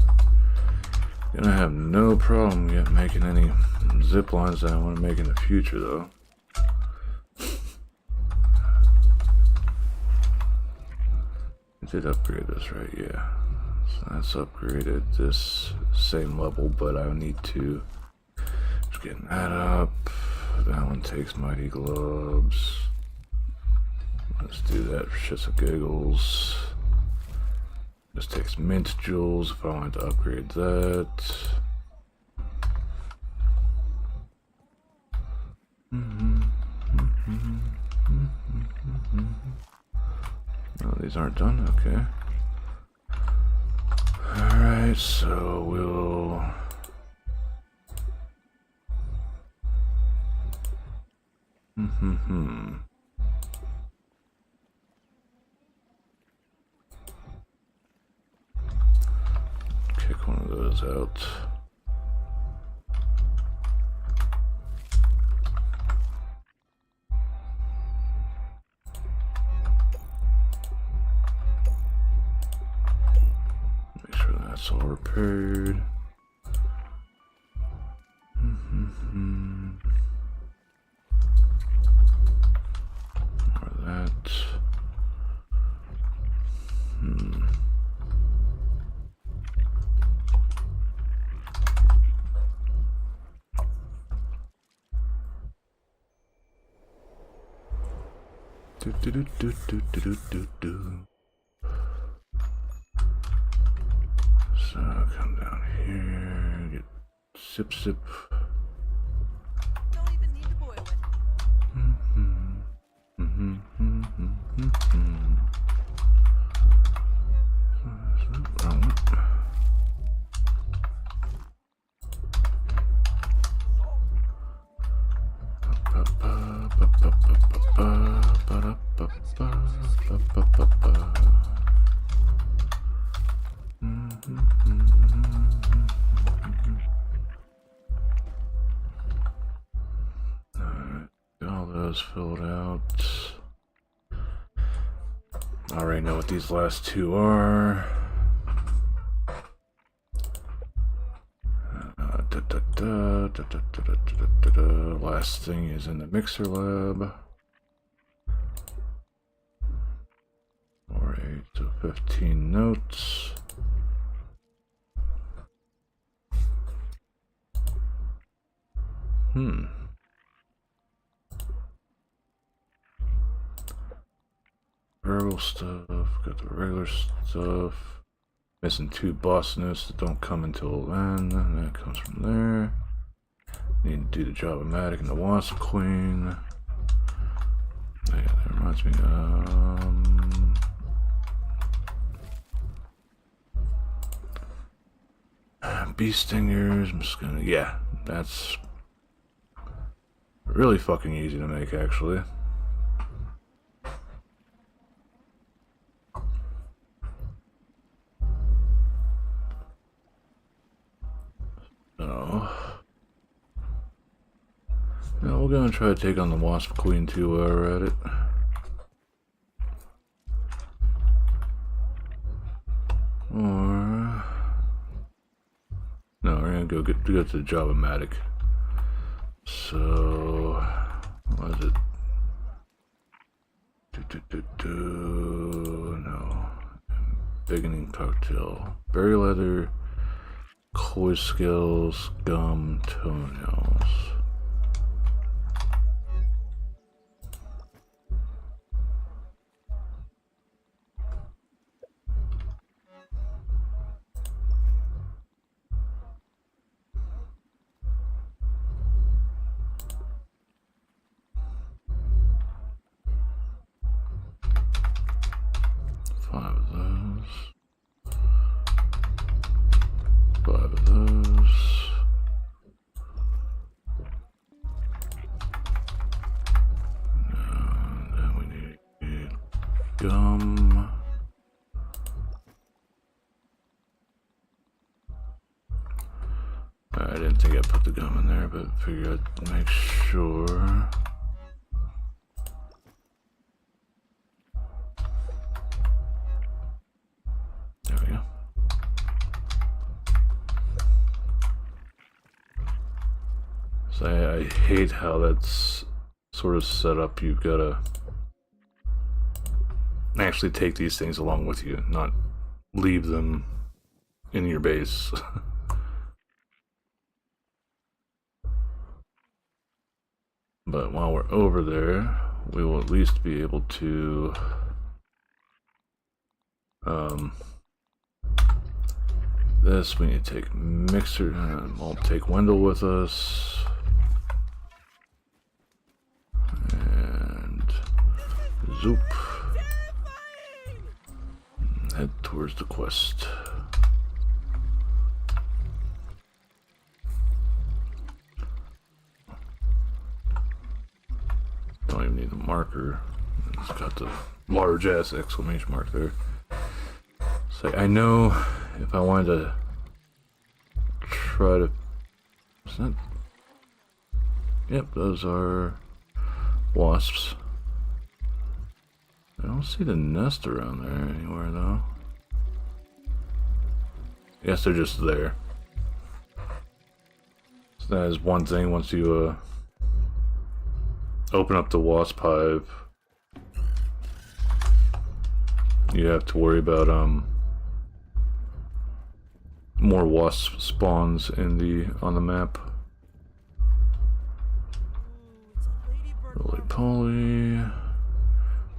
Gonna have no problem yet making any zip lines that I want to make in the future, though. I did upgrade this, right? Yeah. So that's upgraded this same level, but I need to just get that up. That one takes Mighty Gloves. Let's do that for shits and giggles. This takes Mint Jewels if I wanted to upgrade that. No, these aren't done? Okay. Alright, so we'll... Kick one of those out. Make sure that's all repaired. Or that. So come down here, get sip. Don't even need to boil it. All those filled out. I already know what these last two are. Last thing is in the mixer lab. Or 8 to 15 notes. Verbal stuff, got the regular stuff. Missing 2 boss notes that don't come until then, and that comes from there. Need to do the Java-matic and the Wasp Queen. Yeah, that reminds me, bee stingers, I'm just gonna, yeah, that's really fucking easy to make, actually. So, now we're gonna try to take on the Wasp Queen too while we're at it. Or no, we're gonna go to the Java-matic. So what is it? No. Beginning cocktail. Berry leather, koi scales, gum, toenails. 5 of those. 5 of those. And then we need gum. I didn't think I put the gum in there, but figured I'd make sure. There we go. So I hate how that's sort of set up. You've got to actually take these things along with you, not leave them in your base. But while we're over there, we will at least be able to this, we need to take Mixer, we'll take Wendell with us. And zoop. Head towards the quest. Don't even need the marker. It's got the large ass exclamation mark there. So I know if I wanted to try to... Is that... Yep, those are wasps. I don't see the nest around there anywhere though. Yes, they're just there. So that is one thing once you open up the wasp hive. You have to worry about more wasp spawns in on the map. Roly poly,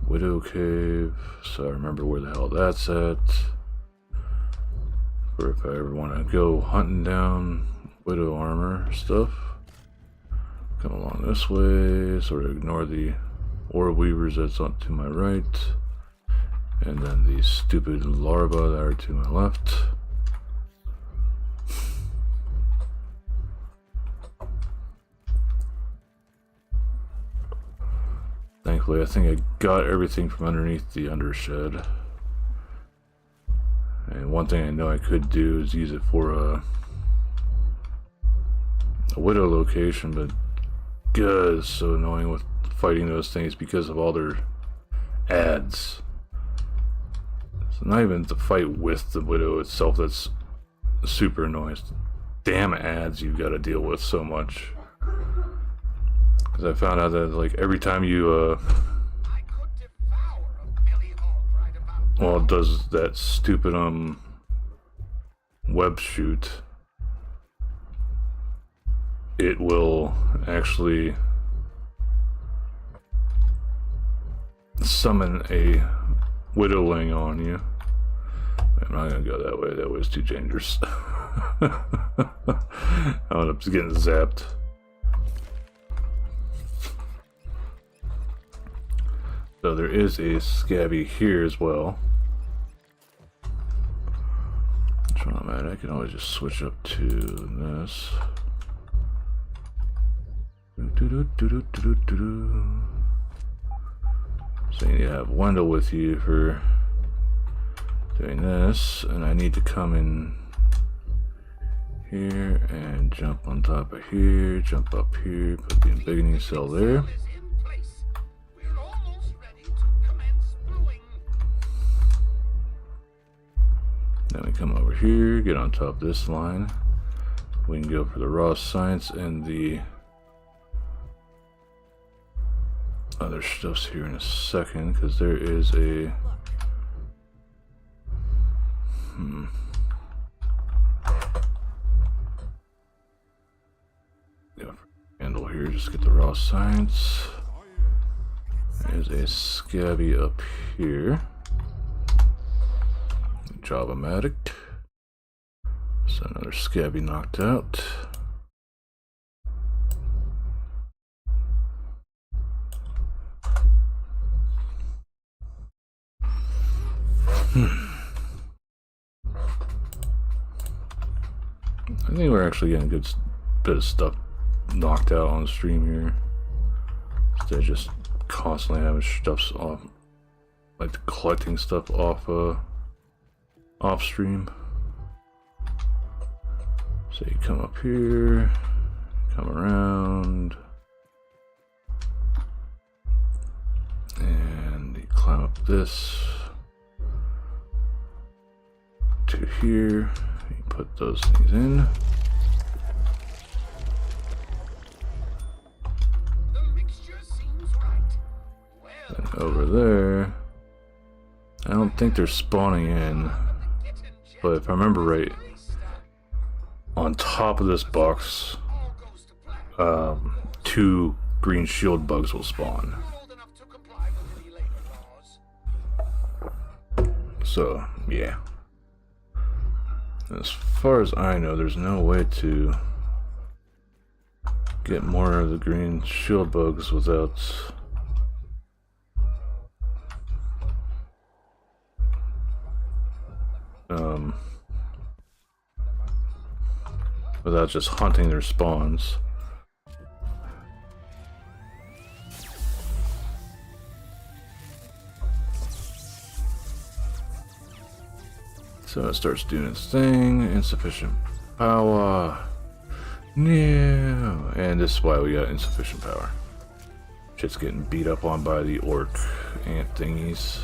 Widow Cave. So I remember where the hell that's at. Or if I ever want to go hunting down Widow armor stuff. Come along this way, sort of ignore the ore weavers that's on to my right. And then the stupid larvae that are to my left. Thankfully, I think I got everything from underneath the undershed. And one thing I know I could do is use it for a widow location, but God, it's so annoying with fighting those things because of all their ads. So not even the fight with the widow itself that's super annoying. It's damn ads you've got to deal with so much. Because I found out that like every time you well, it does that stupid web shoot, it will actually summon a widowling on you. I'm not gonna go that way. That way's too dangerous. I end up getting zapped. So there is a scabby here as well. I can always just switch up to this. So you need to have Wendell with you for doing this, and I need to come in here and jump on top of here, jump up here, put the embiggening cell there. Then we come over here, get on top of this line. We can go for the raw science and the other stuff's here in a second, because there is a go for handle here, just get the raw science. There's a scabby up here. Java-matic. So another scabby knocked out. I think we're actually getting a good bit of stuff knocked out on the stream here. Instead of just constantly having stuff off, like collecting stuff off stream. So you come up here, come around, and you climb up this to here. You put those things in. And over there, I don't think they're spawning in, but if I remember right, on top of this box, 2 green shield bugs will spawn. So, yeah. As far as I know, there's no way to get more of the green shield bugs without without just hunting their spawns. So it starts doing its thing. Insufficient power. No. And this is why we got insufficient power. Shit's getting beat up on by the orc ant thingies.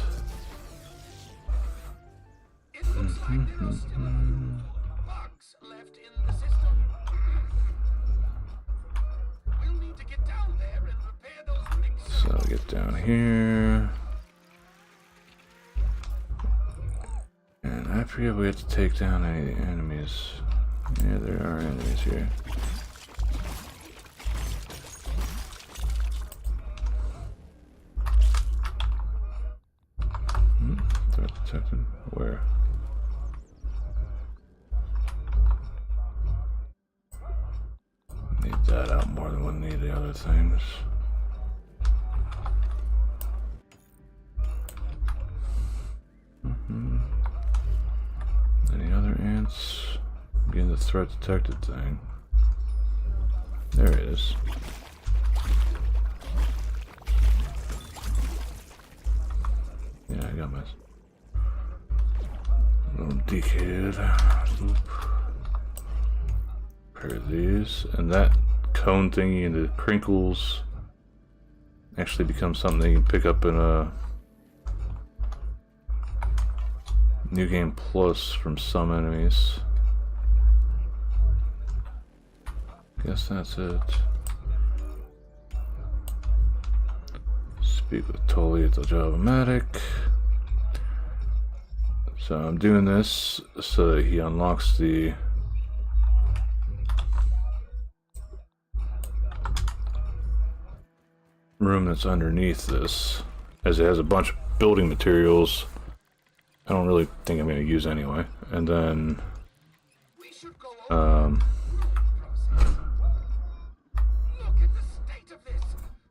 So get down here. And I forget if we have to take down any enemies. Yeah, there are enemies here. Threat detected. Where? Need that out more than we need the other things. Any other ants? Again, the threat detected thing. There it is. Yeah, I got my little dickhead. Loop. Pair of these, and that cone thingy and the crinkles actually becomes something that you can pick up in a New Game Plus from some enemies. Guess that's it. Speak with Tully at the Java-matic. So I'm doing this so that he unlocks the room that's underneath this, as it has a bunch of building materials I don't really think I'm going to use anyway. And then Look at the state of this.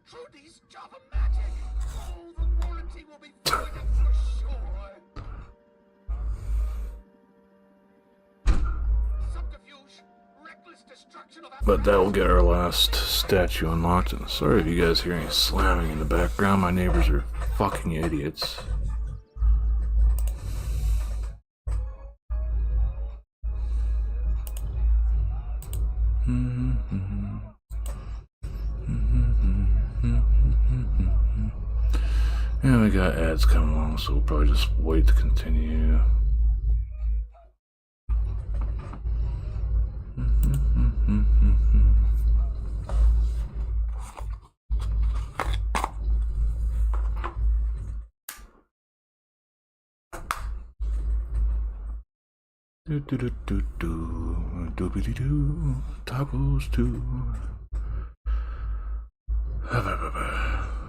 Through these Java-matic. Oh, the warranty will be voided for sure. Subterfuge, reckless destruction of but that will get our last statue unlocked. And sorry if you guys hear any slamming in the background. My neighbors are fucking idiots. Yeah, we got ads coming along, so we'll probably just wait to continue. Do do do do do doobity doo tacos too.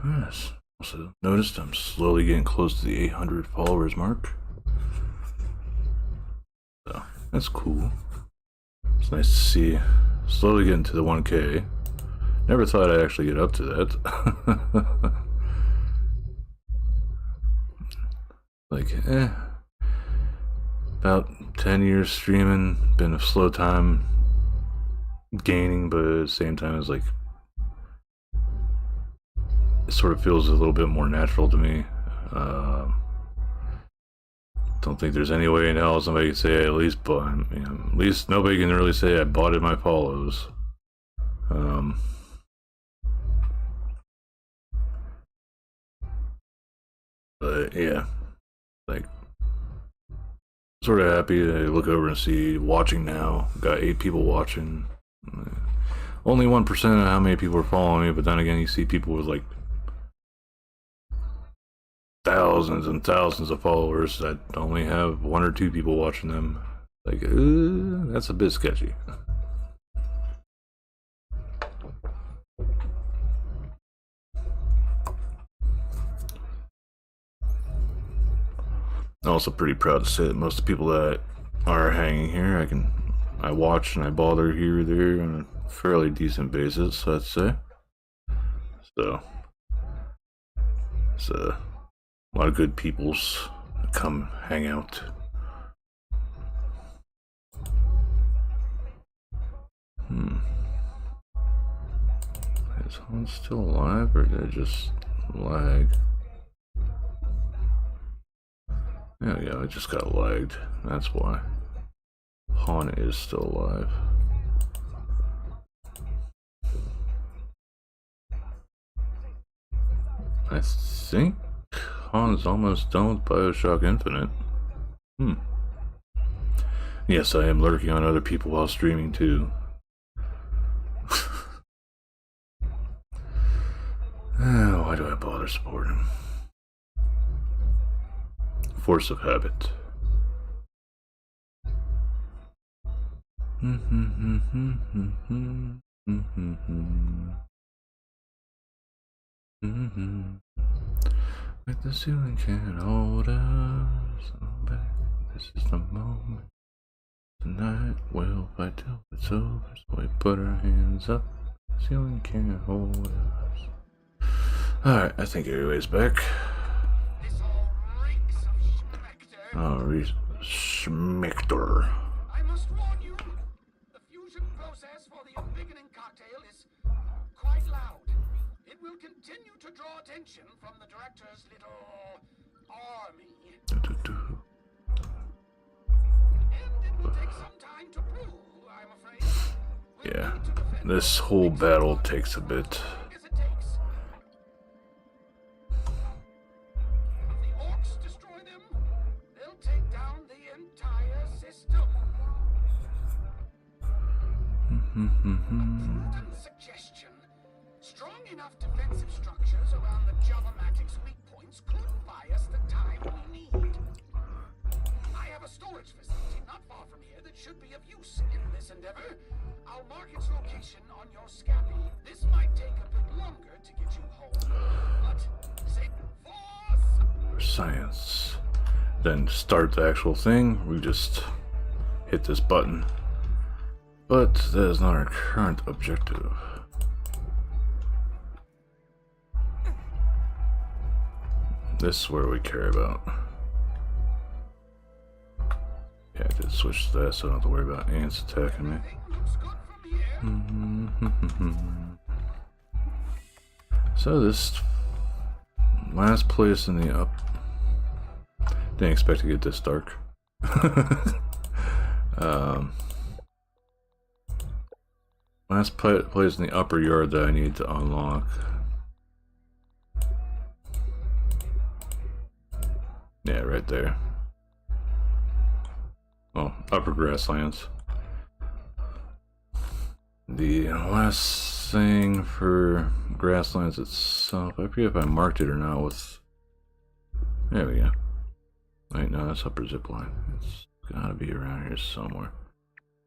Yes. Also noticed I'm slowly getting close to the 800 followers mark. So that's cool. It's nice to see slowly getting to the 1K. Never thought I'd actually get up to that. Like, about 10 years streaming. Been a slow time gaining, but at the same time, it's like it sort of feels a little bit more natural to me. Don't think there's any way in hell somebody can say I at least bought. At least nobody can really say I bought it my follows. But yeah, like sort of happy to look over and see watching now. Got 8 people watching. Only 1% of how many people are following me, but then again, you see people with like thousands and thousands of followers that only have 1 or 2 people watching them. Like, that's a bit sketchy. I'm also pretty proud to say that most of the people that are hanging here, I watch and I bother here or there on a fairly decent basis, I'd say. So it's a lot of good peoples that come hang out. Is Han still alive, or did it just lag? There we go, it just got lagged. That's why. Han is still alive. I think Han's almost done with BioShock Infinite. Yes, I am lurking on other people while streaming too. Why do I bother supporting him? Force of habit. Like the ceiling can't hold us. This is the moment. Tonight we'll fight till it's over. So we put our hands up. The ceiling can't hold us. Alright, I think everybody's back. Oh, Schmechter. I must warn you, the fusion process for the unbeginning cocktail is quite loud. It will continue to draw attention from the director's little army. And it will take some time to brew, I'm afraid. Yeah, this whole battle takes a bit. Suggestion. Strong enough defensive structures around the Java-Matic's weak points could buy us the time we need. I have a storage facility not far from here that should be of use in this endeavor. I'll mark its location on your scappy. This might take a bit longer to get you home, but say for science. Then start the actual thing. We just hit this button. But that is not our current objective. This is where we care about. Yeah, I did switch to that so I don't have to worry about ants attacking me. So this last place in the up... Didn't expect to get this dark. Last place in the upper yard that I need to unlock. Yeah, right there. Oh, upper grasslands. The last thing for grasslands itself, I forget if I marked it or not with... There we go. Wait, no, that's upper zipline. It's gotta be around here somewhere.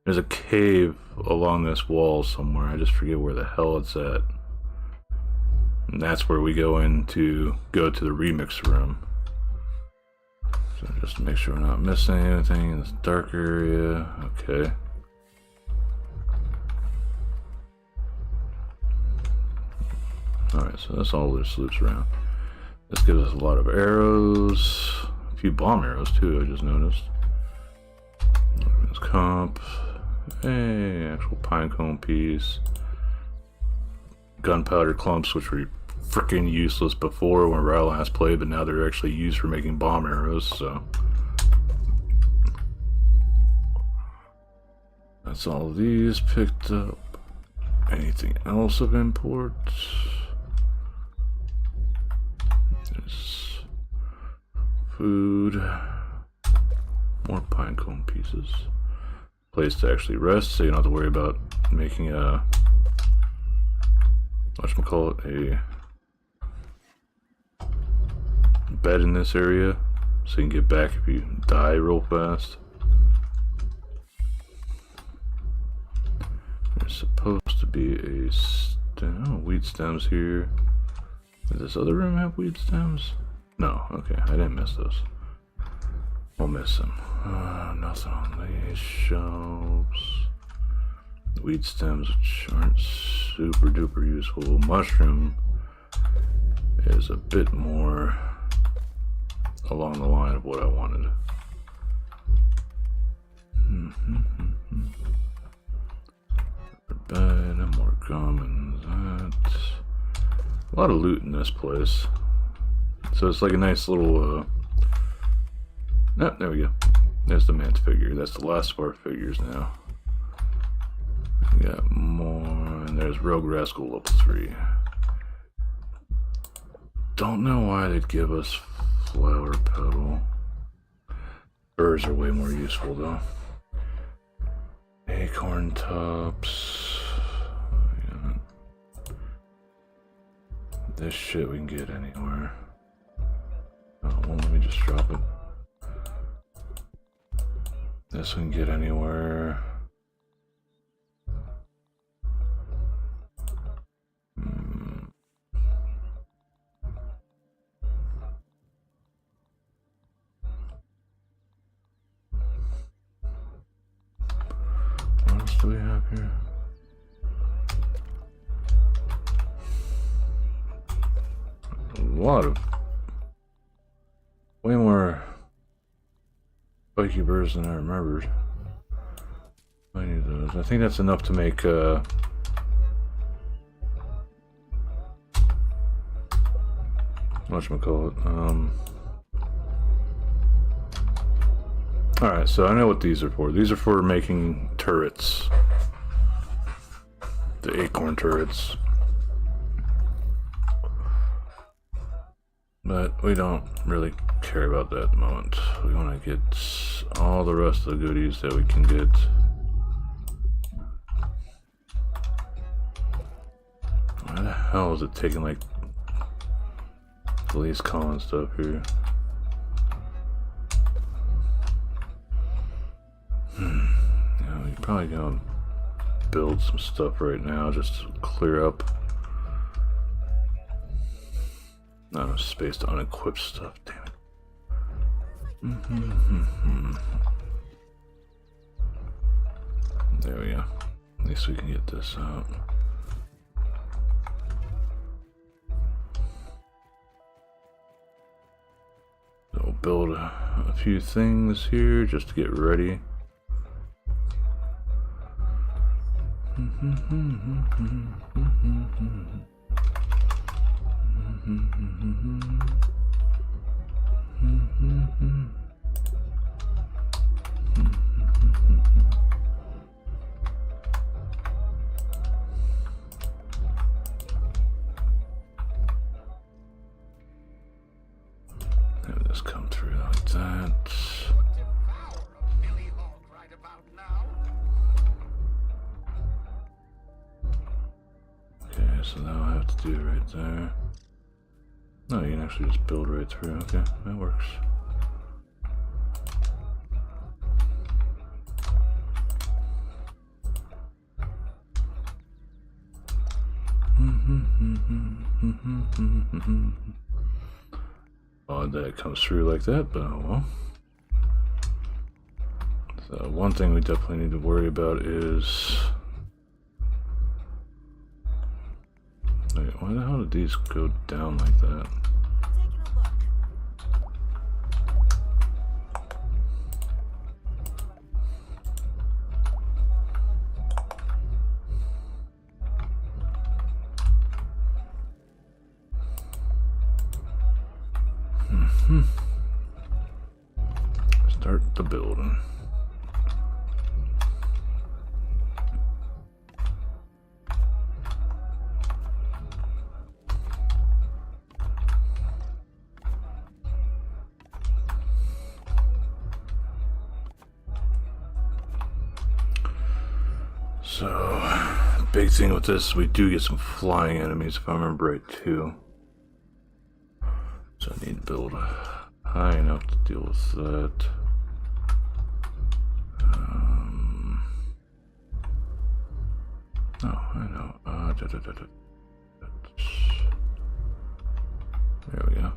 There's a cave along this wall somewhere. I just forget where the hell it's at. And that's where we go to the remix room. So just to make sure we're not missing anything in this dark area. Okay. Alright, so that's all this loops around. This gives us a lot of arrows. A few bomb arrows too, I just noticed. There's comp. Hey, actual pine cone piece. Gunpowder clumps, which were freaking useless before when I last played, but now they're actually used for making bomb arrows, so. That's all these picked up. Anything else of import? There's food. More pinecone pieces. Place to actually rest, so you don't have to worry about making a whatchamacallit, a bed in this area, so you can get back if you die real fast. There's supposed to be a wheat stems here. Does this other room have wheat stems? No, okay, I didn't miss those. We'll miss them. Nothing on these shelves. Wheat stems, which aren't super duper useful. Mushroom is a bit more along the line of what I wanted. Bed, more gum and that. A lot of loot in this place. So it's like a nice little, oh, there we go. There's the Mantis figure. That's the last of our figures now. We got more, and there's Rogue Rascal level 3. Don't know why they'd give us flower petal. Birds are way more useful though. Acorn tops. Yeah. This shit we can get anywhere. Oh, well, let me just drop it. This we can get anywhere. What else do we have here? A lot of way more spiky birds than I remembered. I need those. I think that's enough to make whatchamacallit, alright, so I know what these are for. These are for making turrets. The acorn turrets. But we don't really care about that at the moment. We want to get all the rest of the goodies that we can get. Why the hell is it taking like the least common stuff here? Yeah, we're probably gonna build some stuff right now just to clear up. Not enough space to unequip stuff, damn it. There we go. At least we can get this out. So we'll build a few things here just to get ready. Have this come through like that. Okay, so now I have to do right there. No, you can actually just build right through. Okay, that works. Odd that it comes through like that, but oh well. So one thing we definitely need to worry about is... Wait, why the hell did these go down like that? Start the building. So, big thing with this, we do get some flying enemies, if I remember right, too. So I need to build high enough to deal with that. Oh, I know. There we go.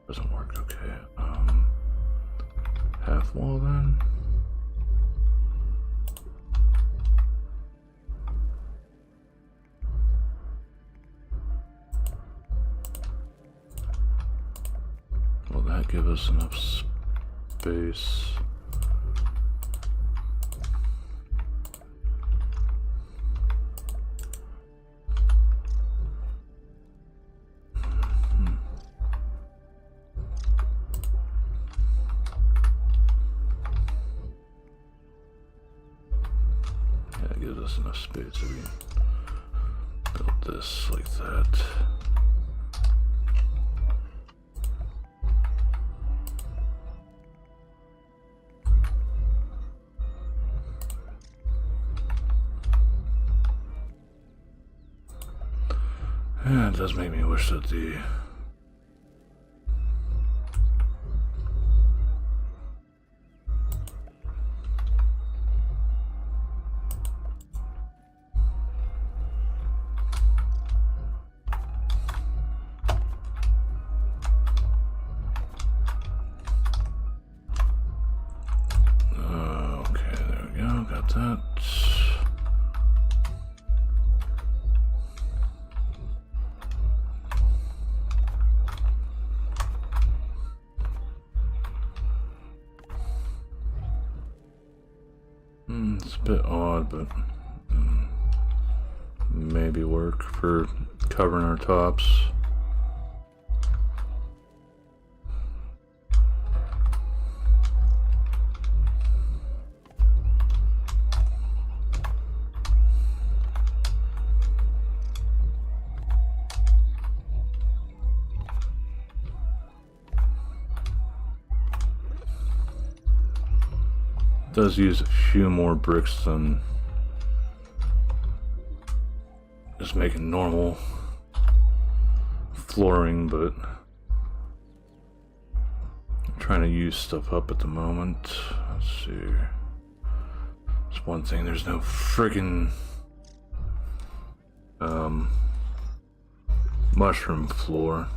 Doesn't work. Okay. Half wall then. Will that give us enough space? Gives us enough space so we can build this like that. Yeah, it does make me wish that the that. It's a bit odd, but maybe work for covering our tops. Does use a few more bricks than just making normal flooring, but I'm trying to use stuff up at the moment. Let's see. It's one thing, there's no friggin' mushroom floor.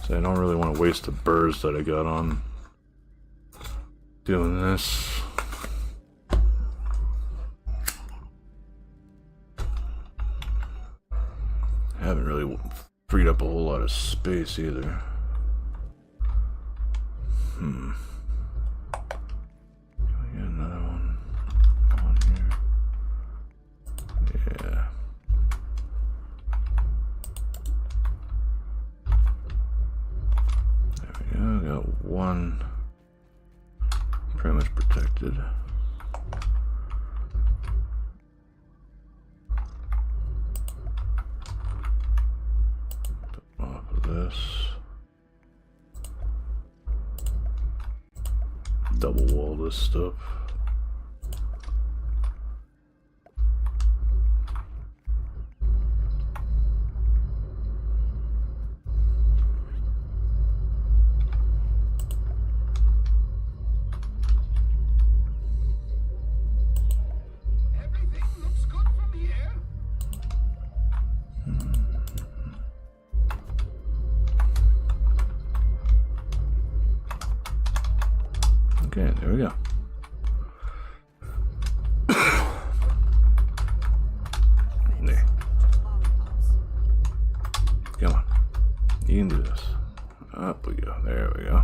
So I don't really want to waste the burrs that I got on doing this. I haven't really freed up a whole lot of space either. Can we get another one on here? Yeah. I got one pretty much protected. Off of this. Double wall this stuff. Okay, there we go. There we go.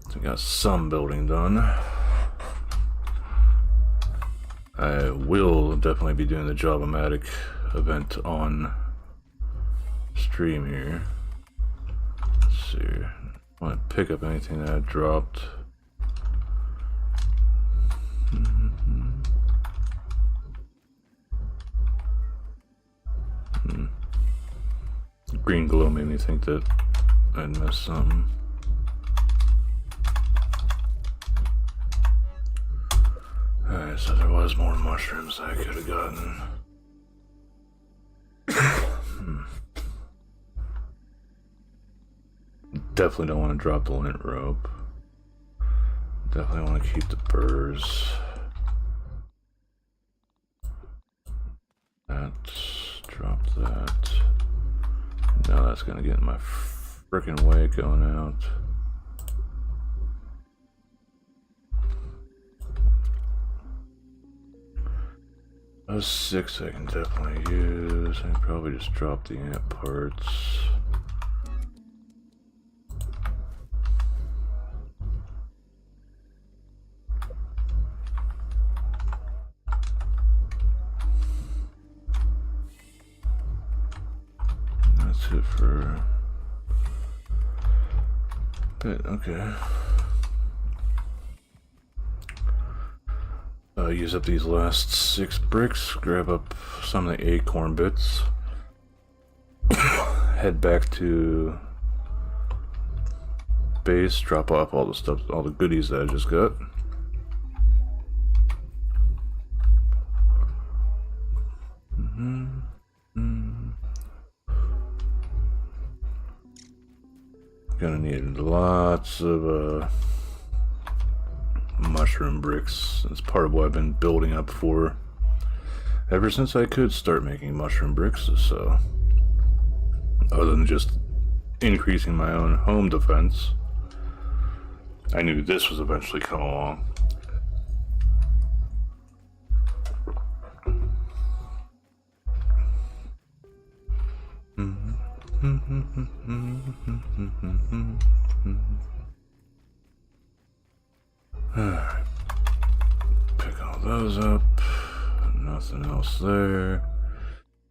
So we got some building done. I will definitely be doing the Java-matic event on stream here. Let's see. I want to pick up anything that I dropped. Green glow made me think that I'd missed something. Alright, so there was more mushrooms that I could have gotten. Definitely don't want to drop the lint rope. Definitely want to keep the burrs. Drop that. Now that's gonna get in my frickin' way going out. Those 6 I can definitely use. I can probably just drop the ant parts. That's it for a bit, okay. Use up these last 6 bricks, grab up some of the acorn bits, head back to base, drop off all the stuff, all the goodies that I just got. Gonna need lots of mushroom bricks. That's part of what I've been building up for ever since I could start making mushroom bricks. So, other than just increasing my own home defense, I knew this was eventually coming along. Alright, pick all those up, nothing else there.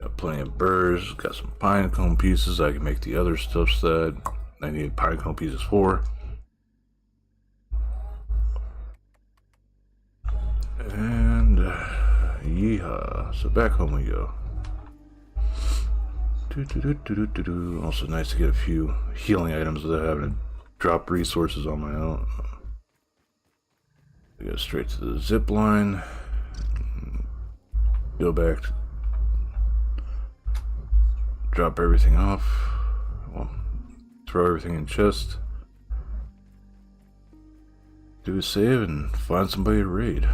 Got plenty of burrs, got some pine cone pieces. I can make the other stuff that I need pine cone pieces for. And yeehaw, so back home we go. Also nice to get a few healing items without having to drop resources on my own. We go straight to the zip line. Go back. Drop everything off. Well, throw everything in chest. Do a save and find somebody to raid.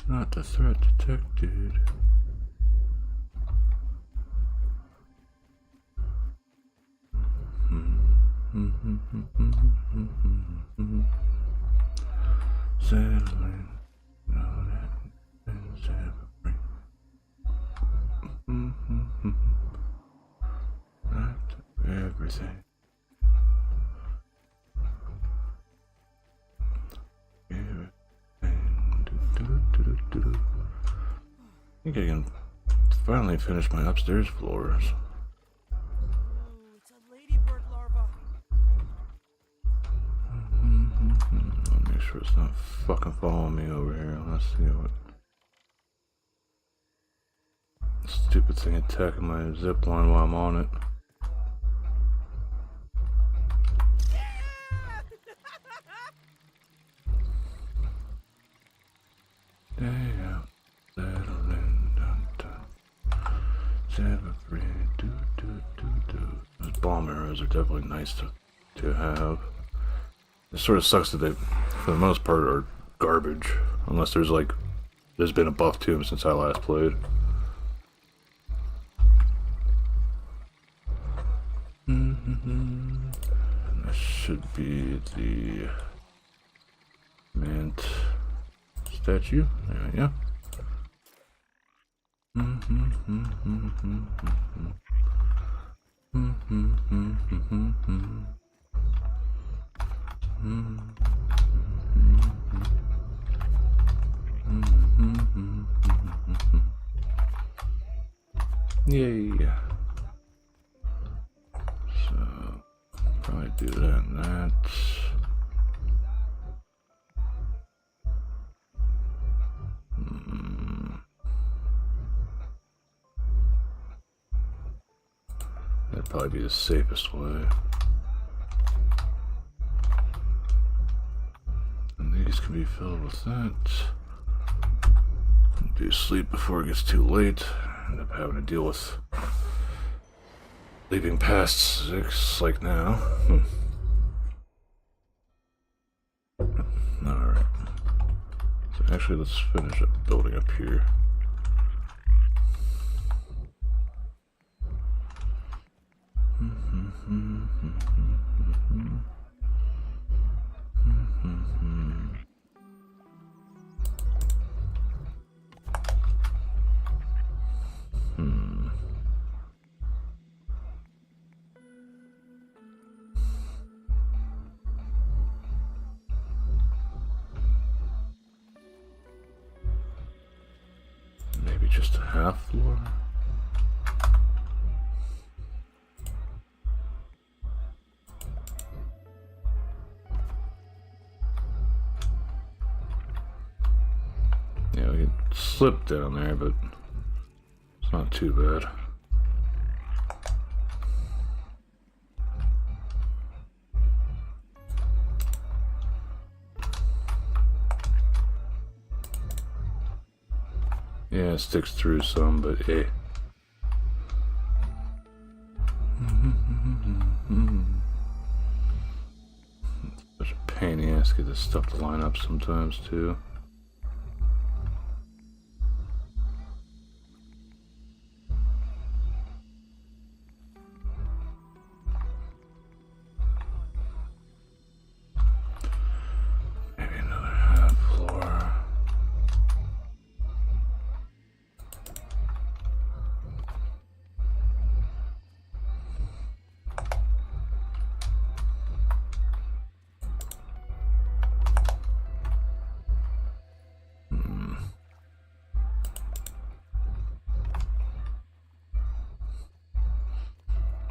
Not the threat detected. Settling down and severing. Not everything. I think I can finally finish my upstairs floors. It's a ladybird larva. I'll make sure it's not fucking following me over here. Let's see what stupid thing attacking my zip line while I'm on it. Damn, settling down, free. Those bomb arrows are definitely nice to have. It sort of sucks that they, for the most part, are garbage. Unless there's like There's been a buff to him since I last played. And this should be the Mant statue. There we go. Yay. So, probably do that and that. That'd probably be the safest way. And these can be filled with that. Do sleep before it gets too late. End up having to deal with leaving past 6 like now. Alright. So actually let's finish up building up here. Maybe just a half floor. Yeah, we could slip down there, but it's not too bad. Yeah, it sticks through some, but hey. Such a pain in the ass to get this stuff to line up sometimes too. Maybe another half floor.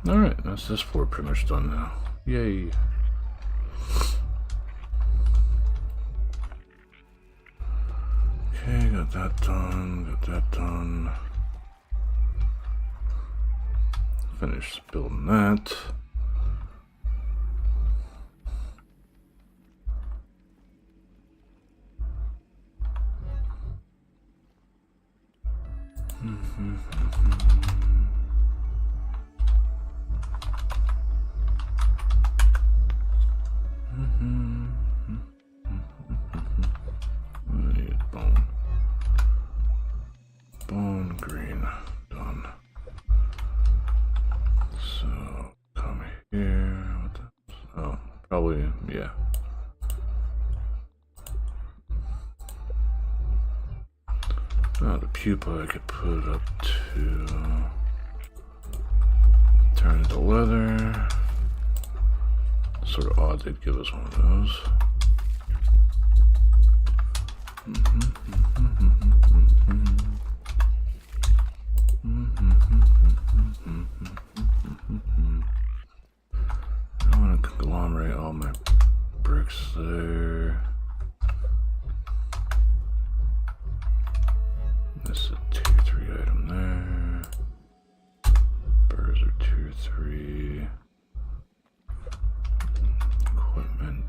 Alright, that's this floor pretty much done now. Yay. Okay, got that done. Finished building that. I need bone. Bone green. Done. So, come here. What the, oh, probably, yeah. Oh, the pupa I could put up to turn into leather. Sort of odd they'd give us one of those. I want to conglomerate all my bricks there. This is a tier 3 item there. Burrs are tier 3. Equipment.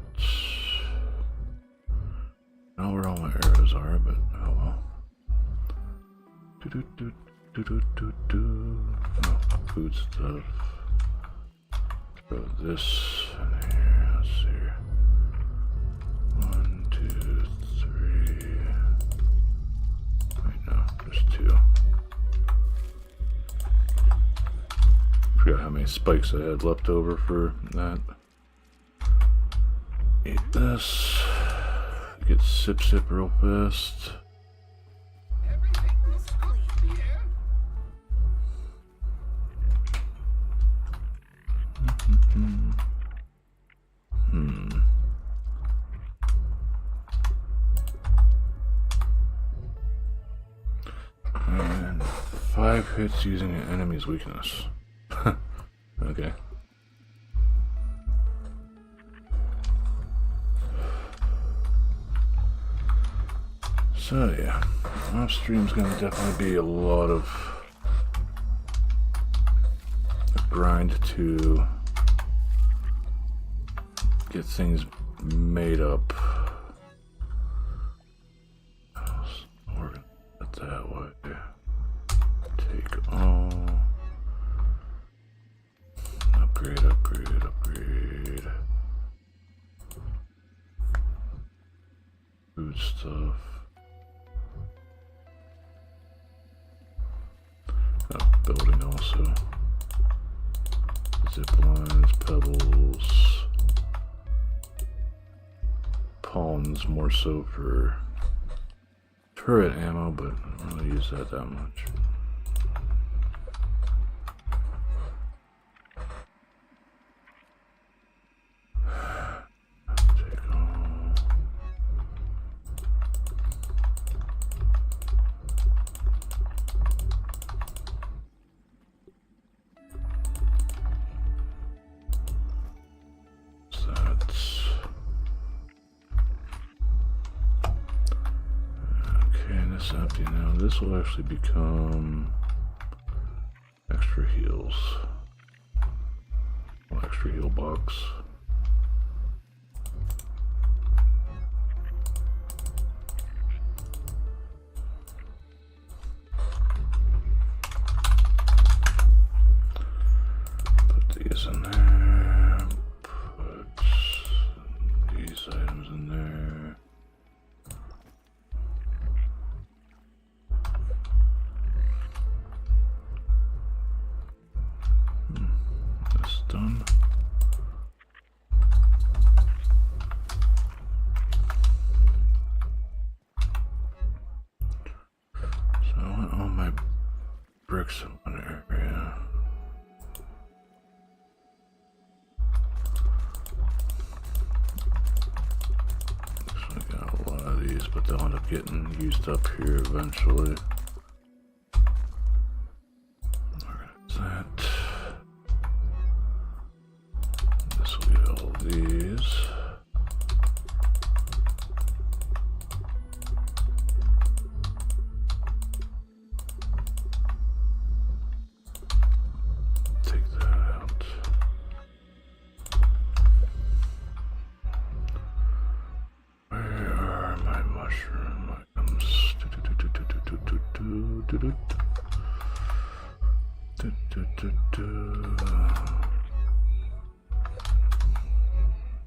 I don't know where all my arrows are, but oh well. Oh, food stuff. Throw this in here. Let's see. 1, 2, 3. spikes I had left over for that. Eat this. Get sip real fast. And 5 hits using an enemy's weakness. Okay. So yeah, off stream's gonna definitely be a lot of a grind to get things made up. We're gonna put that way. Take all. Upgrade, upgrade, upgrade. Food stuff. Oh, building also. Zip lines, pebbles. Palms more so for turret ammo, but I don't use that much. Take all. Empty now. This will actually become extra heals. Well, extra heal box. Put these in there. Put these items in there. Done. So I want all my bricks in one area. So I got a lot of these, but they'll end up getting used up here eventually. Organize that. These. Take that out. Where are my mushroom items?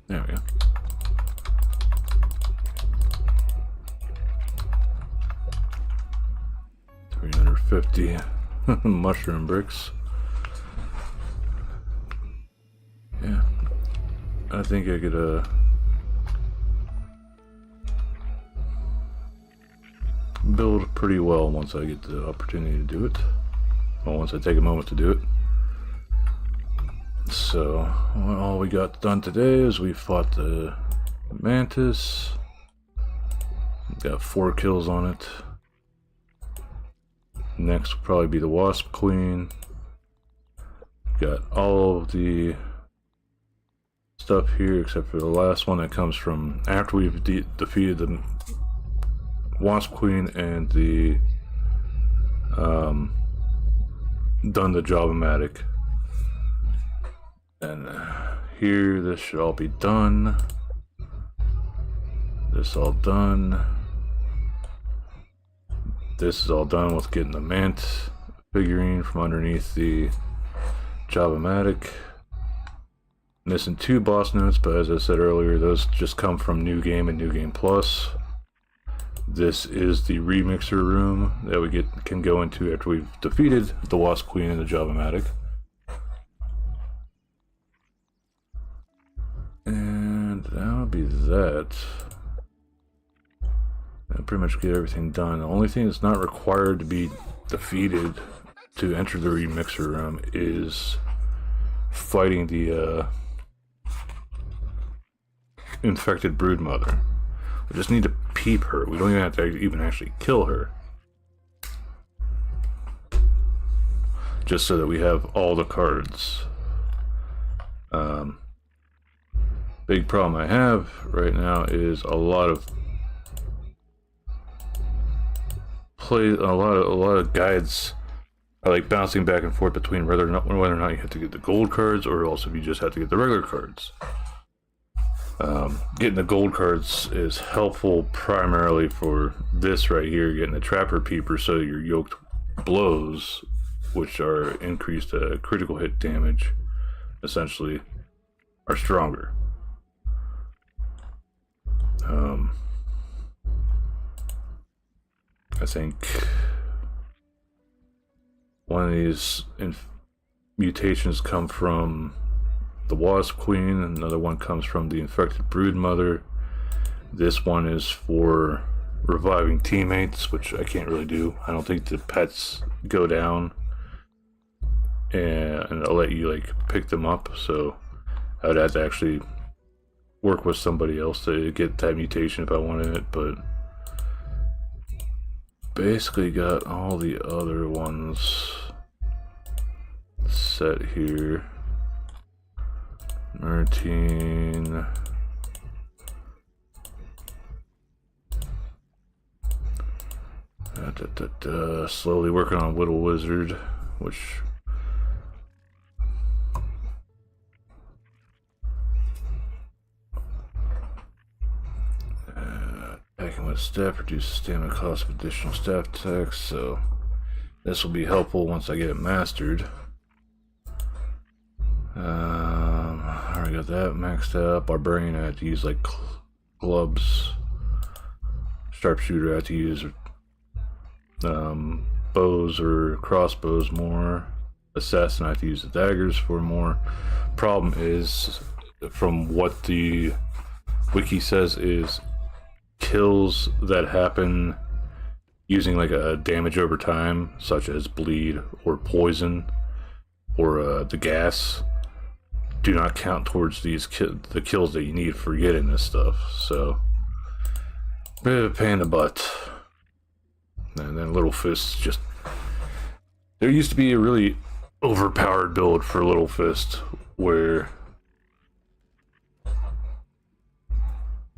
There we go. 350 mushroom bricks. Yeah, I think I could build pretty well once I get the opportunity to do it. Well, once I take a moment to do it. So, all we got done today is we fought the Mantis. Got 4 kills on it. Next will probably be the Wasp Queen. Got all of the stuff here except for the last one that comes from after we've defeated the Wasp Queen and the done the Java-matic. And here, this should all be done. This all done. This is all done with getting the Mantis figurine from underneath the Java-matic. Missing 2 boss notes, but as I said earlier, those just come from New Game and New Game Plus. This is the remixer room that we can go into after we've defeated the Wasp Queen and the Java-matic. be that. I pretty much get everything done. The only thing that's not required to be defeated to enter the remixer room is fighting the infected broodmother. We just need to peep her. We don't even have to actually kill her. Just so that we have all the cards. Big problem I have right now is a lot of guides are like bouncing back and forth between whether or not you have to get the gold cards or also if you just have to get the regular cards. Getting the gold cards is helpful primarily for this right here, getting the Trapper Peeper, so your yoked blows, which are increased critical hit damage, essentially, are stronger. I think one of these mutations come from the Wasp Queen, and another one comes from the infected Broodmother. This one is for reviving teammates, which I can't really do. I don't think the pets go down, and I'll let you like pick them up, so I would have to actually work with somebody else to get that mutation if I wanted it, but basically got all the other ones set here. Martine. Slowly working on Whittle Wizard, which attacking with staff reduces stamina cost of additional staff attacks, so this will be helpful once I get it mastered. I already got that maxed out. Barbarian, I have to use like clubs. Sharpshooter, I have to use bows or crossbows more. Assassin, I have to use the daggers for more. Problem is, from what the wiki says, is kills that happen using like a damage over time, such as bleed or poison or the gas, do not count towards these the kills that you need for getting this stuff. So, bit of a pain in the butt. And then Little Fist, just there used to be a really overpowered build for Little Fist where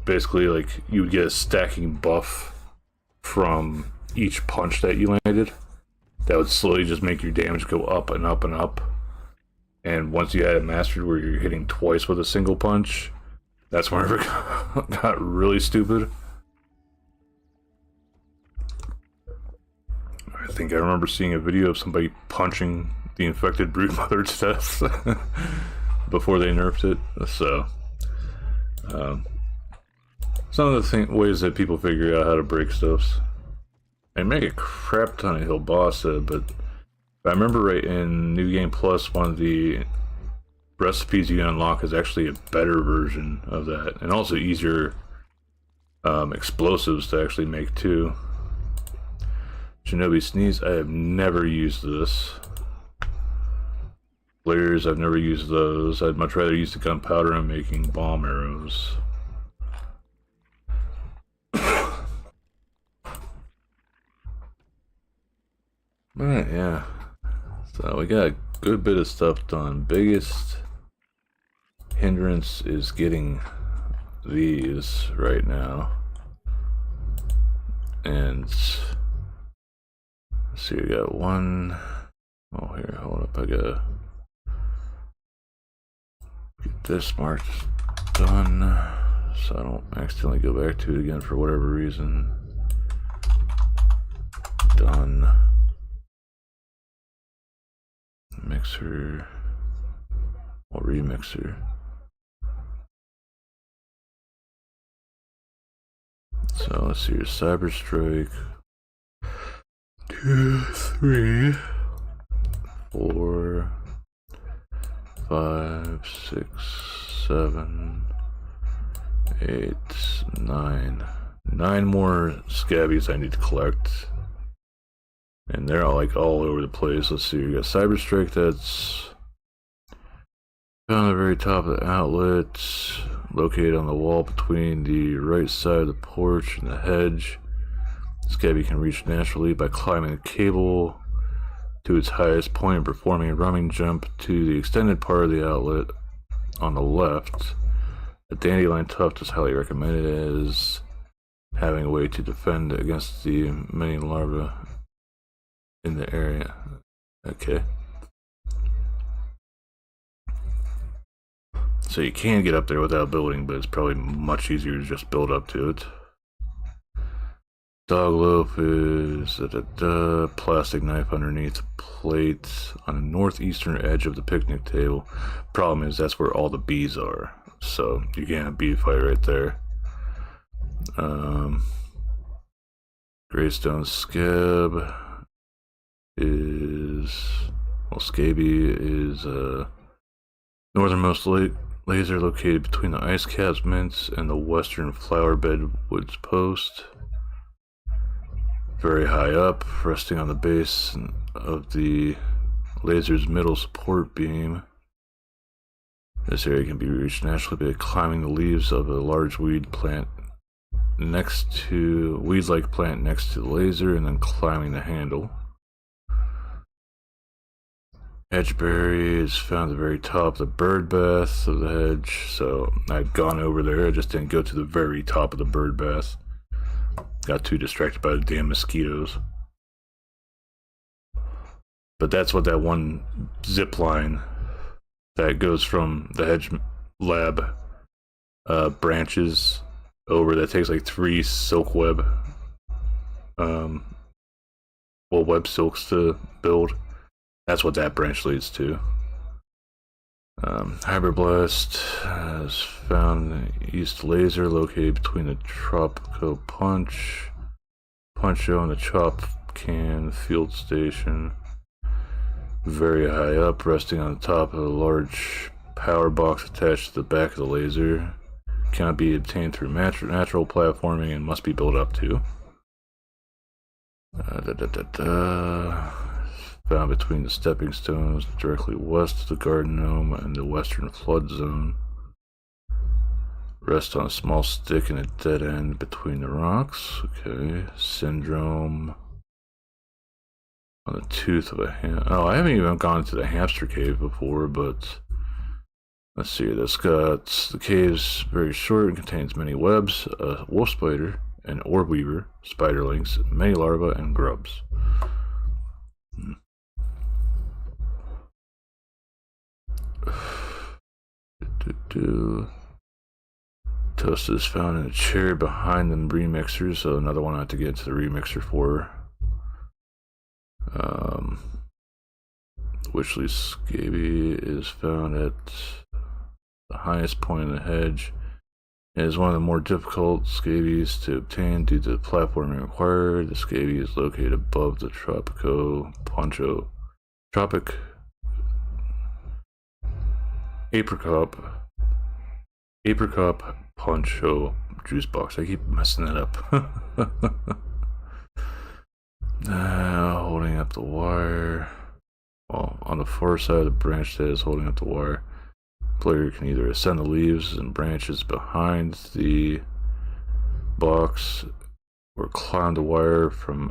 basically like you would get a stacking buff from each punch that you landed that would slowly just make your damage go up and up and up. And once you had it mastered where you're hitting twice with a single punch, that's whenever it got really stupid. I think I remember seeing a video of somebody punching the infected broodmother to death before they nerfed it. So, some of the ways that people figure out how to break stuff. They make a crap ton of Hilbasa, but if I remember right, in New Game Plus, one of the recipes you unlock is actually a better version of that, and also easier explosives to actually make too. Shinobi Sneeze, I have never used this. Flares, I've never used those. I'd much rather use the gunpowder I'm making bomb arrows. Alright, yeah. So we got a good bit of stuff done. Biggest hindrance is getting these right now. And let's see, we got one. Oh, here, hold up. I gotta get this marked done so I don't accidentally go back to it again for whatever reason. Done. Mixer or remixer. So let's see your Cyber Strike. 2, 3, 4, 5, 6, 7, 8, 9. 9 more scabbies I need to collect. And they're all like all over the place. Let's see, we got Cyber Strike that's found at the very top of the outlet, located on the wall between the right side of the porch and the hedge. Scabby can reach naturally by climbing the cable to its highest point and performing a running jump to the extended part of the outlet on the left. A dandelion tuft is highly recommended as having a way to defend against the many larvae in the area. Okay. So you can get up there without building, but it's probably much easier to just build up to it. Dog loaf is a plastic knife underneath a plate on the northeastern edge of the picnic table. Problem is that's where all the bees are, so you can't have bee fight right there. Greystone scab is, well, scaby is northernmost laser located between the ice caps mints and the western flower bed woods post. Very high up, resting on the base of the laser's middle support beam. This area can be reached naturally by climbing the leaves of a large weed-like plant next to the laser and then climbing the handle. Hedgeberry is found at the very top of the bird bath of the hedge, so I'd gone over there, I just didn't go to the very top of the bird bath. Got too distracted by the damn mosquitoes. But that's what that one zip line that goes from the hedge lab branches over, that takes like 3 silk web web silks to build. That's what that branch leads to. Hyperblast is found in the east laser, located between the Tropico Poncho and the Chop Can field station. Very high up, resting on the top of a large power box attached to the back of the laser. Cannot be obtained through natural platforming and must be built up to. Found between the stepping stones directly west of the garden gnome and the western flood zone. Rest on a small stick in a dead end between the rocks. Okay. Syndrome on the tooth of a oh, I haven't even gone to the hamster cave before, but let's see. This got the cave's very short and contains many webs, a wolf spider, an orb weaver, spiderlings, many larvae, and grubs. Toast is found in a chair behind the remixer, so another one I have to get into the remixer for. Witchley scaby is found at the highest point in the hedge. It is one of the more difficult scabies to obtain due to the platforming required. The scabie is located above the Tropico Poncho. Apricot Poncho juice box. I keep messing that up. Holding up the wire. Well, on the far side of the branch that is holding up the wire, player can either ascend the leaves and branches behind the box or climb the wire from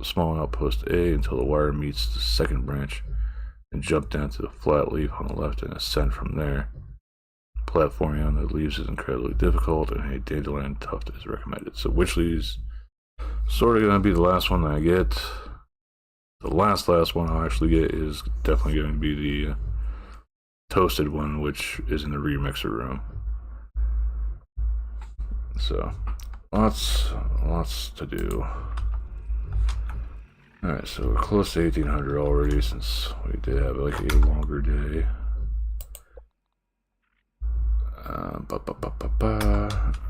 small outpost A until the wire meets the second branch and jump down to the flat leaf on the left and ascend from there. Platforming on the leaves is incredibly difficult, and a dandelion tuft is recommended. So Witchley's sort of going to be the last one that I get. The last one I'll actually get is definitely going to be the toasted one, which is in the remixer room. So lots to do. Alright, so we're close to 1800 already, since we did have like a longer day.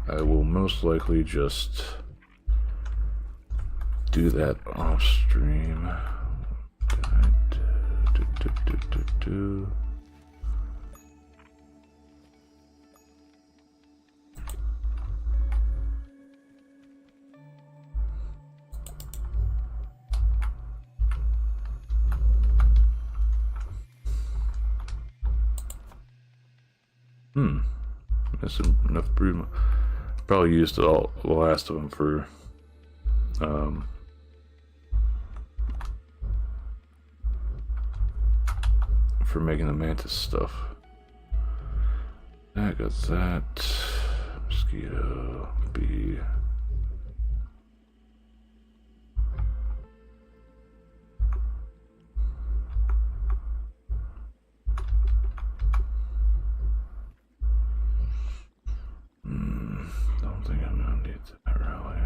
I will most likely just do that off stream. Missing enough brood. Probably used all the last of them for making the mantis stuff. I got that. Mosquito, bee. Don't think I'm gonna need that really.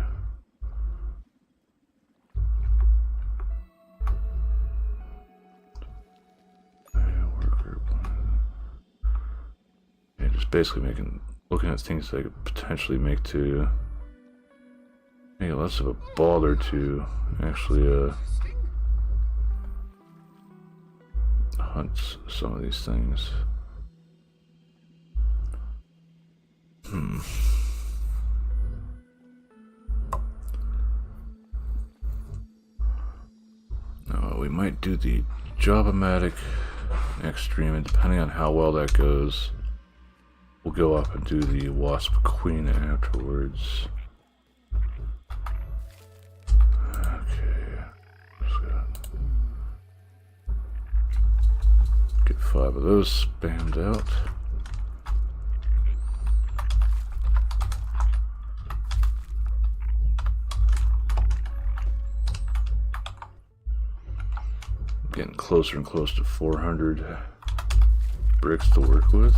Yeah, just basically looking at things that I could potentially make to make it less of a bother to actually hunt some of these things. We might do the Java-matic next stream, and depending on how well that goes, we'll go up and do the Wasp Queen afterwards. Okay. Get 5 of those spammed out. Getting closer and closer to 400 bricks to work with.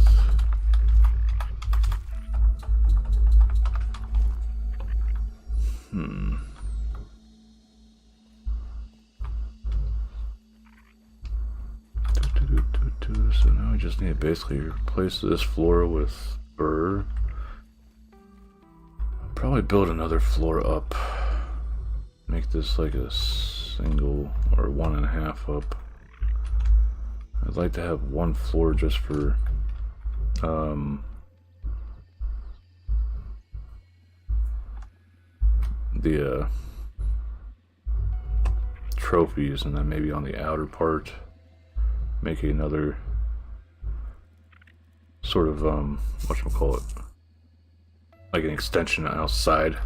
So now I just need to basically replace this floor with burr. Probably build another floor up. Make this like a single or 1.5 up. I'd like to have one floor just for the trophies, and then maybe on the outer part make another sort of whatchamacallit, like an extension outside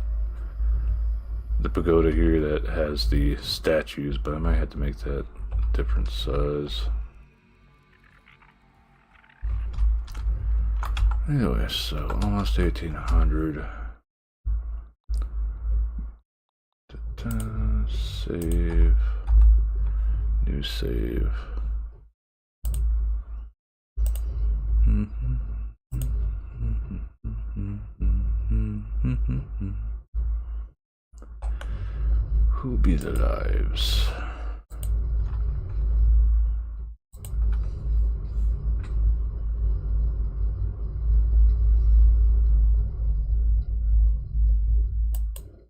the pagoda here that has the statues, but I might have to make that different size. Anyway, so almost 1800. Save. New save. Who be the lives?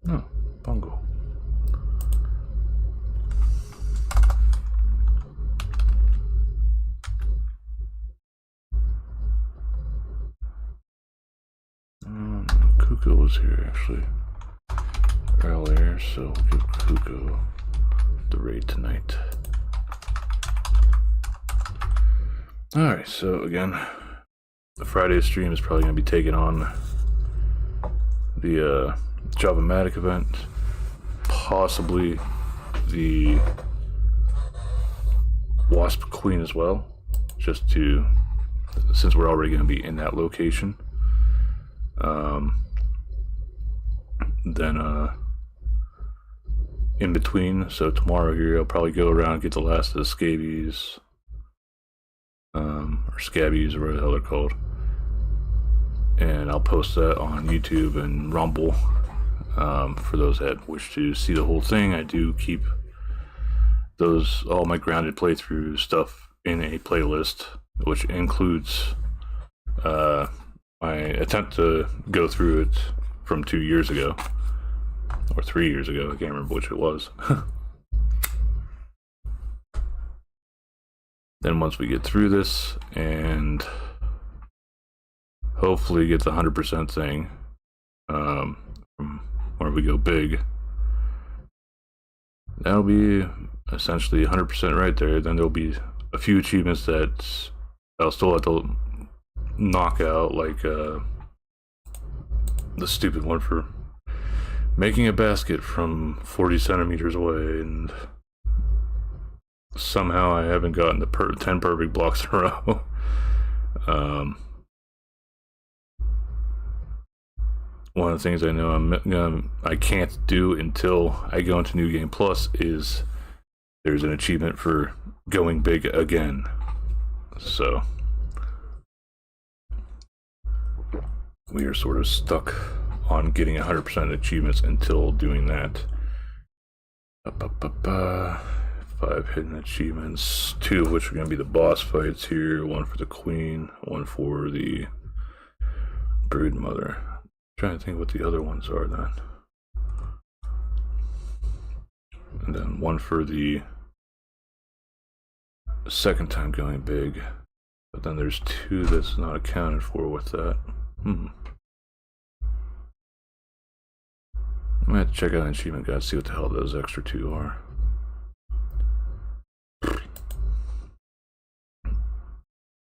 No, bongo. Kuko was here actually earlier, so we'll give Kuko the raid tonight. Alright, so again, the Friday stream is probably going to be taking on the Java-matic event, possibly the Wasp Queen as well, just to, since we're already going to be in that location. Then in between, so tomorrow here I'll probably go around and get the last of the scabies, or scabbies, or whatever the hell they're called, and I'll post that on YouTube and Rumble. For those that wish to see the whole thing, I do keep all my grounded playthrough stuff in a playlist, which includes my attempt to go through it from 2 years ago, or 3 years ago, I can't remember which it was. Then once we get through this and hopefully get the 100% thing, from where we go big, that'll be essentially 100% right there. Then there'll be a few achievements that I'll still have to knockout, like the stupid one for making a basket from 40 centimeters away, and somehow I haven't gotten the 10 perfect blocks in a row. One of the things I know I can't do until I go into New Game Plus is there's an achievement for going big again. So we are sort of stuck on getting 100% achievements until doing that. 5 hidden achievements, 2 of which are going to be the boss fights here, 1 for the queen, 1 for the brood mother. I'm trying to think what the other ones are then. And then 1 for the second time going big. But then there's 2 that's not accounted for with that. I'm gonna have to check out an achievement guide, see what the hell those extra 2 are.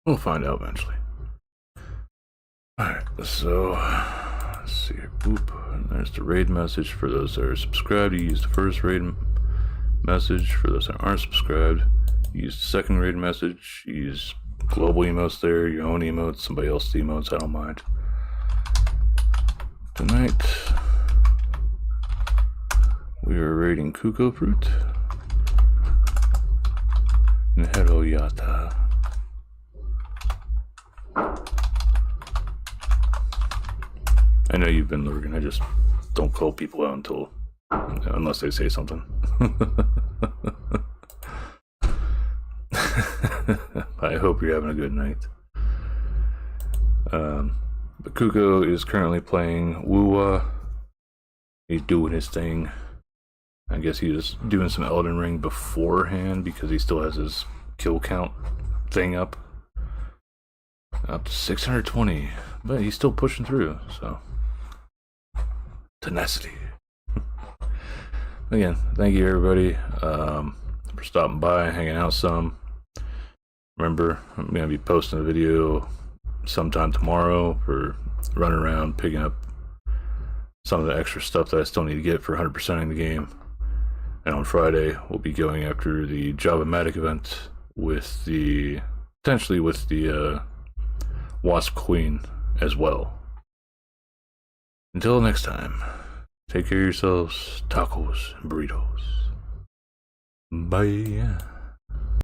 We'll find out eventually. Alright, so let's see here. Boop. And there's the raid message for those that are subscribed. You use the first raid message. For those that aren't subscribed, you use the second raid message. You use global emotes there, your own emotes, somebody else's emotes, I don't mind. Tonight we are raiding Kuko Fruit and Hero Yata. I know you've been lurking, I just don't call people out unless they say something. I hope you're having a good night. But Kuko is currently playing Wuwa. He's doing his thing. I guess he was doing some Elden Ring beforehand because he still has his kill count thing up to 620, but he's still pushing through, so tenacity. Again, thank you everybody for stopping by and hanging out some. Remember, I'm going to be posting a video sometime tomorrow for running around picking up some of the extra stuff that I still need to get for 100%ing the game. And on Friday, we'll be going after the Java-matic event with the, potentially with the Wasp Queen as well. Until next time, take care of yourselves, tacos and burritos. Bye.